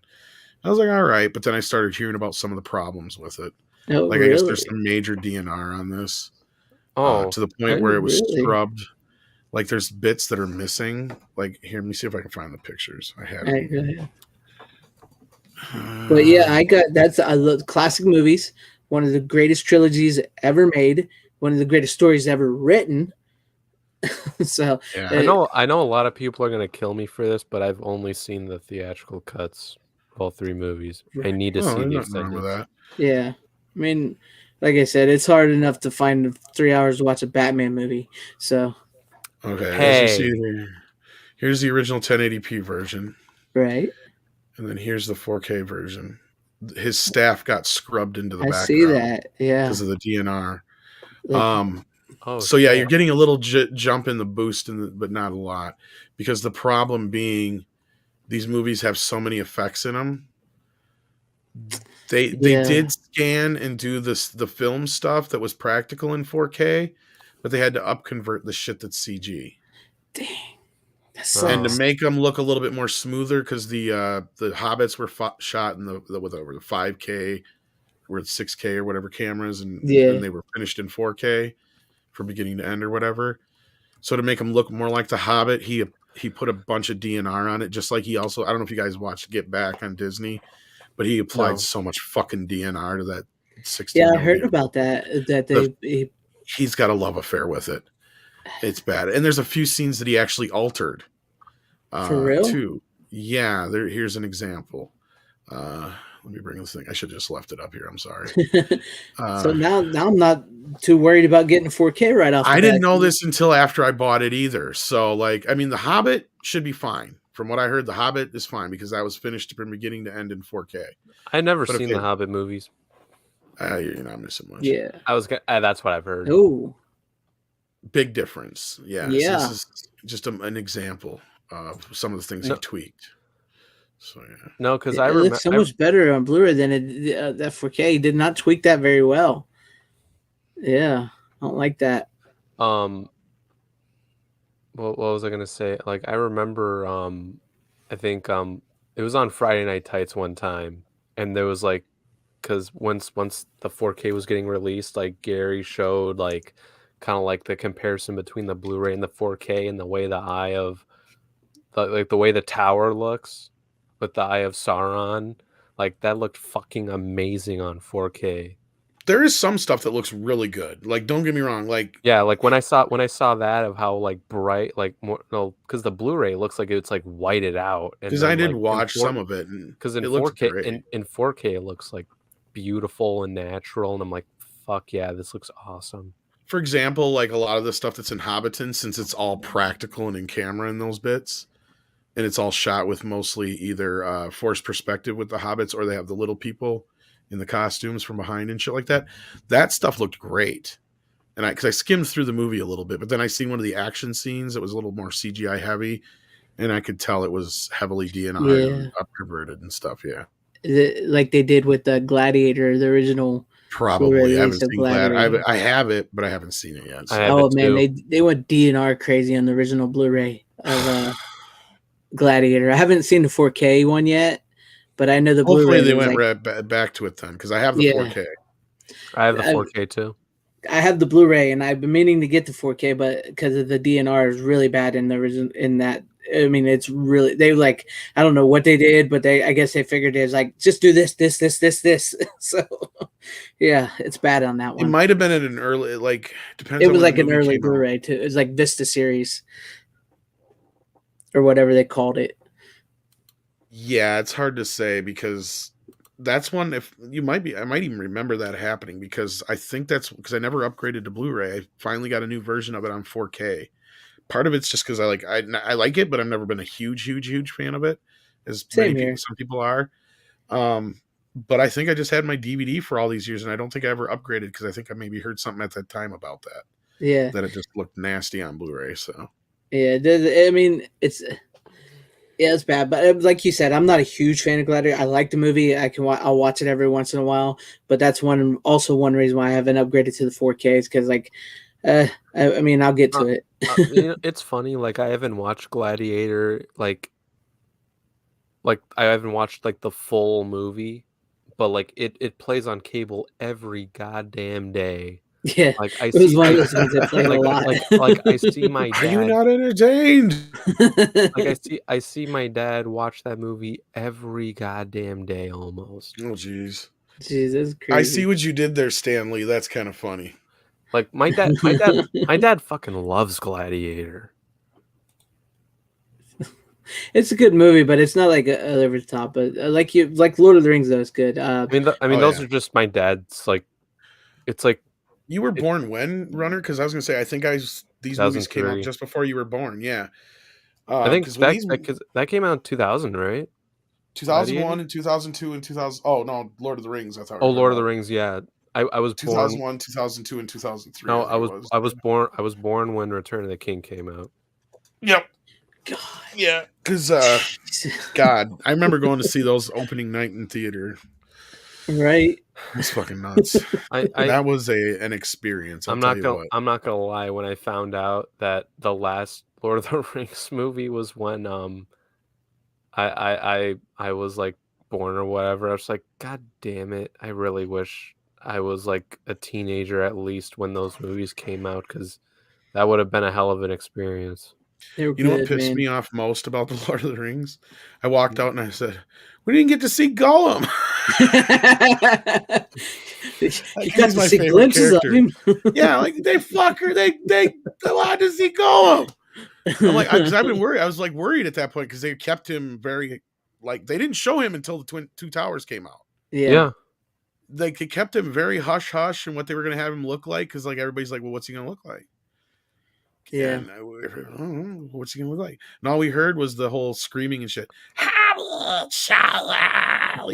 I was like, all right, but then I started hearing about some of the problems with it. Oh, like really? I guess there's some major DNR on this. To the point where it was scrubbed. Like there's bits that are missing. Like here, let me see if I can find the pictures. I have. But yeah, I got that's classic movies. One of the greatest trilogies ever made. One of the greatest stories ever written. So yeah. I know a lot of people are gonna kill me for this, but I've only seen the theatrical cuts, all three movies. I need to see the extended. That. Yeah, I mean, like I said, it's hard enough to find 3 hours to watch a Batman movie. So. Okay. Hey. Here's the original 1080p version. Right. And then here's the 4K version. His staff got scrubbed into the background. I see that. Yeah. Because of the DNR. So yeah, you're getting a little jump in the boost, but not a lot. Because the problem being these movies have so many effects in them. They did scan and do the film stuff that was practical in 4K, but they had to upconvert the shit that's CG. Dang. And to make them look a little bit more smoother, because the Hobbits were shot in with over the 5K or 6K or whatever cameras, and they were finished in 4K from beginning to end or whatever. So to make them look more like the Hobbit, he put a bunch of DNR on it, just like he also, I don't know if you guys watched Get Back on Disney, but he applied so much fucking DNR to that 16. Yeah, I heard about that. He's got a love affair with it. It's bad. And there's a few scenes that he actually altered. For real? Too. Yeah, here's an example. Let let me bring this thing. I should have just left it up here. I'm sorry. So now I'm not too worried about getting 4K right off the I bat. didn't know this until after I bought it either. So, like, I mean, The Hobbit should be fine. From what I heard, The Hobbit is fine because that was finished from beginning to end in 4K. I never But seen the Hobbit movies. You're not missing much. Yeah. That's what I've heard. Oh, Big difference. Yes. Yeah. This is just an example of some of the things he tweaked. So, yeah. No, because it looks so much better on Blu-ray than that 4K. Did not tweak that very well. Yeah, I don't like that. What was I gonna say? Like I remember, I think it was on Friday Night Tights one time, and there was like, because once the 4K was getting released, like Gary showed like kind of like the comparison between the Blu-ray and the 4K and the way the eye of the way the tower looks with the eye of Sauron, like that looked fucking amazing on 4K. There is some stuff that looks really good. Like, don't get me wrong. Like, yeah, like when I saw that of how like bright, like more, no, because the Blu-ray looks like it's like whited out. Because I did watch some of it, because in 4K, in 4K it looks like beautiful and natural, and I'm like, fuck yeah, this looks awesome. For example, like a lot of the stuff that's in Hobbiton, since it's all practical and in camera in those bits, and it's all shot with mostly either forced perspective with the hobbits, or they have the little people in the costumes from behind and shit like that. That stuff looked great. And because I skimmed through the movie a little bit, but then I seen one of the action scenes that was a little more CGI heavy, and I could tell it was heavily DNI and up-converted and stuff. Yeah, like they did with the Gladiator, the original. Probably. I haven't seen Gladiator. I have it, but I haven't seen it yet. So. Oh man, they went DNR crazy on the original Blu-ray of Gladiator. I haven't seen the 4K one yet, but I know the Hopefully Blu-ray. They went right back to it then, because I have the 4K. I have the 4K too. I have the Blu-ray, and I've been meaning to get the 4K, but because of the DNR is really bad in the original. In that, I mean, it's really they like I don't know what they did, but I guess they figured it's like just do this. So yeah, it's bad on that one. It might have been at an early, like depends. It was like an early Blu-ray too. It was like Vista series or whatever they called it. Yeah, it's hard to say because that's one. If you might be, I might even remember that happening because I think that's because I never upgraded to Blu-ray. I finally got a new version of it on 4K. Part of it's just because I like it, but I've never been a huge fan of it, as some people are. But I think I just had my DVD for all these years, and I don't think I ever upgraded because I think I maybe heard something at that time about that. Yeah, that it just looked nasty on Blu-ray. So yeah, I mean it's bad. But like you said, I'm not a huge fan of Gladiator. I like the movie. I'll watch it every once in a while. But that's one reason why I haven't upgraded to the 4K is because like. I mean, I'll get to it. It's funny. Like I haven't watched Gladiator. Like I haven't watched like the full movie, but like it plays on cable every goddamn day. Yeah, like I it was one of those things that played a lot. Like I see my dad. Are you not entertained? Like I see my dad watch that movie every goddamn day almost. Oh jeez. Jesus Christ. I see what you did there, Stanley. That's kind of funny. Like my dad fucking loves Gladiator. It's a good movie, but it's not like over the top. But like Lord of the Rings, though, is good. I mean, those are just my dad's. Like, it's like you were born when, Runner? Because I was gonna say I think these movies came out just before you were born. Yeah, I think that came out in 2000, right? 2001 and 2002 and 2000. Oh no, Lord of the Rings. I thought. Oh, Lord of the Rings. Yeah. I was 2001, born 2002, and 2003. No, I was born when Return of the King came out. Yep. God. Yeah, because God, I remember going to see those opening night in theater. Right. It was fucking nuts. That was an experience. I'm not gonna lie. When I found out that the last Lord of the Rings movie was when I was like born or whatever, I was like, God damn it! I really wish I was like a teenager at least when those movies came out, because that would have been a hell of an experience. You know what pissed me off most about the Lord of the Rings? I walked out and I said, "We didn't get to see Gollum." You got to see glimpses of him. Yeah, like they allowed to see Gollum. I'm like, because I've been worried. I was like worried at that point because they kept him very like they didn't show him until the Two Towers came out. Yeah. Like it kept him very hush hush and what they were going to have him look like, because like everybody's like, well, what's he going to look like? Yeah. And what's he gonna look like? And all we heard was the whole screaming and shit. You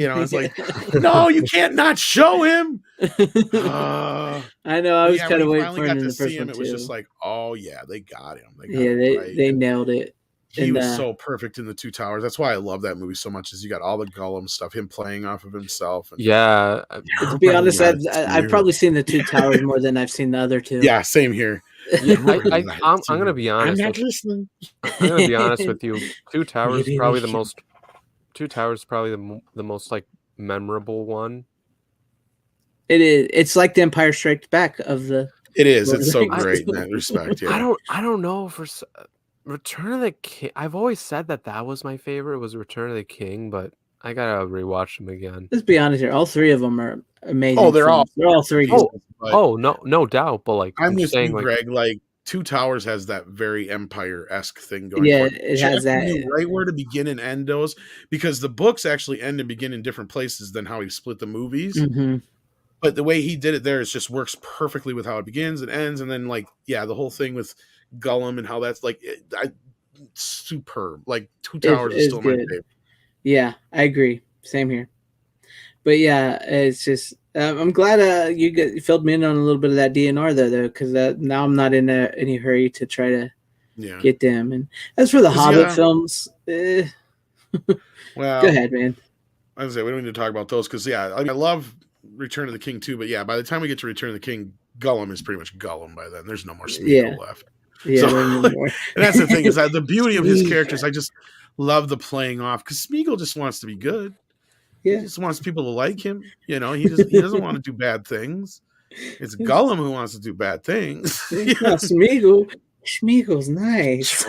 know, it's like, no, you can't not show him. I know. I was Yeah, kind when of he waiting finally for got him in to the see first him, one it was too. just like, oh yeah, they got him. They got Yeah, him right. they nailed it. He And, was so perfect in the Two Towers. That's why I love that movie so much. Is you got all the Gollum stuff, him playing off of himself. And Yeah. to be honest, Yes, I've probably seen the Two Towers more than I've seen the other two. yeah, same here. Yeah, I'm gonna be honest. I'm not listening. I'm gonna be honest with you. Two Towers Maybe probably we the should. most. Two Towers probably the most like memorable one. It is. It's like The Empire Strikes Back of the. It is. Lord of It's the so Rings. great in that respect. Yeah. I don't know for Return of the King. I've always said that was my favorite. Was Return of the King, but I gotta rewatch them again. Let's be honest here. All three of them are amazing. Oh, they're all. films. They're all three. Oh, Good. No doubt. But like I'm just with saying, you, like, Greg. Like Two Towers has that very Empire-esque thing going. Yeah, for it has that. Knew right where to begin and end those, because the books actually end and begin in different places than how he split the movies. Mm-hmm. But the way he did it there is just works perfectly with how it begins and ends, and then like the whole thing with Gollum and how that's like superb. Like Two Towers is still my favorite. Yeah, I agree. Same here. But yeah, it's just I'm glad you filled me in on a little bit of that DNR though, because now I'm not in any hurry to try to get them. And as for the Hobbit films, well, go ahead, man. I was say we don't need to talk about those because I love Return of the King too, but by the time we get to Return of the King, Gollum is pretty much Gollum by then. There's no more Smeagol left. Yeah, so, and that's the thing is that the beauty of his characters, I just love the playing off, because Smeagol just wants to be good. Yeah. He just wants people to like him. You know, he doesn't want to do bad things. It's Gollum who wants to do bad things. It's not Smeagol. Smeagol's nice.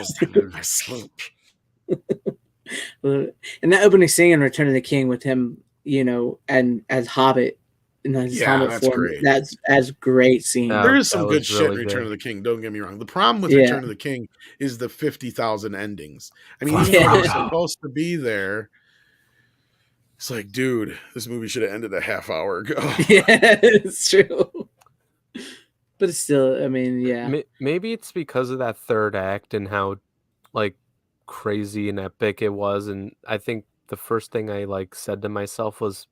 And that opening scene in Return of the King with him, and as Hobbit in his Hobbit form, great. That's great scene. There is some good shit in Return of the King. Don't get me wrong. The problem with Return of the King is the 50,000 endings. I mean, even though they're supposed to be there, it's like, dude, this movie should have ended a half hour ago. Yeah, it's true. But it's still, I mean, yeah. Maybe it's because of that third act and how, like, crazy and epic it was. And I think the first thing I, said to myself was,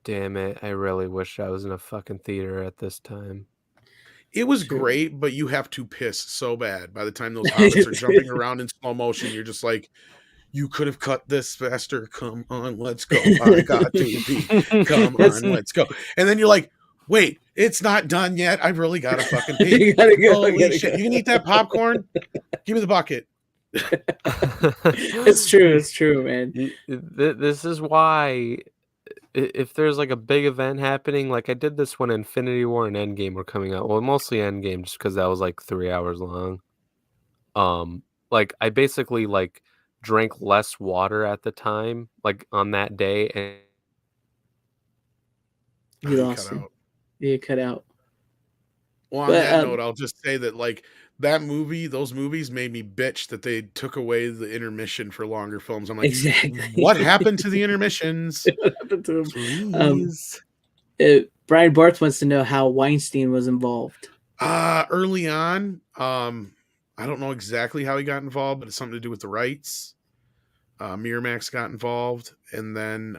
damn it, I really wish I was in a fucking theater at this time. It was great, but you have to piss so bad. By the time those hobbits are jumping around in slow motion, you're just like, you could have cut this faster. Come on, let's go. I got to pee. Come on, let's go. And then you're like, wait, it's not done yet. I really got to fucking pee. You gotta go. Holy shit. You can eat that popcorn? Give me the bucket. It's true, man. This is why, if there's a big event happening, like I did this when Infinity War and Endgame were coming out. Well, mostly Endgame, just because that was 3 hours long. I basically drank less water at the time, on that day, and you lost him. You cut out. Well, on that note, I'll just say that those movies made me bitch that they took away the intermission for longer films. I'm like, exactly. What happened to the intermissions? What happened to them? Please. Brian Barth wants to know how Weinstein was involved. Early on, I don't know exactly how he got involved, but it's something to do with the rights. Miramax got involved, and then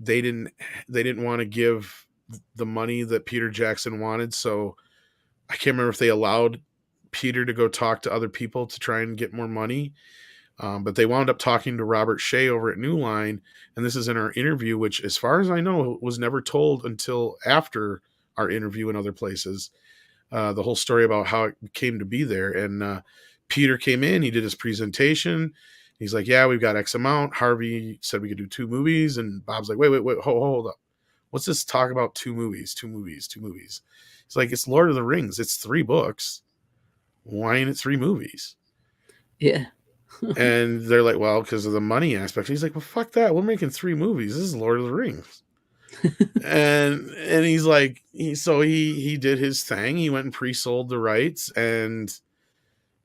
they didn't want to give the money that Peter Jackson wanted, so I can't remember if they allowed Peter to go talk to other people to try and get more money. But they wound up talking to Robert Shea over at New Line, and this is in our interview, which, as far as I know, was never told until after our interview in other places. The whole story about how it came to be there. And Peter came in, he did his presentation. He's like, yeah, we've got X amount. Harvey said we could do 2 movies. And Bob's like, wait, hold up. What's this talk about 2 movies? It's like, it's Lord of the Rings. It's 3 books. Why ain't it 3 movies? Yeah. And they're like, well, because of the money aspect. He's like, well, fuck that. We're making 3 movies. This is Lord of the Rings. and he's like, he did his thing. He went and pre-sold the rights, and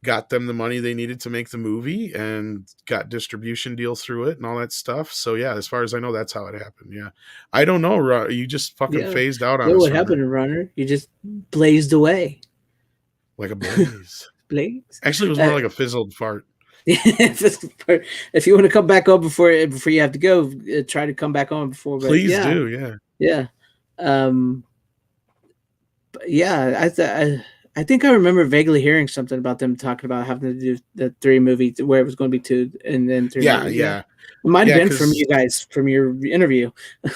got them the money they needed to make the movie and got distribution deals through it and all that stuff. So yeah, as far as I know, that's how it happened. Yeah. I don't know. You just fucking Yeah. phased out on Yeah, us. what Runner. happened to Runner? You just blazed away. Like a blaze. Blaze? Actually, it was more like a fizzled fart. If you want to come back on before you have to go, try to come back on before. But Please yeah, do. Yeah. yeah, yeah. I think I remember vaguely hearing something about them talking about having to do the 3 movies where it was going to be 2 and then 3 Yeah. movies. Yeah. It might have Yeah, been from you guys from your interview.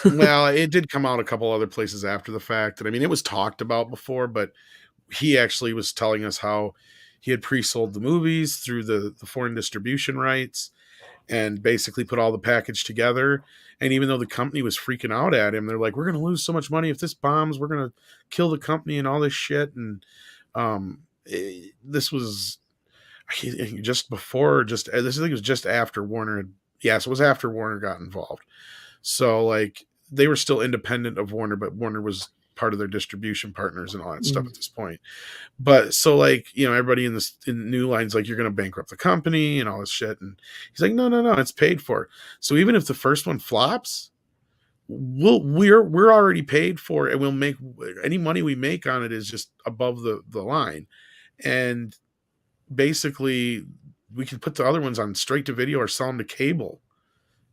Well, it did come out a couple other places after the fact. And I mean, it was talked about before, but he actually was telling us how he had pre-sold the movies through the foreign distribution rights and basically put all the package together. And even though the company was freaking out at him, they're like, we're going to lose so much money if this bombs, we're going to kill the company and all this shit. And this was just before, this I think it was just after Warner. Yes, it was after Warner got involved. So like they were still independent of Warner, but Warner was part of their distribution partners and all that stuff at this point. But so like, everybody in New Line's like, you're going to bankrupt the company and all this shit. And he's like, no, it's paid for. So even if the first one flops, we're already paid for it. And we'll make any money we make on it is just above the line. And basically we can put the other ones on straight to video or sell them to cable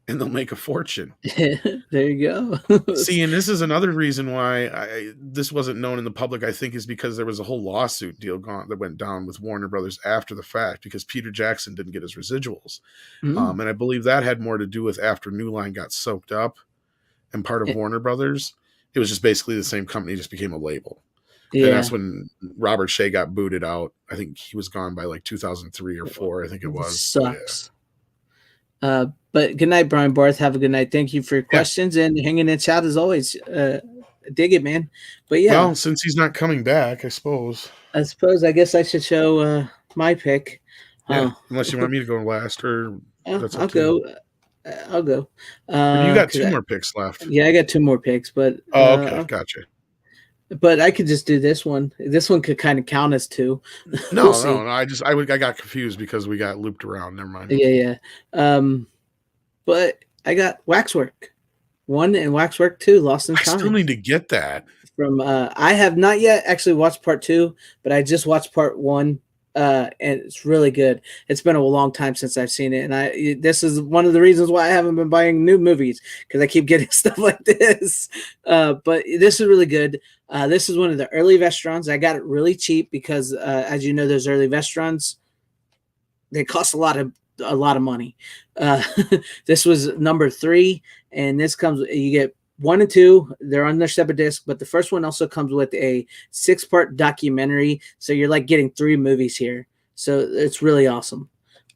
and they'll make a fortune. There you go. See, and this is another reason why this wasn't known in the public, I think, is because there was a whole lawsuit deal that went down with Warner Brothers after the fact because Peter Jackson didn't get his residuals. And I believe that had more to do with after New Line got soaked up and part of Warner Brothers. It was just basically the same company, just became a label. Yeah. And that's when Robert Shea got booted out. I think he was gone by like 2003 or 4, I think it was. Sucks. But good night, Brian Barth. Have a good night. Thank you for your questions and hanging in chat as always. Dig it, man. But yeah. Well, since he's not coming back, I suppose. I guess I should show my pick. Yeah, unless you want me to go last, or I'll go. I'll go. You got 2 more picks left. Yeah, I got 2 more picks, but okay, gotcha. But I could just do this one. This one could kind of count as 2. No, I got confused because we got looped around. Never mind. Yeah. But I got Waxwork 1 and Waxwork 2, Lost in Time. I still need to get that. From I have not yet actually watched part 2, but I just watched part 1. And it's really good. It's been a long time since I've seen it, and this is one of the reasons why I haven't been buying new movies, because I keep getting stuff like this. But this is really good. This is one of the early Vestrons. I got it really cheap because, as you know, those early Vestrons, they cost a lot of money. This was number 3, and this comes. You get 1 and 2, they're on their separate disc, but the first one also comes with a 6-part documentary. So you're like getting 3 movies here. So it's really awesome.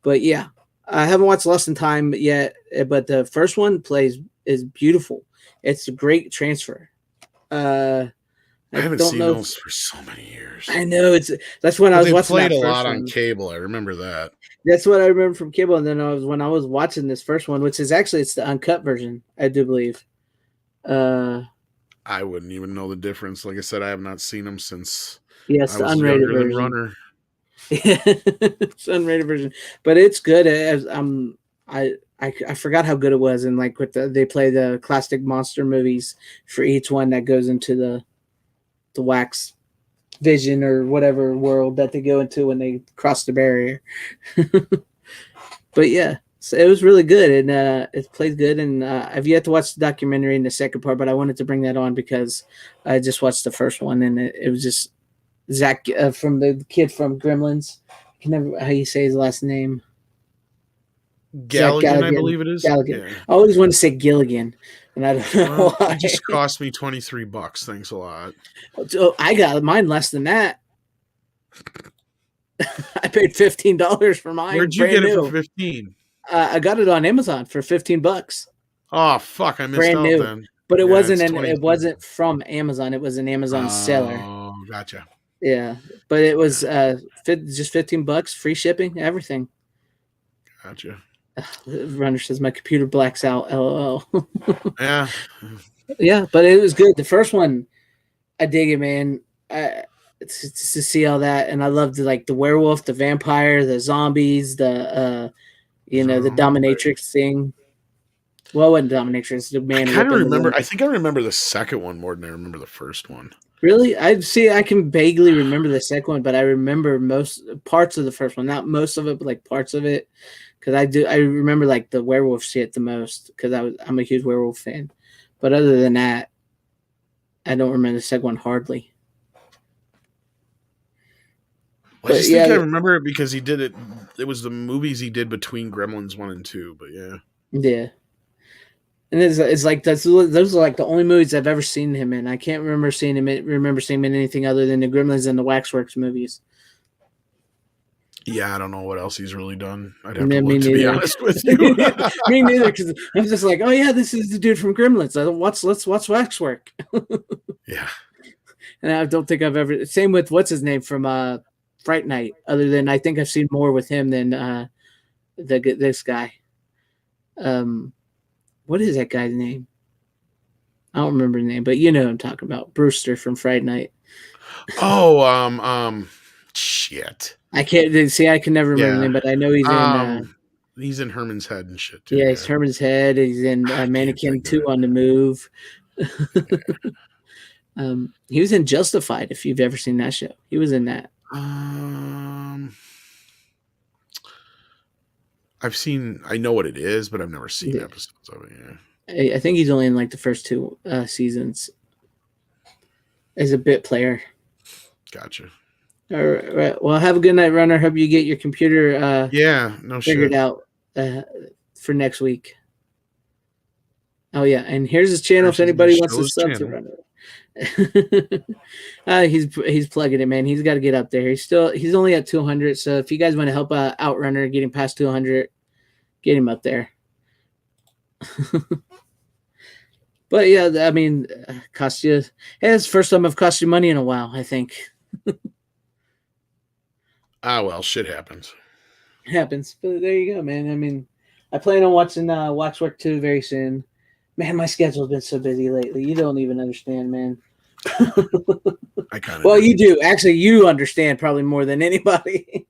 But yeah, I haven't watched Lost in Time yet, but the first one is beautiful. It's a great transfer. I haven't seen those for so many years. I know that's when I was watching. Played a lot on cable. I remember that. That's what I remember from cable. And then when I was watching this first one, which is actually it's the uncut version, I do believe. I wouldn't even know the difference. Like I said, I have not seen them since I was unrated version. Runner. It's unrated version, but it's good. I forgot how good it was, and like they play the classic monster movies for each one that goes into the wax vision or whatever world that they go into when they cross the barrier. But yeah. So it was really good, and it played good. And I've yet to watch the documentary in the second part, but I wanted to bring that on because I just watched the first one, and it was just Zach from the kid from Gremlins. I can never how you say his last name. Galligan, I believe it is. Galligan. Yeah. I always want to say Gilligan, and I don't know why. It just cost me $23. Thanks a lot. So I got mine less than that. I paid $15 for mine. Where'd you get it for 15? I got it on Amazon for $15. Oh fuck! I missed brand out new. then. But it wasn't from Amazon. It was an Amazon seller. Oh, gotcha. Yeah, but it was just $15, free shipping, everything. Gotcha. Runner says my computer blacks out. LOL. Yeah. Yeah, but it was good. The first one, I dig it, man. to see all that, and I loved like the werewolf, the vampire, the zombies, the the dominatrix thing. Well, it wasn't dominatrix, the man I kind of whipping the remember. woman. I think I remember the second one more than I remember the first one. Really? I can vaguely remember the second one, but I remember most parts of the first one. Not most of it, but like parts of it. Because I remember like the werewolf shit the most because I'm a huge werewolf fan. But other than that, I don't remember the second one hardly. Well, I just think I remember it because he did it. It was the movies he did between Gremlins 1 and 2. But yeah. Yeah. And it's like those are like the only movies I've ever seen him in. I can't remember seeing him in anything other than the Gremlins and the Waxworks movies. Yeah, I don't know what else he's really done. I'd have to look, to be honest with you. Me neither, because I'm just like, oh yeah, this is the dude from Gremlins. Let's watch Waxwork. Yeah. And I don't think I've ever. Same with what's his name from Fright Night. Other than I think I've seen more with him than this guy. What is that guy's name? I don't remember the name, but you know what I'm talking about. Brewster from Fright Night. Oh, shit. I can't see. I can never remember the name, but I know he's in Herman's Head and shit too. Yeah, he's Herman's Head. He's in Mannequin 2 on the Move. He was in Justified. If you've ever seen that show, he was in that. I know what it is, but I've never seen episodes of it. Yeah. I think he's only in like the first 2 seasons as a bit player. Gotcha. All right. Well, have a good night, Runner. Hope you get your computer figured out for next week. Oh yeah, and here's his channel if anybody wants to sub to Runner. He's plugging it, man. He's got to get up there. He's only at 200. So if you guys want to help out Runner getting past 200, get him up there. But yeah, I mean, cost you. Hey, it's the first time I've cost you money in a while, I think. Well, shit happens. It happens, but there you go, man. I mean, I plan on watching Waxwork 2 very soon. Man, my schedule's been so busy lately. You don't even understand, man. I kind of. Well, you do. Actually, you understand probably more than anybody.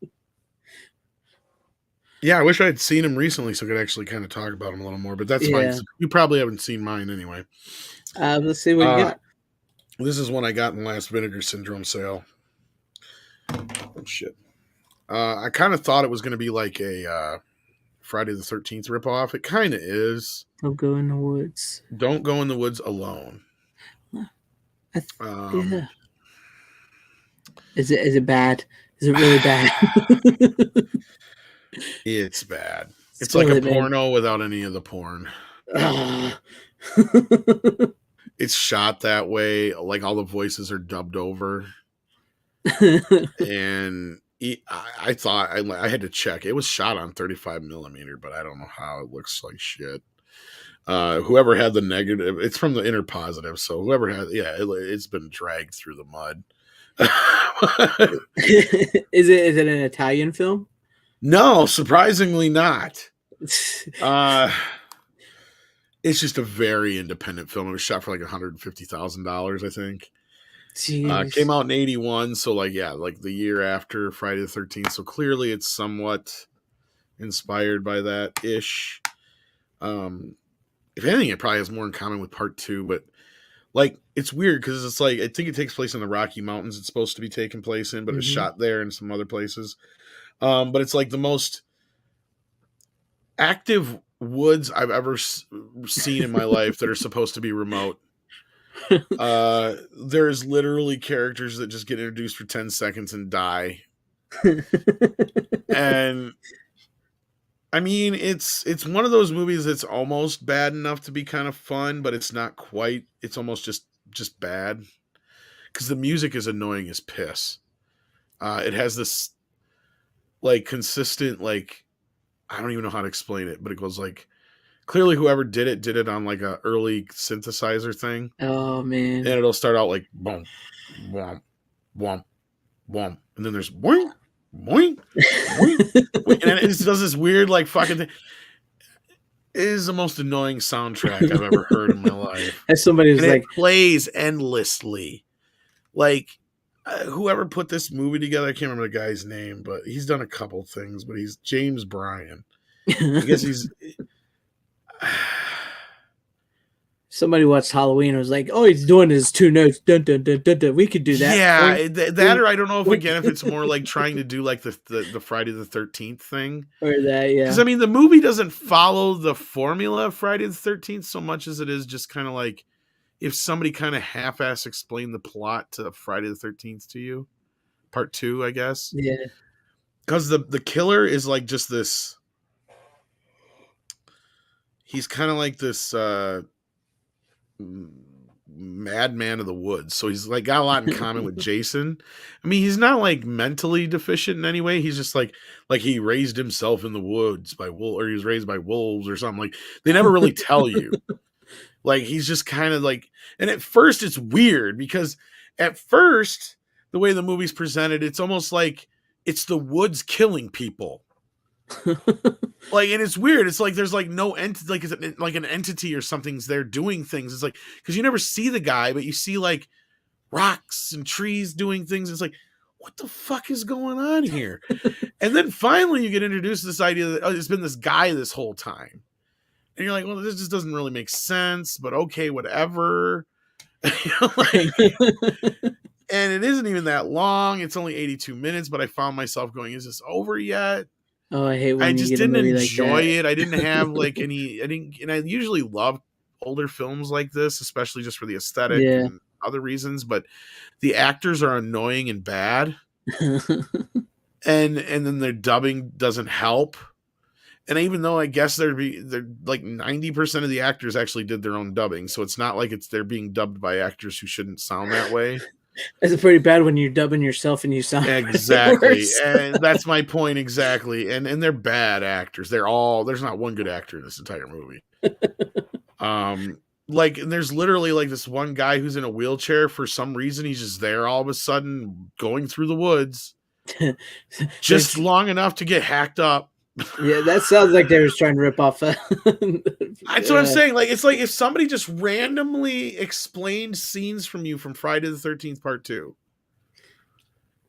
Yeah, I wish I had seen him recently so I could actually kind of talk about him a little more, but that's fine. You probably haven't seen mine anyway. Let's see what you got. This is one I got in the last Vinegar Syndrome sale. Oh, shit. I kind of thought it was going to be like a Friday the 13th ripoff. It kind of is. Don't go in the woods. Don't go in the woods alone. Yeah. Is it bad? Is it really bad? It's bad. It's like a porno without any of the porn. It's shot that way. Like all the voices are dubbed over. And I thought I had to check. It was shot on 35 millimeter, but I don't know how it looks like shit. Whoever had the negative, it's from the Inner Positive. So whoever had, it's been dragged through the mud. Is it an Italian film? No, surprisingly not. It's just a very independent film. It was shot for like $150,000, I think. Came out in 1981, so like the year after Friday the 13th. So clearly it's somewhat inspired by that ish. If anything, it probably has more in common with part 2, but like it's weird because it's like I think it takes place in the Rocky Mountains. It's supposed to be taking place in, but it's shot there and some other places. But it's like the most active woods I've ever seen in my life that are supposed to be remote. There's literally characters that just get introduced for 10 seconds and die. And I mean, it's one of those movies that's almost bad enough to be kind of fun, but it's not quite. It's almost just bad because the music is annoying as piss. It has this like consistent, like, I don't even know how to explain it, but it goes like, clearly whoever did it on like a early synthesizer thing. Oh man. And it'll start out like boom, womp, womp, womp. And then there's boing, boing, boing, boing. And it just does this weird like fucking thing. It is the most annoying soundtrack I've ever heard in my life. As somebody who's like, it plays endlessly. Like, whoever put this movie together, I can't remember the guy's name, but he's done a couple things. But he's James Bryan. I guess he's. Somebody watched Halloween and was like, "Oh, he's doing his 2 notes. Dun, dun, dun, dun, dun. We could do that." Yeah, that or I don't know if it's more like trying to do like the Friday the 13th thing. Or that, yeah. Because I mean, the movie doesn't follow the formula of Friday the 13th so much as it is just kind of like if somebody kind of half-ass explained the plot to Friday the 13th to you, part 2, I guess. Yeah. Because the killer is like just this. He's kind of like this. Madman of the woods, so he's like got a lot in common with Jason. I mean, he's not like mentally deficient in any way. He's just like he raised himself in the woods by wolves, or he was raised by wolves or something. Like they never really tell you. Like he's just kind of like, and at first it's weird because at first the way the movie's presented, it's almost like it's the woods killing people. Like, and it's weird. It's like there's like no entity, like it's like an entity or something's there doing things. It's like because you never see the guy, but you see like rocks and trees doing things. It's like, what the fuck is going on here? And then finally you get introduced to this idea that it's been this guy this whole time, and you're like, well, this just doesn't really make sense. But okay, whatever. Like, and it isn't even that long. It's only 82 minutes, but I found myself going, is this over yet? Oh, I hate when I you just get a didn't movie enjoy like that. it. I didn't have like any, and I usually love older films like this, especially just for the aesthetic and other reasons, but the actors are annoying and bad. and then their dubbing doesn't help. And even though I guess they're like 90% of the actors actually did their own dubbing. So it's not like they're being dubbed by actors who shouldn't sound that way. It's pretty bad when you're dubbing yourself and you sound exactly, and that's my point exactly. And they're bad actors. There's not one good actor in this entire movie. Like, and there's literally like this one guy who's in a wheelchair for some reason. He's just there all of a sudden going through the woods, just long enough to get hacked up. Yeah, that sounds like they were trying to rip off. That's what I'm saying. Like, it's like if somebody just randomly explained scenes from you from Friday the 13th Part 2,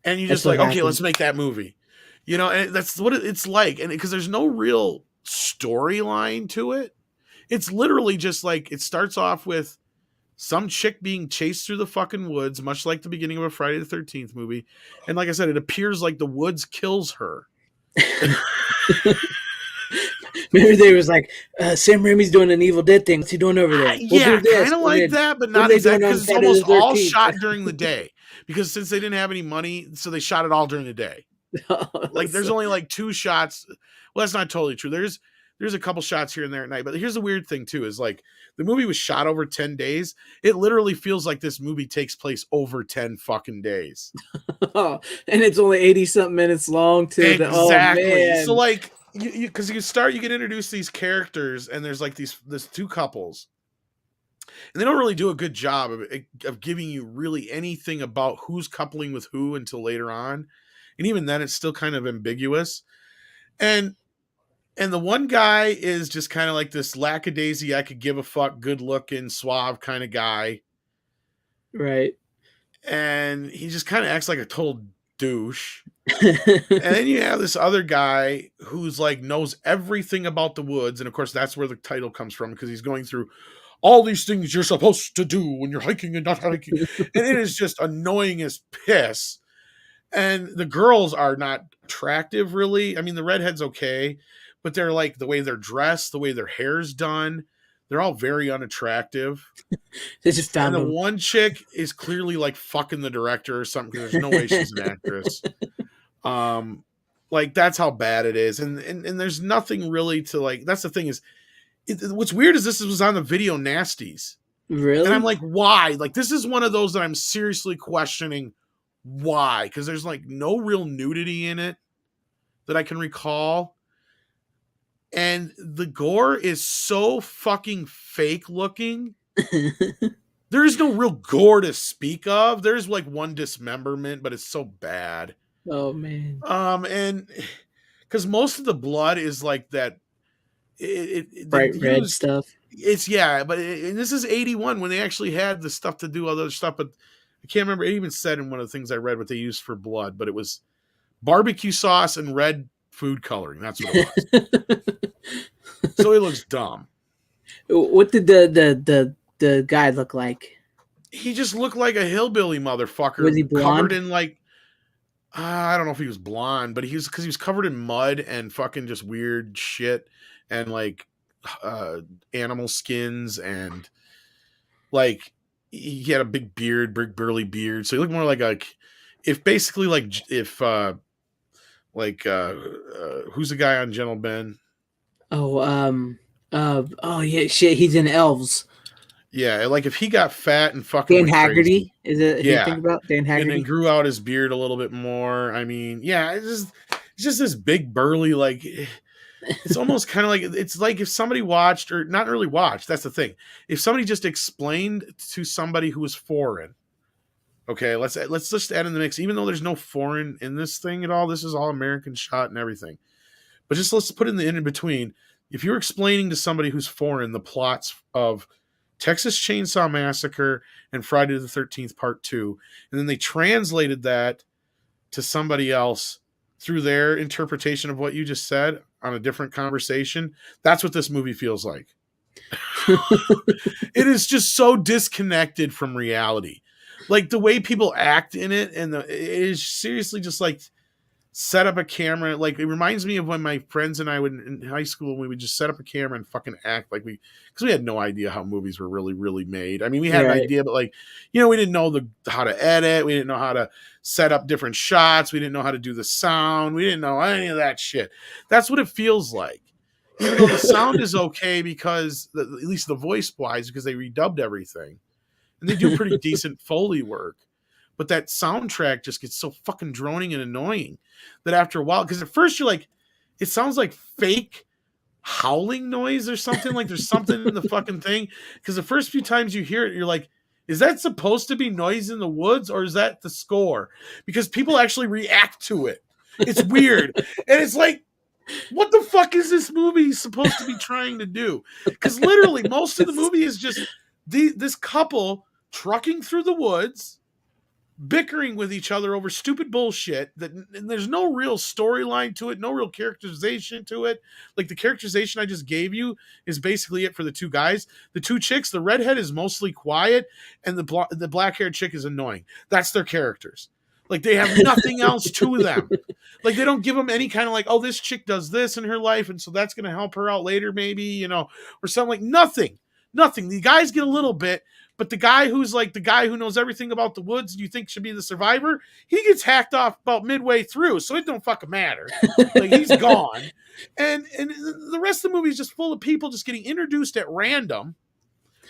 and you just like, okay, let's make that movie. You know, and that's what it's like. And because there's no real storyline to it, it's literally just like it starts off with some chick being chased through the fucking woods, much like the beginning of a Friday the 13th movie. And like I said, it appears like the woods kills her. Maybe they was like, Sam Raimi's doing an Evil Dead thing. What's he doing over there? Yeah, kind of like that, but not exactly, because it's almost all shot during the day. Because since they didn't have any money, so they shot it all during the day. Like there's only like 2 shots. Well, that's not totally true. There's a couple shots here and there at night. But here's the weird thing too, is like the movie was shot over 10 days. It literally feels like this movie takes place over 10 fucking days. And it's only 80-something minutes long too. Exactly. So like because you get introduced to these characters, and there's like these 2 couples, and they don't really do a good job of giving you really anything about who's coupling with who until later on, and even then it's still kind of ambiguous. And the one guy is just kind of like this lackadaisy, I could give a fuck, good looking, suave kind of guy, right? And he just kind of acts like a total douche. And then you have this other guy who's like knows everything about the woods, and of course that's where the title comes from, because he's going through all these things you're supposed to do when you're hiking and not hiking. And it is just annoying as piss. And the girls are not attractive, really. I mean, the redhead's okay, but they're like the way they're dressed, the way their hair's done, they're all very unattractive. They just found and the one chick is clearly like fucking the director or something, because there's no way she's an actress. Like that's how bad it is, and there's nothing really to like. That's the thing is, what's weird is this was on the Video Nasties, really, and I'm like, why? Like this is one of those that I'm seriously questioning why, because there's like no real nudity in it that I can recall, and the gore is so fucking fake looking. There is no real gore to speak of. There's like one dismemberment, but it's so bad. Oh man. And because most of the blood is like that, bright red stuff. It's but this is 81 when they actually had the stuff to do other stuff. But I can't remember. It even said in one of the things I read what they used for blood, but it was barbecue sauce and red food coloring. That's what it was. So it looks dumb. What did the guy look like? He just looked like a hillbilly motherfucker. Was he blonde? Covered in like, I don't know if he was blonde, but he was covered in mud and fucking just weird shit and like animal skins and like he had a big beard, big burly beard. So he looked more like if basically like if who's the guy on Gentle Ben? Oh yeah, shit. He's in Elves. Yeah, like if he got fat and fucking Dan went Haggerty, crazy, is it? yeah, You think about Dan and Haggerty? then grew out his beard a little bit more. I mean, yeah, it's just this big burly like. It's almost kind of like it's like if somebody watched or not really watched. That's the thing. If somebody just explained to somebody who was foreign, okay, let's just add in the mix. Even though there's no foreign in this thing at all, this is all American shot and everything. But just let's put in the in between. If you're explaining to somebody who's foreign the plots of Texas Chainsaw Massacre and Friday the 13th Part 2, and then they translated that to somebody else through their interpretation of what you just said on a different conversation, that's what this movie feels like. It is just so disconnected from reality. Like the way people act in it, and it is seriously just like set up a camera. Like it reminds me of when my friends and I would in high school, we would just set up a camera and fucking act like because we had no idea how movies were really, really made. I mean, we had an idea, but like, we didn't know how to edit. We didn't know how to set up different shots. We didn't know how to do the sound. We didn't know any of that shit. That's what it feels like. Even though the sound is okay because at least the voice wise, because they redubbed everything and they do pretty decent Foley work. But that soundtrack just gets so fucking droning and annoying that after a while, because at first you're like, it sounds like fake howling noise or something. Like there's something in the fucking thing. Because the first few times you hear it, you're like, is that supposed to be noise in the woods or is that the score? Because people actually react to it. It's weird. And it's like, what the fuck is this movie supposed to be trying to do? Because literally most of the movie is just this couple trucking through the woods, bickering with each other over stupid bullshit and there's no real storyline to it, no real characterization to it. Like the characterization I just gave you is basically it for the two guys. The two chicks, the redhead is mostly quiet and the black-haired chick is annoying. That's their characters. Like they have nothing else to them. Like they don't give them any kind of like, oh, this chick does this in her life and so that's going to help her out later maybe, or something. Like nothing. The guys get a little bit. But the guy who's like the guy who knows everything about the woods you think should be the survivor, he gets hacked off about midway through, so it don't fucking matter. Like he's gone. And the rest of the movie is just full of people just getting introduced at random.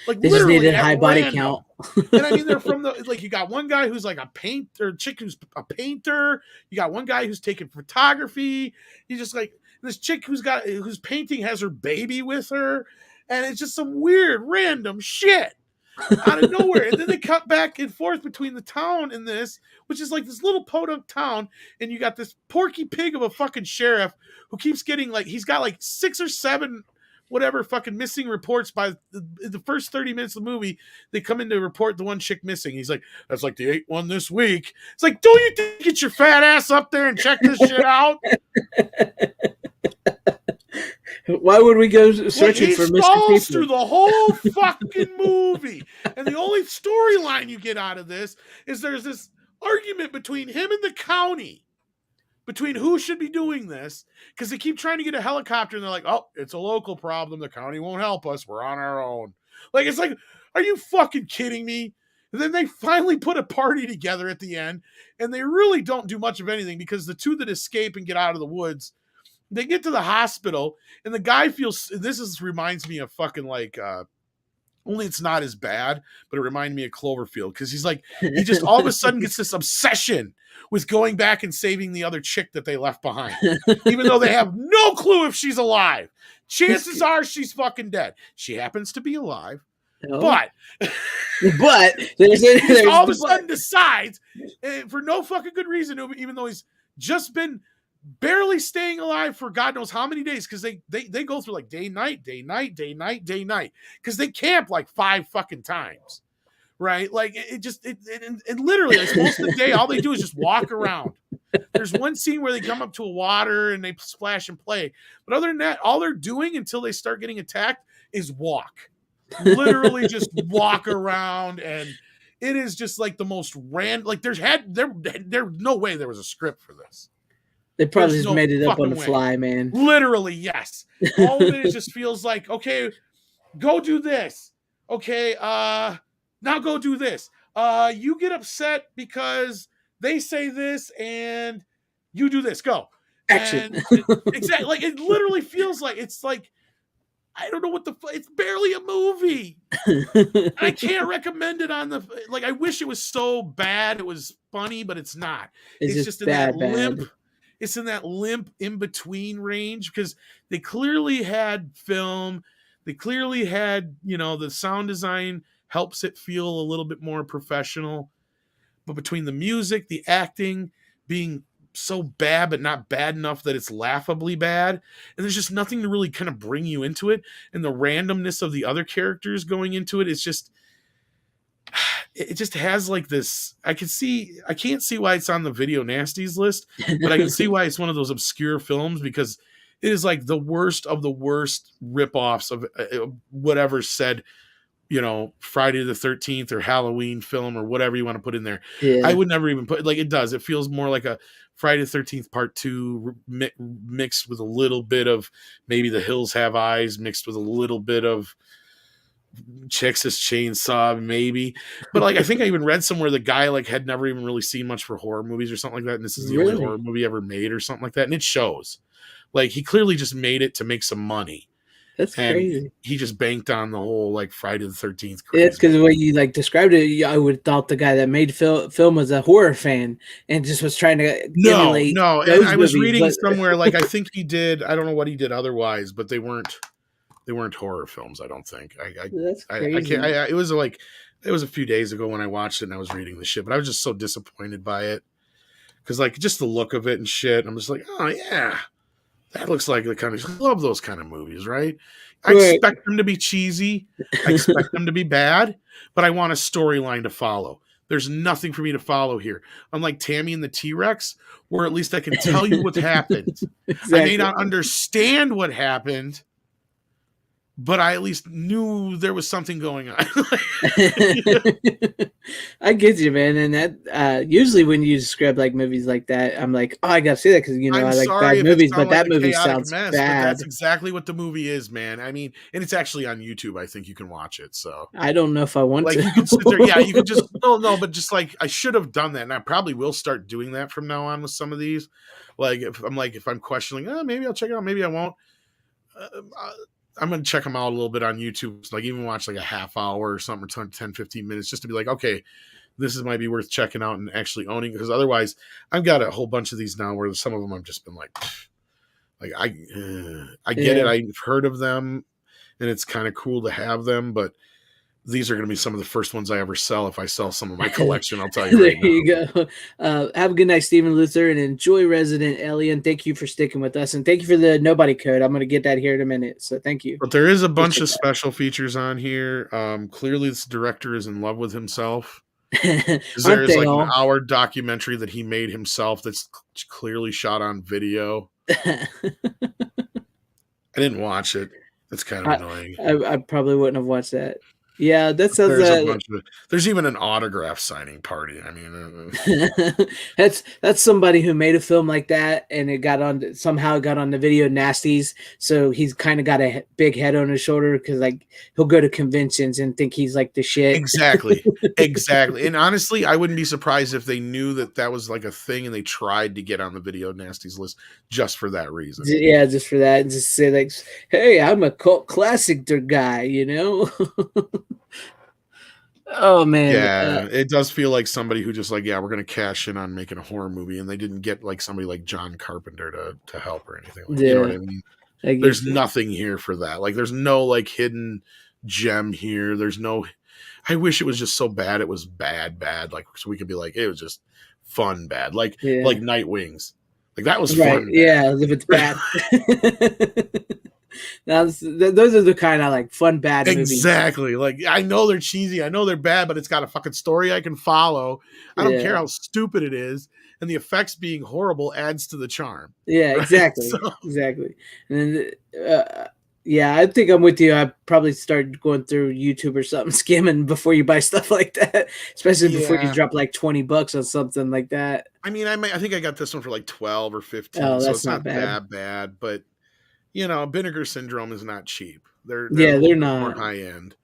Like they literally just needed high body count. And I mean they're from you got one guy who's like a chick who's a painter, you got one guy who's taking photography, you just like this chick who's painting has her baby with her, and it's just some weird random shit. Out of nowhere. And then they cut back and forth between the town and this, which is like this little podunk town, and you got this porky pig of a fucking sheriff who keeps getting like he's got like 6 or 7 whatever fucking missing reports by the first 30 minutes of the movie. They come in to report the one chick missing. He's like, that's like the 8th one this week. It's like, don't you think get your fat ass up there and check this shit out? Why would we go searching for missing people? He through the whole fucking movie. And the only storyline you get out of this is there's this argument between him and the county, between who should be doing this, because they keep trying to get a helicopter, and they're like, oh, it's a local problem. The county won't help us. We're on our own. Like, it's like, are you fucking kidding me? And then they finally put a party together at the end, and they really don't do much of anything, because the two that escape and get out of the woods, they get to the hospital, and the guy reminds me of fucking like, only it's not as bad, but it reminded me of Cloverfield, because he's like, he just all of a sudden gets this obsession with going back and saving the other chick that they left behind, even though they have no clue if she's alive. Chances are she's fucking dead. She happens to be alive, but he all of a sudden decides, for no fucking good reason, even though he's just been barely staying alive for God knows how many days, because they go through like day night, because they camp like 5 fucking times, right? Like it literally, like most of the day, all they do is just walk around. There's one scene where they come up to a water and they splash and play. But other than that, all they're doing until they start getting attacked is walk. Literally just walk around, and it is just like the most random. Like there's no way there was a script for this. They probably just made it up on the fly, man. Literally, yes. All of it just feels like, okay, go do this. Okay, now go do this. You get upset because they say this and you do this. Go. Action. Exactly. Like it literally feels like it's like, I don't know what it's barely a movie. I can't recommend it on like, I wish it was so bad. It was funny, but it's not. It's just in that limp. It's in that limp in between range because they clearly had film. They clearly had, the sound design helps it feel a little bit more professional. But between the music, the acting being so bad, but not bad enough that it's laughably bad, and there's just nothing to really kind of bring you into it, and the randomness of the other characters going into it, it just has like this. I can't see why it's on the Video Nasties list, but I can see why it's one of those obscure films because it is like the worst of the worst ripoffs of whatever said, Friday the 13th or Halloween film or whatever you want to put in there. Yeah. I would never even put like it does. It feels more like a Friday the 13th part 2 mixed with a little bit of maybe The Hills Have Eyes mixed with a little bit of Texas Chainsaw maybe. But like I think I even read somewhere the guy like had never even really seen much for horror movies or something like that, and this is the only horror movie ever made or something like that, and it shows. Like he clearly just made it to make some money. That's crazy. He just banked on the whole like Friday the 13th. Crazy. It's because the way you like described it, I would have thought the guy that made film was a horror fan and just was trying to emulate. No. And I was reading somewhere like I think he did. I don't know what he did otherwise, but they weren't horror films. I don't think. That's crazy. It was a few days ago when I watched it and I was reading the shit, but I was just so disappointed by it because like just the look of it and shit. I'm just like, oh yeah. That looks like the kind of, I love those kind of movies, right? I expect them to be cheesy. I expect them to be bad, but I want a storyline to follow. There's nothing for me to follow here. Unlike Tammy and the T-Rex, where at least I can tell you what happened. Exactly. I may not understand what happened, but I at least knew there was something going on. I get you, man. And that usually when you describe like movies like that, I'm like, oh, I gotta see that because I like bad movies, but that movie sounds bad. But that's exactly what the movie is, man. I mean, and it's actually on YouTube. I think you can watch it. So I don't know if I want to. You can sit there, yeah, you can just but just like I should have done that, and I probably will start doing that from now on with some of these. Like if I'm questioning, maybe I'll check it out, maybe I won't. I'm going to check them out a little bit on YouTube. Like even watch like a half hour or something, or 10, 15 minutes just to be like, okay, this might be worth checking out and actually owning. Because otherwise I've got a whole bunch of these now where some of them I've just been like I get it. I've heard of them and it's kind of cool to have them, but these are going to be some of the first ones I ever sell. If I sell some of my collection, I'll tell you. There you go. Have a good night, Stephen Luther, and enjoy Resident Alien. Thank you for sticking with us, and thank you for the nobody code. I'm going to get that here in a minute. So thank you. But there is a bunch of special features on here. Clearly, this director is in love with himself. There's like an hour documentary that he made himself that's clearly shot on video. I didn't watch it. That's kind of annoying. I probably wouldn't have watched that. Yeah, that sounds. There's even an autograph signing party. I mean, that's somebody who made a film like that, and it somehow got on the Video Nasties. So he's kind of got a big head on his shoulder because like he'll go to conventions and think he's like the shit. Exactly. And honestly, I wouldn't be surprised if they knew that was like a thing and they tried to get on the Video Nasties list just for that reason. Yeah, just for that, and just say like, "Hey, I'm a cult classic guy," Oh man, yeah, it does feel like somebody who just like, yeah, we're gonna cash in on making a horror movie, and they didn't get like somebody like John Carpenter to help or anything. You know what I mean? There's nothing here for that. Like, there's no like hidden gem here. There's no. I wish it was just so bad it was bad, like so we could be like it was just fun bad, like Night Wings, like that was fun. Yeah, if it's bad. Now, those are the kind of like fun bad movies. Exactly. Like, I know they're cheesy, I know they're bad, but it's got a fucking story I can follow. I don't care how stupid it is, and the effects being horrible adds to the charm. Yeah, right? exactly, exactly. And then, yeah, I think I'm with you. I probably start going through YouTube or something, skimming before you buy stuff like that, especially before you drop like $20 on something like that. I mean, I think I got this one for like 12 or 15, Oh, so that's it's not not bad. that bad. But you know, Vinegar Syndrome is not cheap. They're a Yeah, little they're bit not. more high end.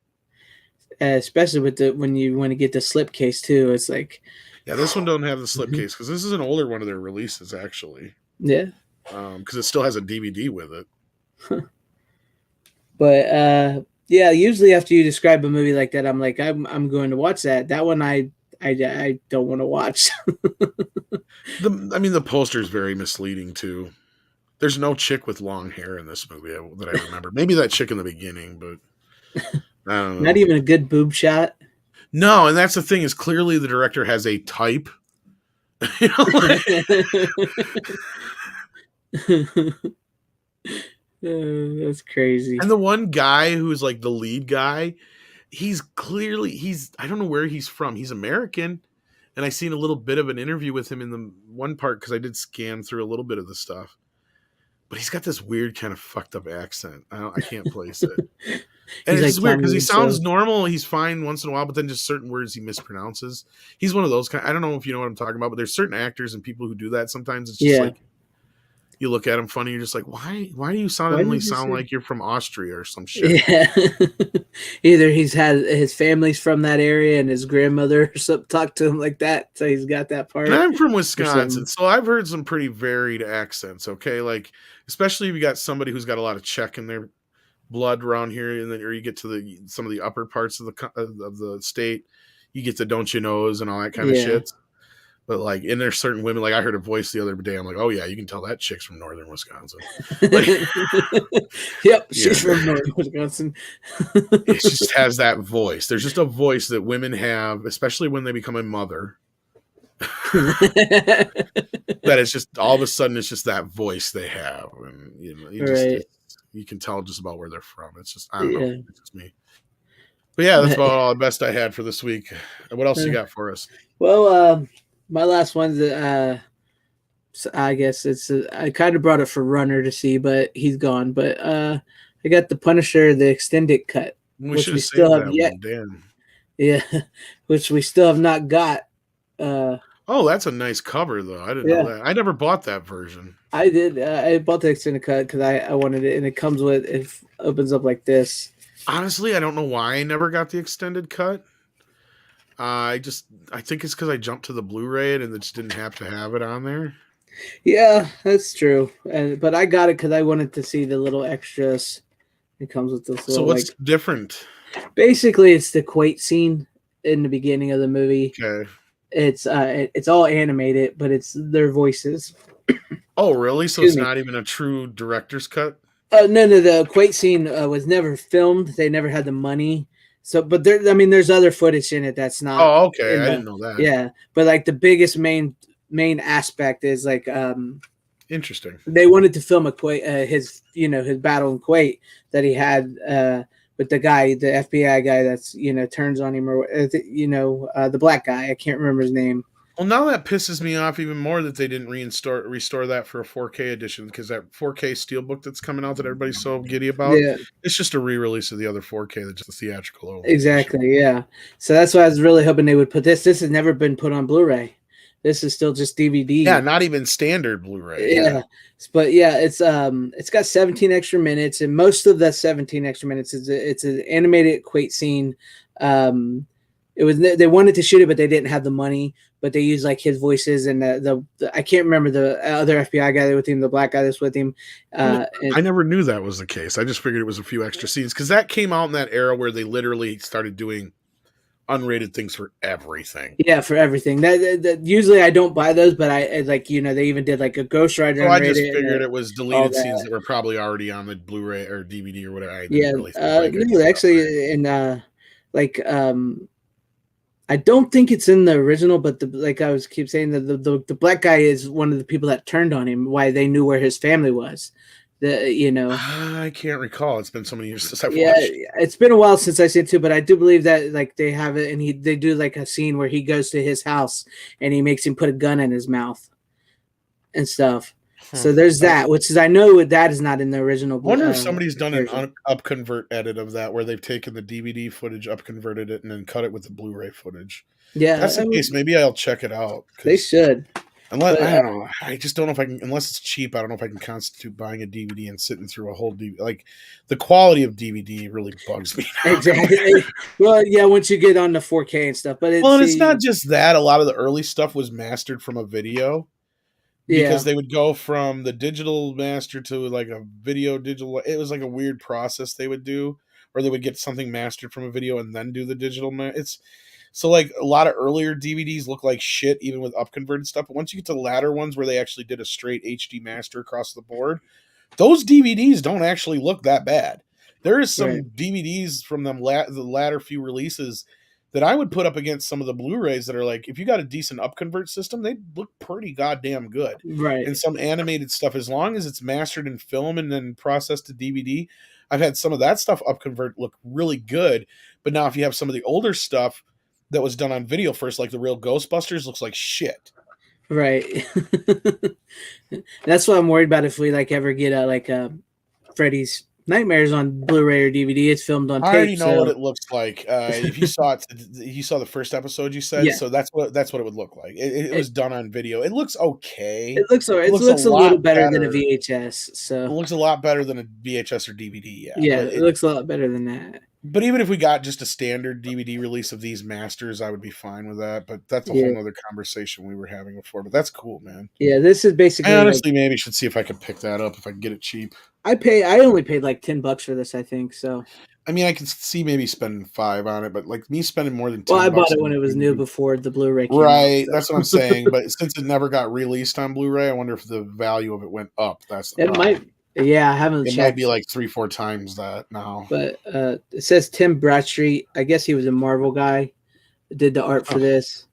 Especially with when you want to get the slipcase too. It's like, Yeah, this one don't have the slipcase because this is an older one of their releases actually. yeah. Because it still has a DVD with it. But yeah, usually after you describe a movie like that, I'm like, I'm going to watch that. That one I don't want to watch. I mean, the poster is very misleading too. There's no chick with long hair in this movie that I remember. Maybe that chick in the beginning, but I don't know. Not even a good boob shot. No, and that's the thing is clearly the director has a type. You know, that's crazy. And the one guy who's like the lead guy, he's I don't know where he's from. He's American. And I seen a little bit of an interview with him in the one part because I did scan through a little bit of the stuff. But he's got this weird kind of fucked up accent. I can't place it. And it's like weird because he sounds normal. He's fine once in a while, but then just certain words he mispronounces. He's one of those kind. I don't know if you know what I'm talking about, but there's certain actors and people who do that. Sometimes it's just like you look at him funny. You're just like, why do you suddenly sound like you're from Austria or some shit? Yeah. Either he's had his family's from that area and his grandmother or something talked to him like that, so he's got that part. And I'm from Wisconsin, so I've heard some pretty varied accents. Okay, like especially if you got somebody who's got a lot of Czech in their blood around here, and then or you get to some of the upper parts of the state, you get the don't you knows and all that kind of shit. But like, and there's certain women, like I heard a voice the other day. I'm like, oh yeah, you can tell that chick's from northern Wisconsin. Like, yep, she's from northern Wisconsin. It just has that voice. There's just a voice that women have, especially when they become a mother. That it's just all of a sudden it's just that voice they have, and you know, you can tell just about where they're from. It's just I don't know, it's just me. But yeah, that's about all the best I had for this week. What else you got for us? Well, my last one's I guess it's I kind of brought it for Runner to see, but he's gone. But I got the Punisher, the extended cut, which we still have yet. Yeah, which we still have not got. Oh, that's a nice cover, though. I didn't know that. I never bought that version. I did. I bought the extended cut because I wanted it, and it comes with it opens up like this. Honestly, I don't know why I never got the extended cut. I think it's because I jumped to the Blu-ray and it just didn't have to have it on there. Yeah, that's true. But I got it because I wanted to see the little extras. It comes with this. So what's different? Basically, it's the Kuwait scene in the beginning of the movie. Okay. It's all animated, but it's their voices. Oh, really? So it's not even a true director's cut? No. The Kuwait scene was never filmed. They never had the money. So, but there's other footage in it that's not. Oh, okay. I didn't know that. Yeah, but like the biggest main aspect is like interesting. They wanted to film his battle in Kuwait that he had with the guy, the FBI guy that's turns on him, or the black guy. I can't remember his name. Well, now that pisses me off even more that they didn't restore that for a 4K edition, because that 4K steelbook that's coming out that everybody's so giddy about, it's just a re-release of the other 4K that's just a theatrical over. Exactly, yeah. So that's why I was really hoping they would put this. This has never been put on Blu-ray. This is still just DVD. Yeah, not even standard Blu-ray. Yeah. But yeah, it's got 17 extra minutes, and most of that 17 extra minutes it's an animated Kuwait scene. They wanted to shoot it, but they didn't have the money. But they used like his voices and the I can't remember the other FBI guy with him, the black guy that's with him. I never knew that was the case. I just figured it was a few extra scenes because that came out in that era where they literally started doing unrated things for everything. Yeah, for everything. That usually I don't buy those, but I like they even did like a Ghost Rider. So I just figured it was deleted scenes that were probably already on the Blu-ray or DVD or whatever. I didn't really think actually, in I don't think it's in the original, but I keep saying that the black guy is one of the people that turned on him. Why they knew where his family was. I can't recall. It's been so many years since I've Yeah, watched. it's been a while since I seen it too, but I do believe that like they have it, and they do like a scene where he goes to his house and he makes him put a gun in his mouth and stuff. So there's that, which is I know that is not in the original. I wonder if somebody's done an version. upconvert edit of that where they've taken the DVD footage, upconverted it, and then cut it with the Blu-ray footage. Yeah, If that's the case, maybe I'll check it out. They should. Unless But, I don't know, I just don't know if I can. Unless it's cheap, I don't know if I can constitute buying a DVD and sitting through a whole DVD. Like the quality of DVD really bugs me now. Exactly. Well, yeah, once you get on the 4K and stuff, but it's not just that. A lot of the early stuff was mastered from a video. Because Yeah. they would go from the digital master to like a video digital. It was like a weird process they would do, or they would get something mastered from a video and then do the digital. It's so like a lot of earlier DVDs look like shit, even with upconverted stuff. But once you get to the latter ones where they actually did a straight HD master across the board, those DVDs don't actually look that bad. There is some DVDs from them the latter few releases that I would put up against some of the Blu-rays that are like, if you got a decent upconvert system, they look pretty goddamn good. Right. And some animated stuff, as long as it's mastered in film and then processed to DVD, I've had some of that stuff upconvert look really good. But now if you have some of the older stuff that was done on video first, like the real Ghostbusters, looks like shit. Right. That's what I'm worried about if we like ever get a Freddy's Nightmares on Blu-ray or DVD. It's filmed on tape. I already know what it looks like. If you saw it, you saw the first episode. You said so. That's what it would look like. It was done on video. It looks okay. It looks alright. It looks a little better than a VHS. So it looks a lot better than a VHS or DVD. Yeah, it looks a lot better than that. But even if we got just a standard DVD release of these masters, I would be fine with that. But that's a whole other conversation we were having before. But that's cool, man. Yeah, this is basically. I honestly maybe should see if I could pick that up if I can get it cheap. I only paid like $10 for this, I think. So. I mean, I can see maybe spending $5 on it, but like me spending more than $10. Well, I bought it when it was new before the Blu-ray came right, out, so. That's what I'm saying. But since it never got released on Blu-ray, I wonder if the value of it went up. That's the problem. Might. Yeah, I haven't. It might be like 3-4 times that now. But it says Tim Bradstreet. I guess he was a Marvel guy. Did the art for this.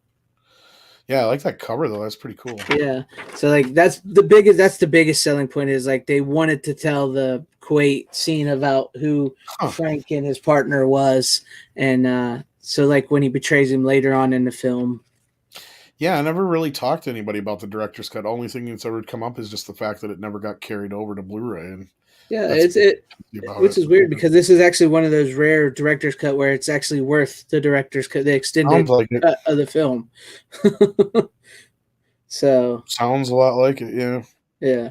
Yeah, I like that cover though. That's pretty cool. Yeah. So like that's the biggest selling point is like they wanted to tell the Kuwait scene about who Frank and his partner was, and so like when he betrays him later on in the film. Yeah, I never really talked to anybody about the director's cut. Only thing that's ever come up is just the fact that it never got carried over to Blu-ray. And yeah, which is weird because this is actually one of those rare director's cut where it's actually worth the director's cut, the extended cut of the film. So sounds a lot like it, yeah. Yeah,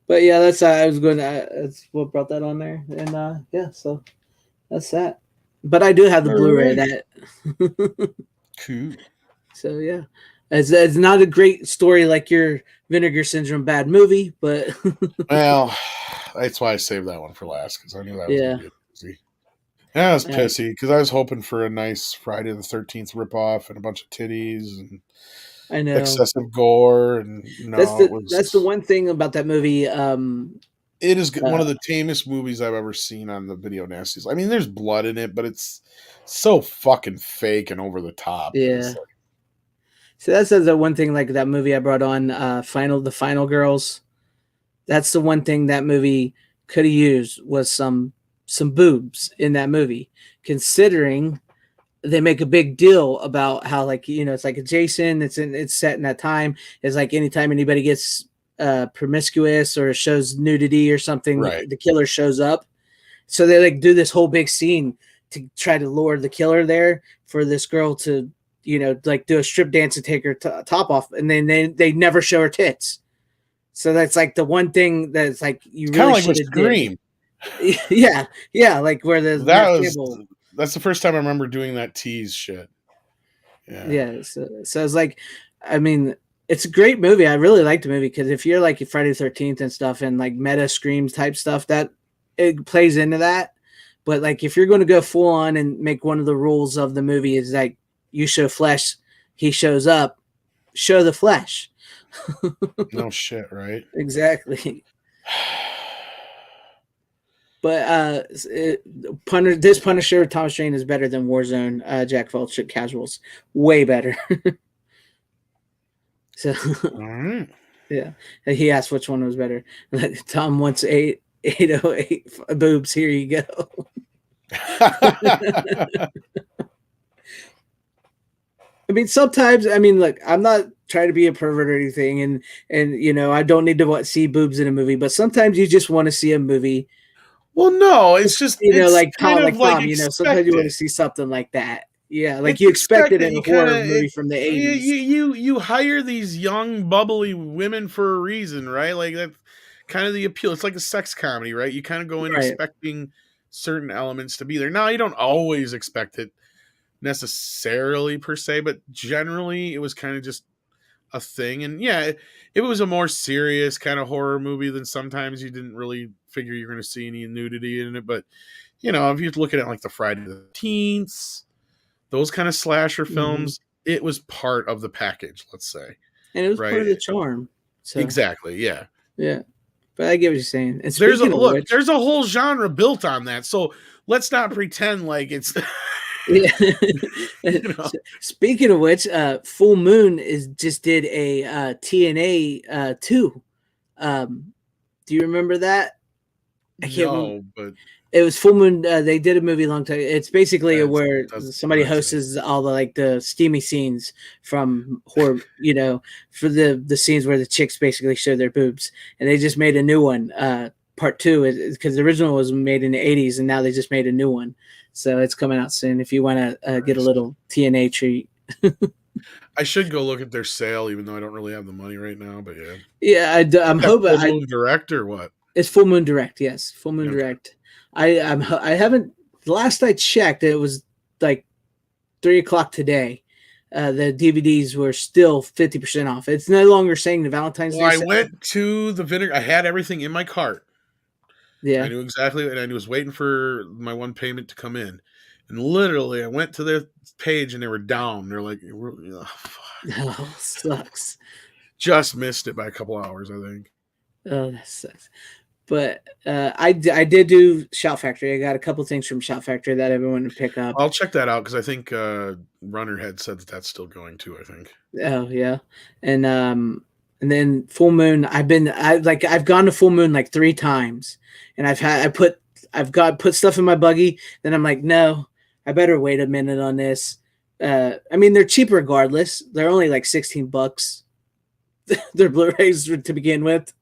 but yeah, that's that's what brought that on there, and yeah, so that's that. But I do have the Blu-ray that. Cool. So yeah. It's not a great story like your Vinegar Syndrome bad movie, but well, that's why I saved that one for last because I knew that was gonna be easy. Yeah, I was pissy because I was hoping for a nice Friday the 13th ripoff and a bunch of titties and I know excessive gore and that's the one thing about that movie. It is one of the tamest movies I've ever seen on the Video Nasties. I mean, there's blood in it, but it's so fucking fake and over the top. Yeah. So that's the one thing, like that movie I brought on, the Final Girls. That's the one thing that movie could have used was some boobs in that movie, considering they make a big deal about how it's like Jason. It's set in that time. It's like anytime anybody gets promiscuous or shows nudity or something, the killer shows up. So they do this whole big scene to try to lure the killer there for this girl to. Do a strip dance and take her top off, and then they never show her tits. So that's like the one thing that's like you it's really should have Scream. Yeah, like where that's the first time I remember doing that tease shit. Yeah. So it's like, I mean, it's a great movie. I really like the movie because if you're like Friday the 13th and stuff and like meta screams type stuff, that it plays into that. But like if you're going to go full on and make one of the rules of the movie is like. You show flesh, he shows up, show the flesh. No shit, right? Exactly. But this Punisher, Thomas Jane is better than Warzone, Jack Fellowship Casuals. Way better. So, yeah. He asked which one was better. Tom wants 8 808 boobs. Here you go. I mean, sometimes, look, I'm not trying to be a pervert or anything, and I don't need to see boobs in a movie, but sometimes you just want to see a movie. Well, no, it's just it's like kind Tom, of like sometimes you want to expected. see something like that. Yeah, like It's you expect it expected. in a You horror kind of movie from the 80s. you hire these young bubbly women for a reason, right? Like that's kind of the appeal. It's like a sex comedy, right? You kind of go in Right. expecting certain elements to be there. Now you don't always expect it necessarily per se, but generally it was kind of just a thing. And yeah, it was a more serious kind of horror movie than sometimes you didn't really figure you're going to see any nudity in it. But if you look at it like the Friday the 13th, those kind of slasher films, it was part of the package, let's say. And it was part right? of the charm. So Exactly, yeah. yeah. But I get what you're saying. And There's speaking of which, there's a whole genre built on that. So let's not pretend like it's yeah. know. Speaking of which, Full Moon just did a TNA 2. Do you remember that? I can't remember. No, but It was Full Moon. They did a movie a long time. It's basically where that's somebody surprising. hosts all the steamy scenes from horror, for the scenes where the chicks basically show their boobs, and they just made a new one, part 2, because the original was made in the 80s, and now they just made a new one, so it's coming out soon. If you want to get a little TNA treat. I should go look at their sale, even though I don't really have the money right now. But yeah, I'm hoping. Full Moon Direct or what? It's Full Moon Direct. Yes, Full Moon Direct. I haven't. The last I checked, it was like 3:00 today. The DVDs were still 50% off. It's no longer saying the Valentine's Day. I went to the vinegar. I had everything in my cart. Yeah, I knew exactly, and I was waiting for my one payment to come in. And literally, I went to their page and they were down. They're like, oh, oh, sucks. Just missed it by a couple hours, I think. Oh, that sucks. But I did do Shout Factory. I got a couple things from Shout Factory that everyone would pick up. I'll check that out because I think Runnerhead said that's still going too. I think. Oh yeah, and then Full Moon. I've gone to Full Moon like 3 times, and I've put stuff in my buggy. Then I'm like, no, I better wait a minute on this. They're cheap regardless. They're only like $16. They're Blu-rays to begin with.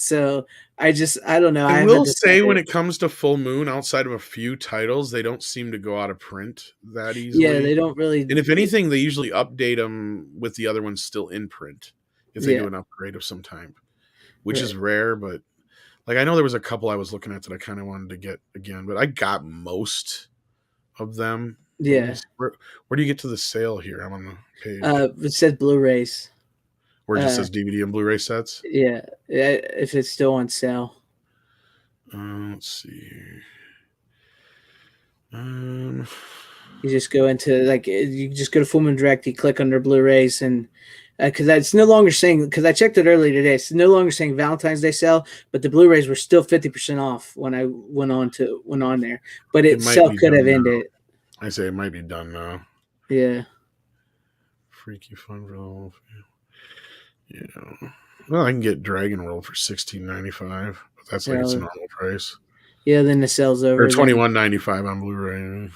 So I don't know. I will say when it comes to Full Moon, outside of a few titles, they don't seem to go out of print that easily. Yeah, they don't really. And if anything, they usually update them with the other ones still in print if they do an upgrade of some type, which is rare. But like I know there was a couple I was looking at that I kind of wanted to get again, but I got most of them. Yeah. Where do you get to the sale here? I'm on the page. It says Blu-rays. Where it just says DVD and Blu-ray sets? Yeah, if it's still on sale. Let's see. You just go into you just go to Full Moon Direct. You click under Blu-rays, and because it's no longer saying, because I checked it earlier today, it's no longer saying Valentine's Day sale, but the Blu-rays were still 50% off when I went on there. But it sale could have ended. I say it might be done now. Yeah. Freaky Fun for all. Yeah. Well, I can get Dragon World for $16.95, but that's like its normal price. Yeah, then the sale's over. Or $21.95 on Blu-ray.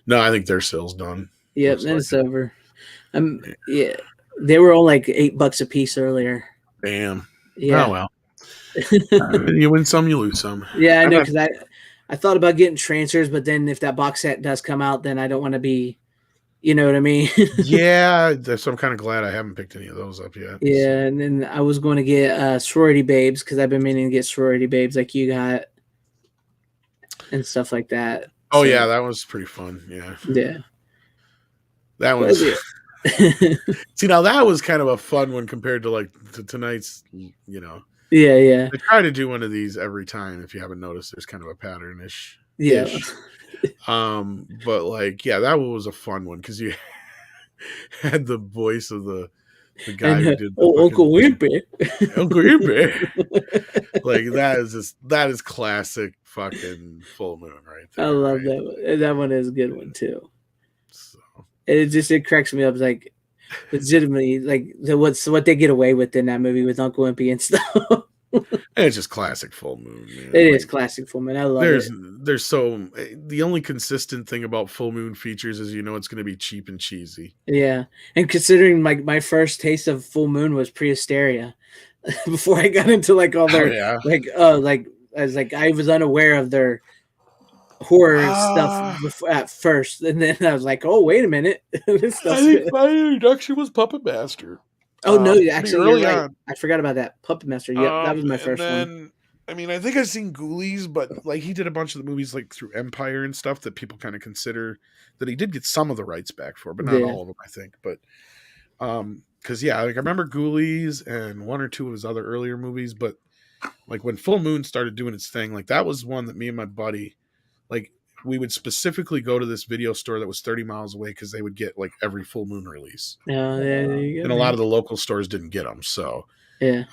No, I think their sale's done. Yep, then it's over. Yeah, they were all like $8 a piece earlier. Damn. Yeah. Oh well. You win some, you lose some. Yeah, I know, because I thought about getting transfers, but then if that box set does come out, then I don't want to be. You know what I mean? Yeah, so I'm kind of glad I haven't picked any of those up yet. Yeah, and then I was going to get Sorority Babes because I've been meaning to get Sorority Babes like you got and stuff like that. Oh, yeah, that was pretty fun. Yeah. Yeah. That was. See, now that was kind of a fun one compared to to tonight's, Yeah, yeah. I try to do one of these every time. If you haven't noticed, there's kind of a pattern-ish. Yeah. But that was a fun one because you had the voice of the guy who did Uncle Wimpy. Uncle Wimpy. That is classic fucking Full Moon right there. I love that one. That one is a good one too. So it cracks me up legitimately what they get away with in that movie with Uncle Wimpy and stuff. It's just classic full moon, man. It is classic full moon. I love it. There's so the only consistent thing about full moon features is it's going to be cheap and cheesy. Yeah, and considering my first taste of full moon was Prehysteria, before I got into like all their I was unaware of their horror stuff at first, and then I was like, oh wait a minute, this stuff's good. My introduction was Puppet Master. Oh no, actually, early you're right. on. I forgot about that. Puppet Master. Yep, that was my first one. I mean, I think I've seen Ghoulies, but like he did a bunch of the movies like through Empire and stuff that people kind of consider that he did get some of the rights back for, but not all of them, I think. But because like I remember Ghoulies and one or two of his other earlier movies, but like when Full Moon started doing its thing, like that was one that me and my buddy, like we would specifically go to this video store that was 30 miles away because they would get like every Full Moon release. There you go, and a lot of the local stores didn't get them, so yeah.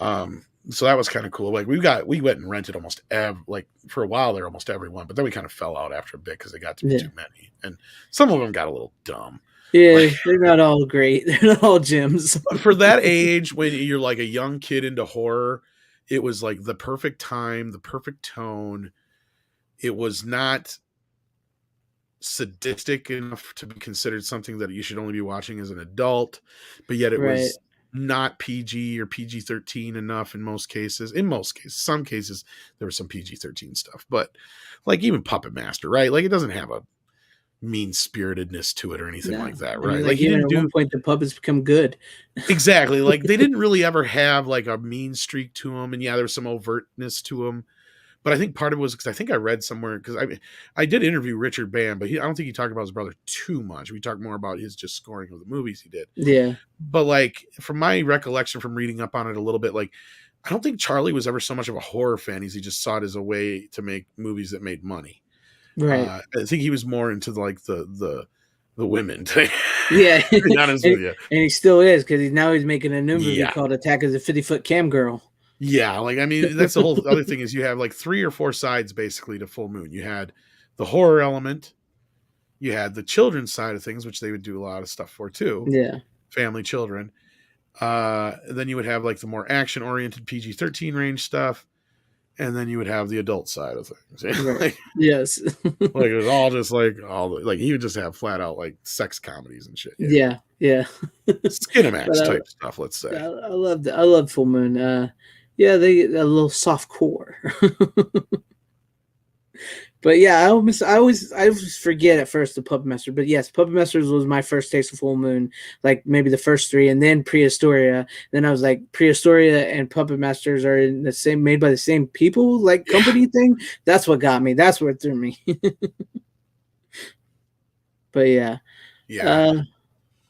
So that was kind of cool. Like we went and rented almost like for a while there, almost every one, but then we kind of fell out after a bit because they got to be too many, and some of them got a little dumb. Yeah, they're not all great. They're not all gems. But for that age, when you're like a young kid into horror, it was like the perfect time, the perfect tone. It was not sadistic enough to be considered something that you should only be watching as an adult, but yet it was not PG or PG-13 enough in most cases. Some cases there was some PG-13 stuff, but like even Puppet Master, right? Like it doesn't have a mean-spiritedness to it or anything like that, right? I mean, like he didn't at one point the puppets become good. Exactly. Like they didn't really ever have like a mean streak to them, and there was some overtness to them. But I think part of it was because I think I read somewhere, because I did interview Richard Band, but I don't think he talked about his brother too much. We talked more about his just scoring of the movies he did. Yeah. But like from my recollection from reading up on it a little bit, like I don't think Charlie was ever so much of a horror fan as he just saw it as a way to make movies that made money. Right. I think he was more into like the women thing. Yeah. To be honest with you. And he still is, because he's making a new movie called Attack of the 50-Foot Cam Girl. Yeah, like I mean, that's the whole other thing is you have like 3 or 4 sides basically to Full Moon. You had the horror element, you had the children's side of things, which they would do a lot of stuff for too. Yeah, family, children. Then you would have like the more action-oriented PG-13 range stuff, and then you would have the adult side of things. Right. Like, yes, like it was all just like he would just have flat out like sex comedies and shit. Yeah. Skinamax type stuff. Let's say. I love Full Moon. They a little soft core. But yeah, I always forget at first the Puppet Master. But yes, Puppet Masters was my first taste of Full Moon, like maybe the first 3, and then Prehysteria. Then I was like, Prehysteria and Puppet Masters are in the same, made by the same people, like company thing. That's what got me. That's what threw me. But yeah.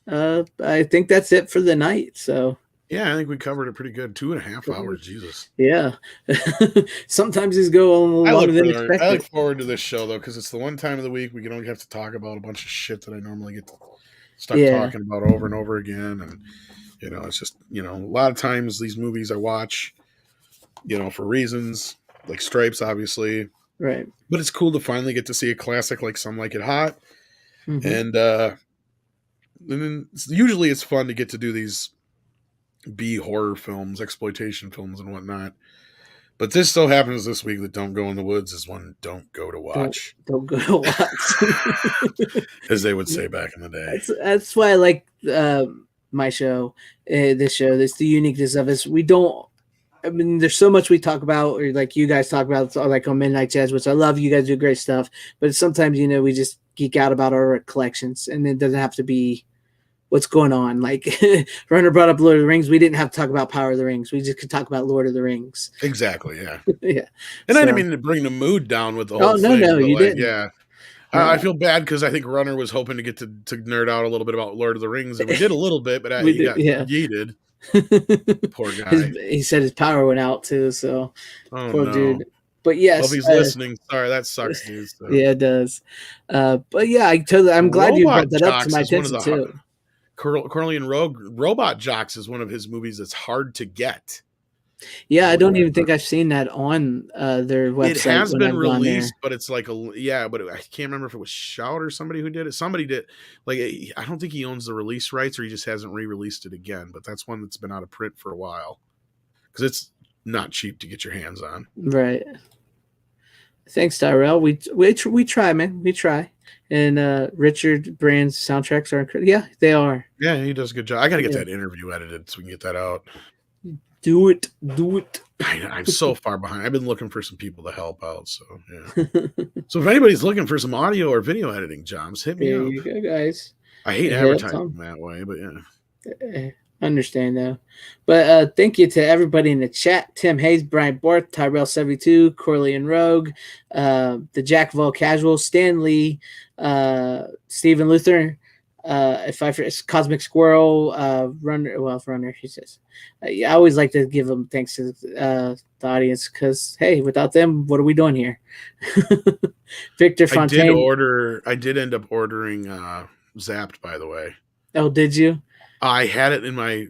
I think that's it for the night. So. Yeah, I think we covered it pretty good. 2.5 hours, Jesus. Yeah. Sometimes these go on longer than expected. I look forward to this show, though, because it's the one time of the week we don't have to talk about a bunch of shit that I normally get stuck talking about over and over again. And, it's just, a lot of times these movies I watch, for reasons, like Stripes, obviously. Right. But it's cool to finally get to see a classic like Some Like It Hot. Mm-hmm. And then usually it's fun to get to do these B horror films, exploitation films, and whatnot. But this so happens this week that Don't Go in the Woods is one don't go to watch. Don't go to watch. As they would say back in the day. That's why I like my show, this show. That's the uniqueness of us. We don't, I mean, there's so much we talk about, or like you guys talk about, like on Midnight Jazz, which I love. You guys do great stuff. But sometimes, we just geek out about our collections, and it doesn't have to be what's going on. Like Runner brought up Lord of the Rings. We didn't have to talk about Power of the Rings. We just could talk about Lord of the Rings. Exactly. Yeah. Yeah. And I didn't mean to bring the mood down with the whole thing. No, you didn't. Yeah. I feel bad because I think Runner was hoping to get to nerd out a little bit about Lord of the Rings, and we did a little bit, but he got yeeted. Poor guy. He said his power went out too. So poor dude. But yes, if he's listening, sorry, that sucks, dude. So. Yeah, it does. But yeah, I'm glad you brought that up to my attention too. Cornelian Robot Jocks is one of his movies that's hard to get. Yeah, I don't even think I've seen that on their website. It has been released, but it's like but I can't remember if it was Shout or somebody who did it. Somebody did. Like, I don't think he owns the release rights, or he just hasn't re-released it again. But that's one that's been out of print for a while because not cheap to get your hands on. Right. Thanks, Tyrell. We try, man. We try. And Richard Brand's soundtracks are incredible. Yeah, they are. Yeah, he does a good job. I got to get that interview edited so we can get that out. Do it. I'm so far behind. I've been looking for some people to help out. So yeah. So if anybody's looking for some audio or video editing jobs, hit me There up. you go, guys. I hate advertising that way, but yeah. Understand though. But thank you to everybody in the chat: Tim Hayes, Brian Borth, Tyrell72, Corley and Rogue, the Jack of all casuals, Stan Lee, Stephen Luther, if I forget, Cosmic Squirrel, Runner, he says. I always like to give them thanks to the audience because hey, without them, what are we doing here? Victor Fontaine. I did end up ordering Zapped, by the way. Oh, did you? I had it in my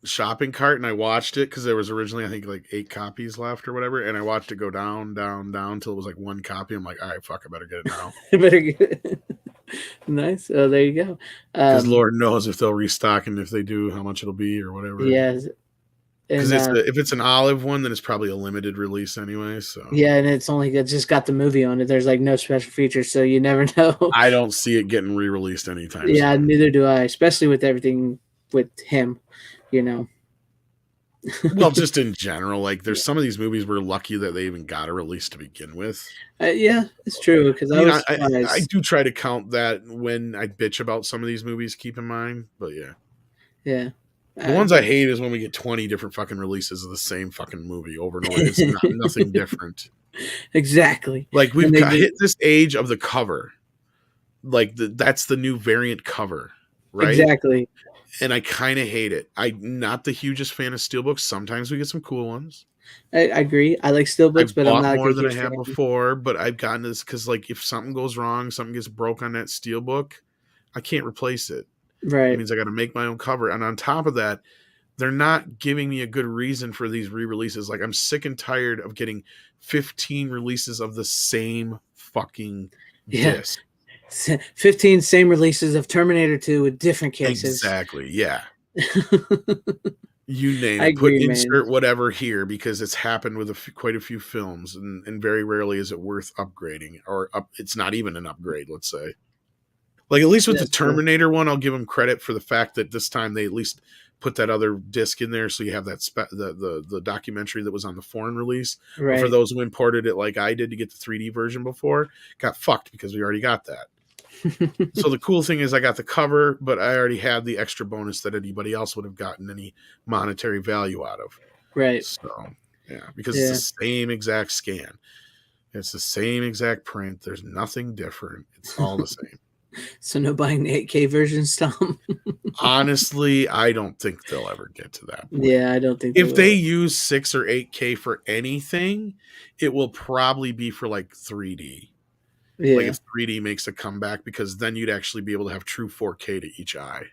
shopping cart and I watched it because there was originally, I think, like 8 copies left or whatever. And I watched it go down until it was like 1 copy. I'm like, all right, fuck, I better get it now. Better get it. Nice. Oh, there you go. Because Lord knows if they'll restock and if they do, how much it'll be or whatever. Yes. Because if it's an olive one, then it's probably a limited release anyway. So yeah, and it's just got the movie on it. There's like no special features, so you never know. I don't see it getting re-released anytime soon. Yeah, neither do I, especially with everything with him, you know. Well, just in general, like there's some of these movies we're lucky that they even got a release to begin with. Yeah, it's true because I do try to count that when I bitch about some of these movies. Keep in mind, but yeah. The ones I hate is when we get 20 different fucking releases of the same fucking movie over and over. It's nothing different. Exactly. Like we've hit this age of the cover. Like that's the new variant cover, right? Exactly. And I kind of hate it. I'm not the hugest fan of steelbooks. Sometimes we get some cool ones. I agree. I like steelbooks, but I'm not more than I have before. But I've gotten this because, like, if something goes wrong, something gets broke on that steelbook, I can't replace it. Right. It means I got to make my own cover. And on top of that, they're not giving me a good reason for these re-releases. Like, I'm sick and tired of getting 15 releases of the same fucking disc. 15 same releases of Terminator 2 with different cases. Exactly. Yeah. You name it. Put insert whatever here because it's happened with quite a few films, and very rarely is it worth upgrading it's not even an upgrade. Let's say. Like at least with the Terminator one, I'll give them credit for the fact that this time they at least put that other disc in there, so you have that the documentary that was on the foreign release. Right. For those who imported it, like I did, to get the 3D version before, got fucked because we already got that. So the cool thing is I got the cover, but I already had the extra bonus that anybody else would have gotten any monetary value out of. Right. So yeah, because it's the same exact scan, it's the same exact print. There's nothing different. It's all the same. So no buying the 8K versions, Tom? Honestly, I don't think they'll ever get to that point. Yeah, I don't think if they use 6 or 8K for anything, it will probably be for like 3D. Yeah. Like if 3D makes a comeback, because then you'd actually be able to have true 4K to each eye.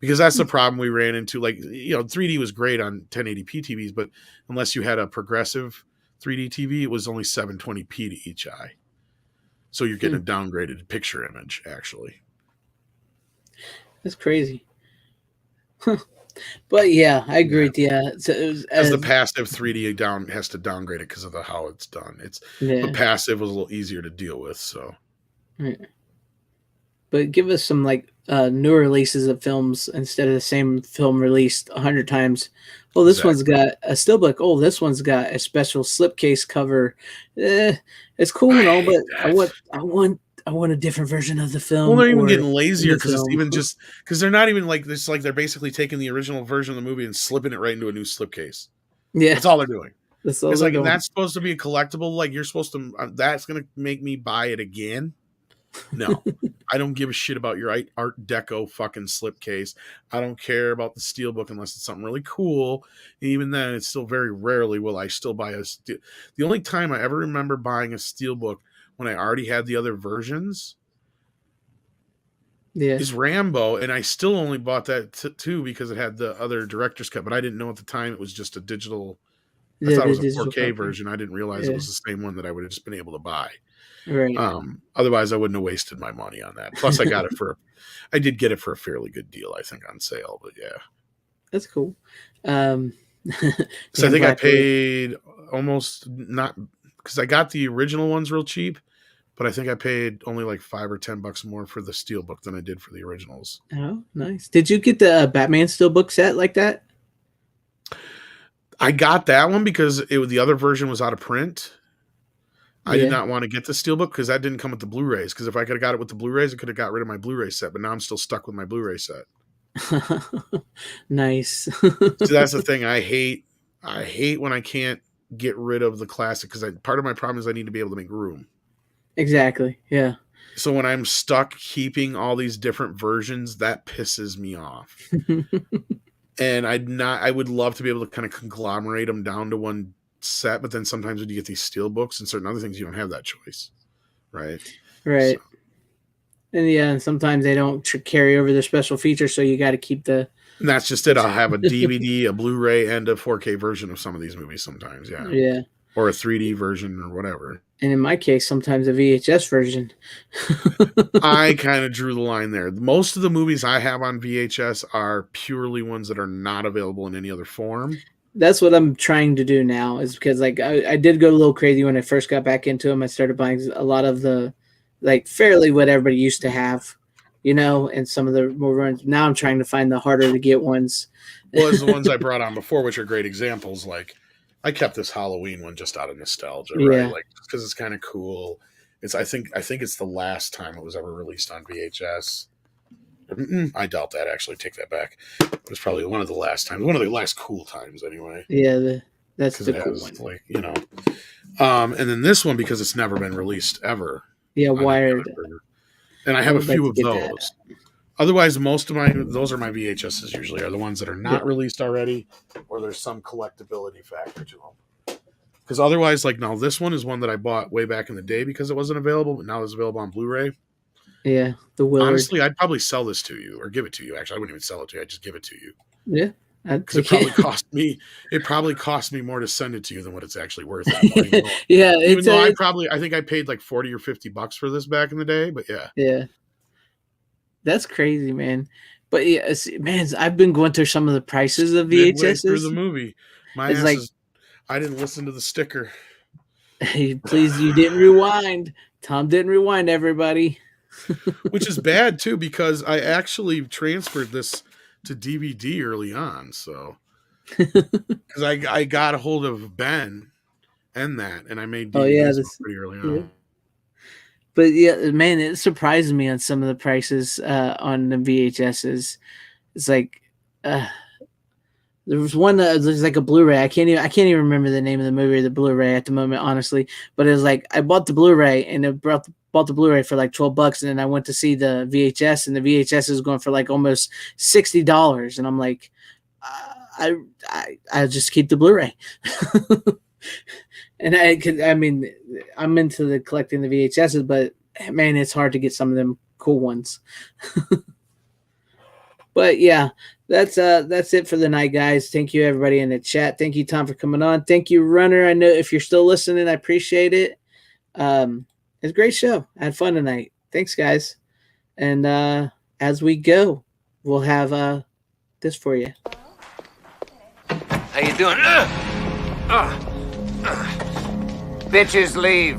Because that's the problem we ran into. Like, 3D was great on 1080p TVs, but unless you had a progressive 3D TV, it was only 720p to each eye. So you're getting a downgraded picture image, actually. That's crazy. But yeah, I agree with you. So as the passive 3D has to downgrade it because of how it's done. The passive was a little easier to deal with. So, but give us some like new releases of films instead of the same film released 100 times. Oh, this one's got a steelbook. Oh, this one's got a special slipcase cover. It's cool and all, but I want a different version of the film. Well, they're even getting lazier because it's even just because they're not even like this. Like they're basically taking the original version of the movie and slipping it right into a new slipcase. Yeah, that's all they're doing. It's like that's supposed to be a collectible. Like you're supposed to. That's gonna make me buy it again. No, I don't give a shit about your Art Deco fucking slipcase. I don't care about the steelbook unless it's something really cool. Even then, it's still very rarely will I still buy the only time I ever remember buying a steelbook when I already had the other versions is Rambo, and I still only bought that too because it had the other director's cut, but I didn't know at the time it was just a digital. I thought it was a 4K version. I didn't realize it was the same one that I would have just been able to buy. Right. Otherwise, I wouldn't have wasted my money on that. Plus, I got it I did get it for a fairly good deal, I think, on sale. But yeah, that's cool. So I think I Black Widow. paid almost not because I got the original ones real cheap, but I think I paid only like $5 or $10 more for the Steelbook than I did for the originals. Oh, nice. Did you get the Batman Steelbook set like that? I got that one because the other version was out of print. I did not want to get the Steelbook because that didn't come with the Blu-rays. Because if I could have got it with the Blu-rays, I could have got rid of my Blu-ray set. But now I'm still stuck with my Blu-ray set. Nice. So that's the thing I hate. I hate when I can't get rid of the classic because part of my problem is I need to be able to make room. Exactly. Yeah. So when I'm stuck keeping all these different versions, that pisses me off. And I would love to be able to kind of conglomerate them down to one set, but then sometimes when you get these steel books and certain other things, you don't have that choice. Right. Right. So. And sometimes they don't carry over their special features, so you got to keep the. And that's just it. I'll have a DVD, a Blu-ray, and a 4K version of some of these movies sometimes. Yeah. Yeah. Or a 3D version or whatever. And in my case, sometimes a VHS version. I kind of drew the line there. Most of the movies I have on VHS are purely ones that are not available in any other form. That's what I'm trying to do now, is because like I did go a little crazy when I first got back into them. I started buying a lot of the like fairly what everybody used to have, and some of the more runs. Now I'm trying to find the harder to get ones. Well, as the ones I brought on before, which are great examples, like I kept this Halloween one just out of nostalgia, right? Like because it's kind of cool. I think it's the last time it was ever released on VHS. I doubt that. Actually, take that back. It was probably one of the last times, one of the last cool times, anyway. Yeah, that's the cool one. Like, and then this one because it's never been released ever. Yeah, wired. And I have a few of those. Otherwise, most of those are my VHSs. Usually, are the ones that are not released already, or there's some collectability factor to them. Because otherwise, like now, this one is one that I bought way back in the day because it wasn't available, but now it's available on Blu-ray. Yeah, the Willard. Honestly, I'd probably sell this to you or give it to you. Actually, I wouldn't even sell it to you. I'd just give it to you. Yeah. Because it probably cost me more to send it to you than what it's actually worth. Yeah. Even though I think I paid like $40 or $50 for this back in the day, but yeah. Yeah. That's crazy, man. But yeah, man, I've been going through some of the prices of VHSs. Through the movie. I didn't listen to the sticker. Please, you didn't rewind. Tom didn't rewind, everybody. Which is bad too, because I actually transferred this to DVD early on. So, because I got a hold of Ben and I made DVDs pretty early on. Yeah. But yeah, man, it surprises me on some of the prices on the VHSs. It's like there was one there's like a Blu-ray. I can't even remember the name of the movie or the Blu-ray at the moment, honestly. But it was like I bought the Blu-ray and it bought the Blu-ray for like $12, and then I went to see the VHS, and the VHS is going for like almost $60, and I'm like, I just keep the Blu-ray. And I'm into the collecting the VHSs, but man, it's hard to get some of them cool ones. But yeah, that's it for the night, guys. Thank you everybody in the chat. Thank you, Tom, for coming on. Thank you, Runner. I know if you're still listening, I appreciate it. It's a great show. I had fun tonight. Thanks, guys. And as we go, we'll have this for you. How you doing? Bitches leave.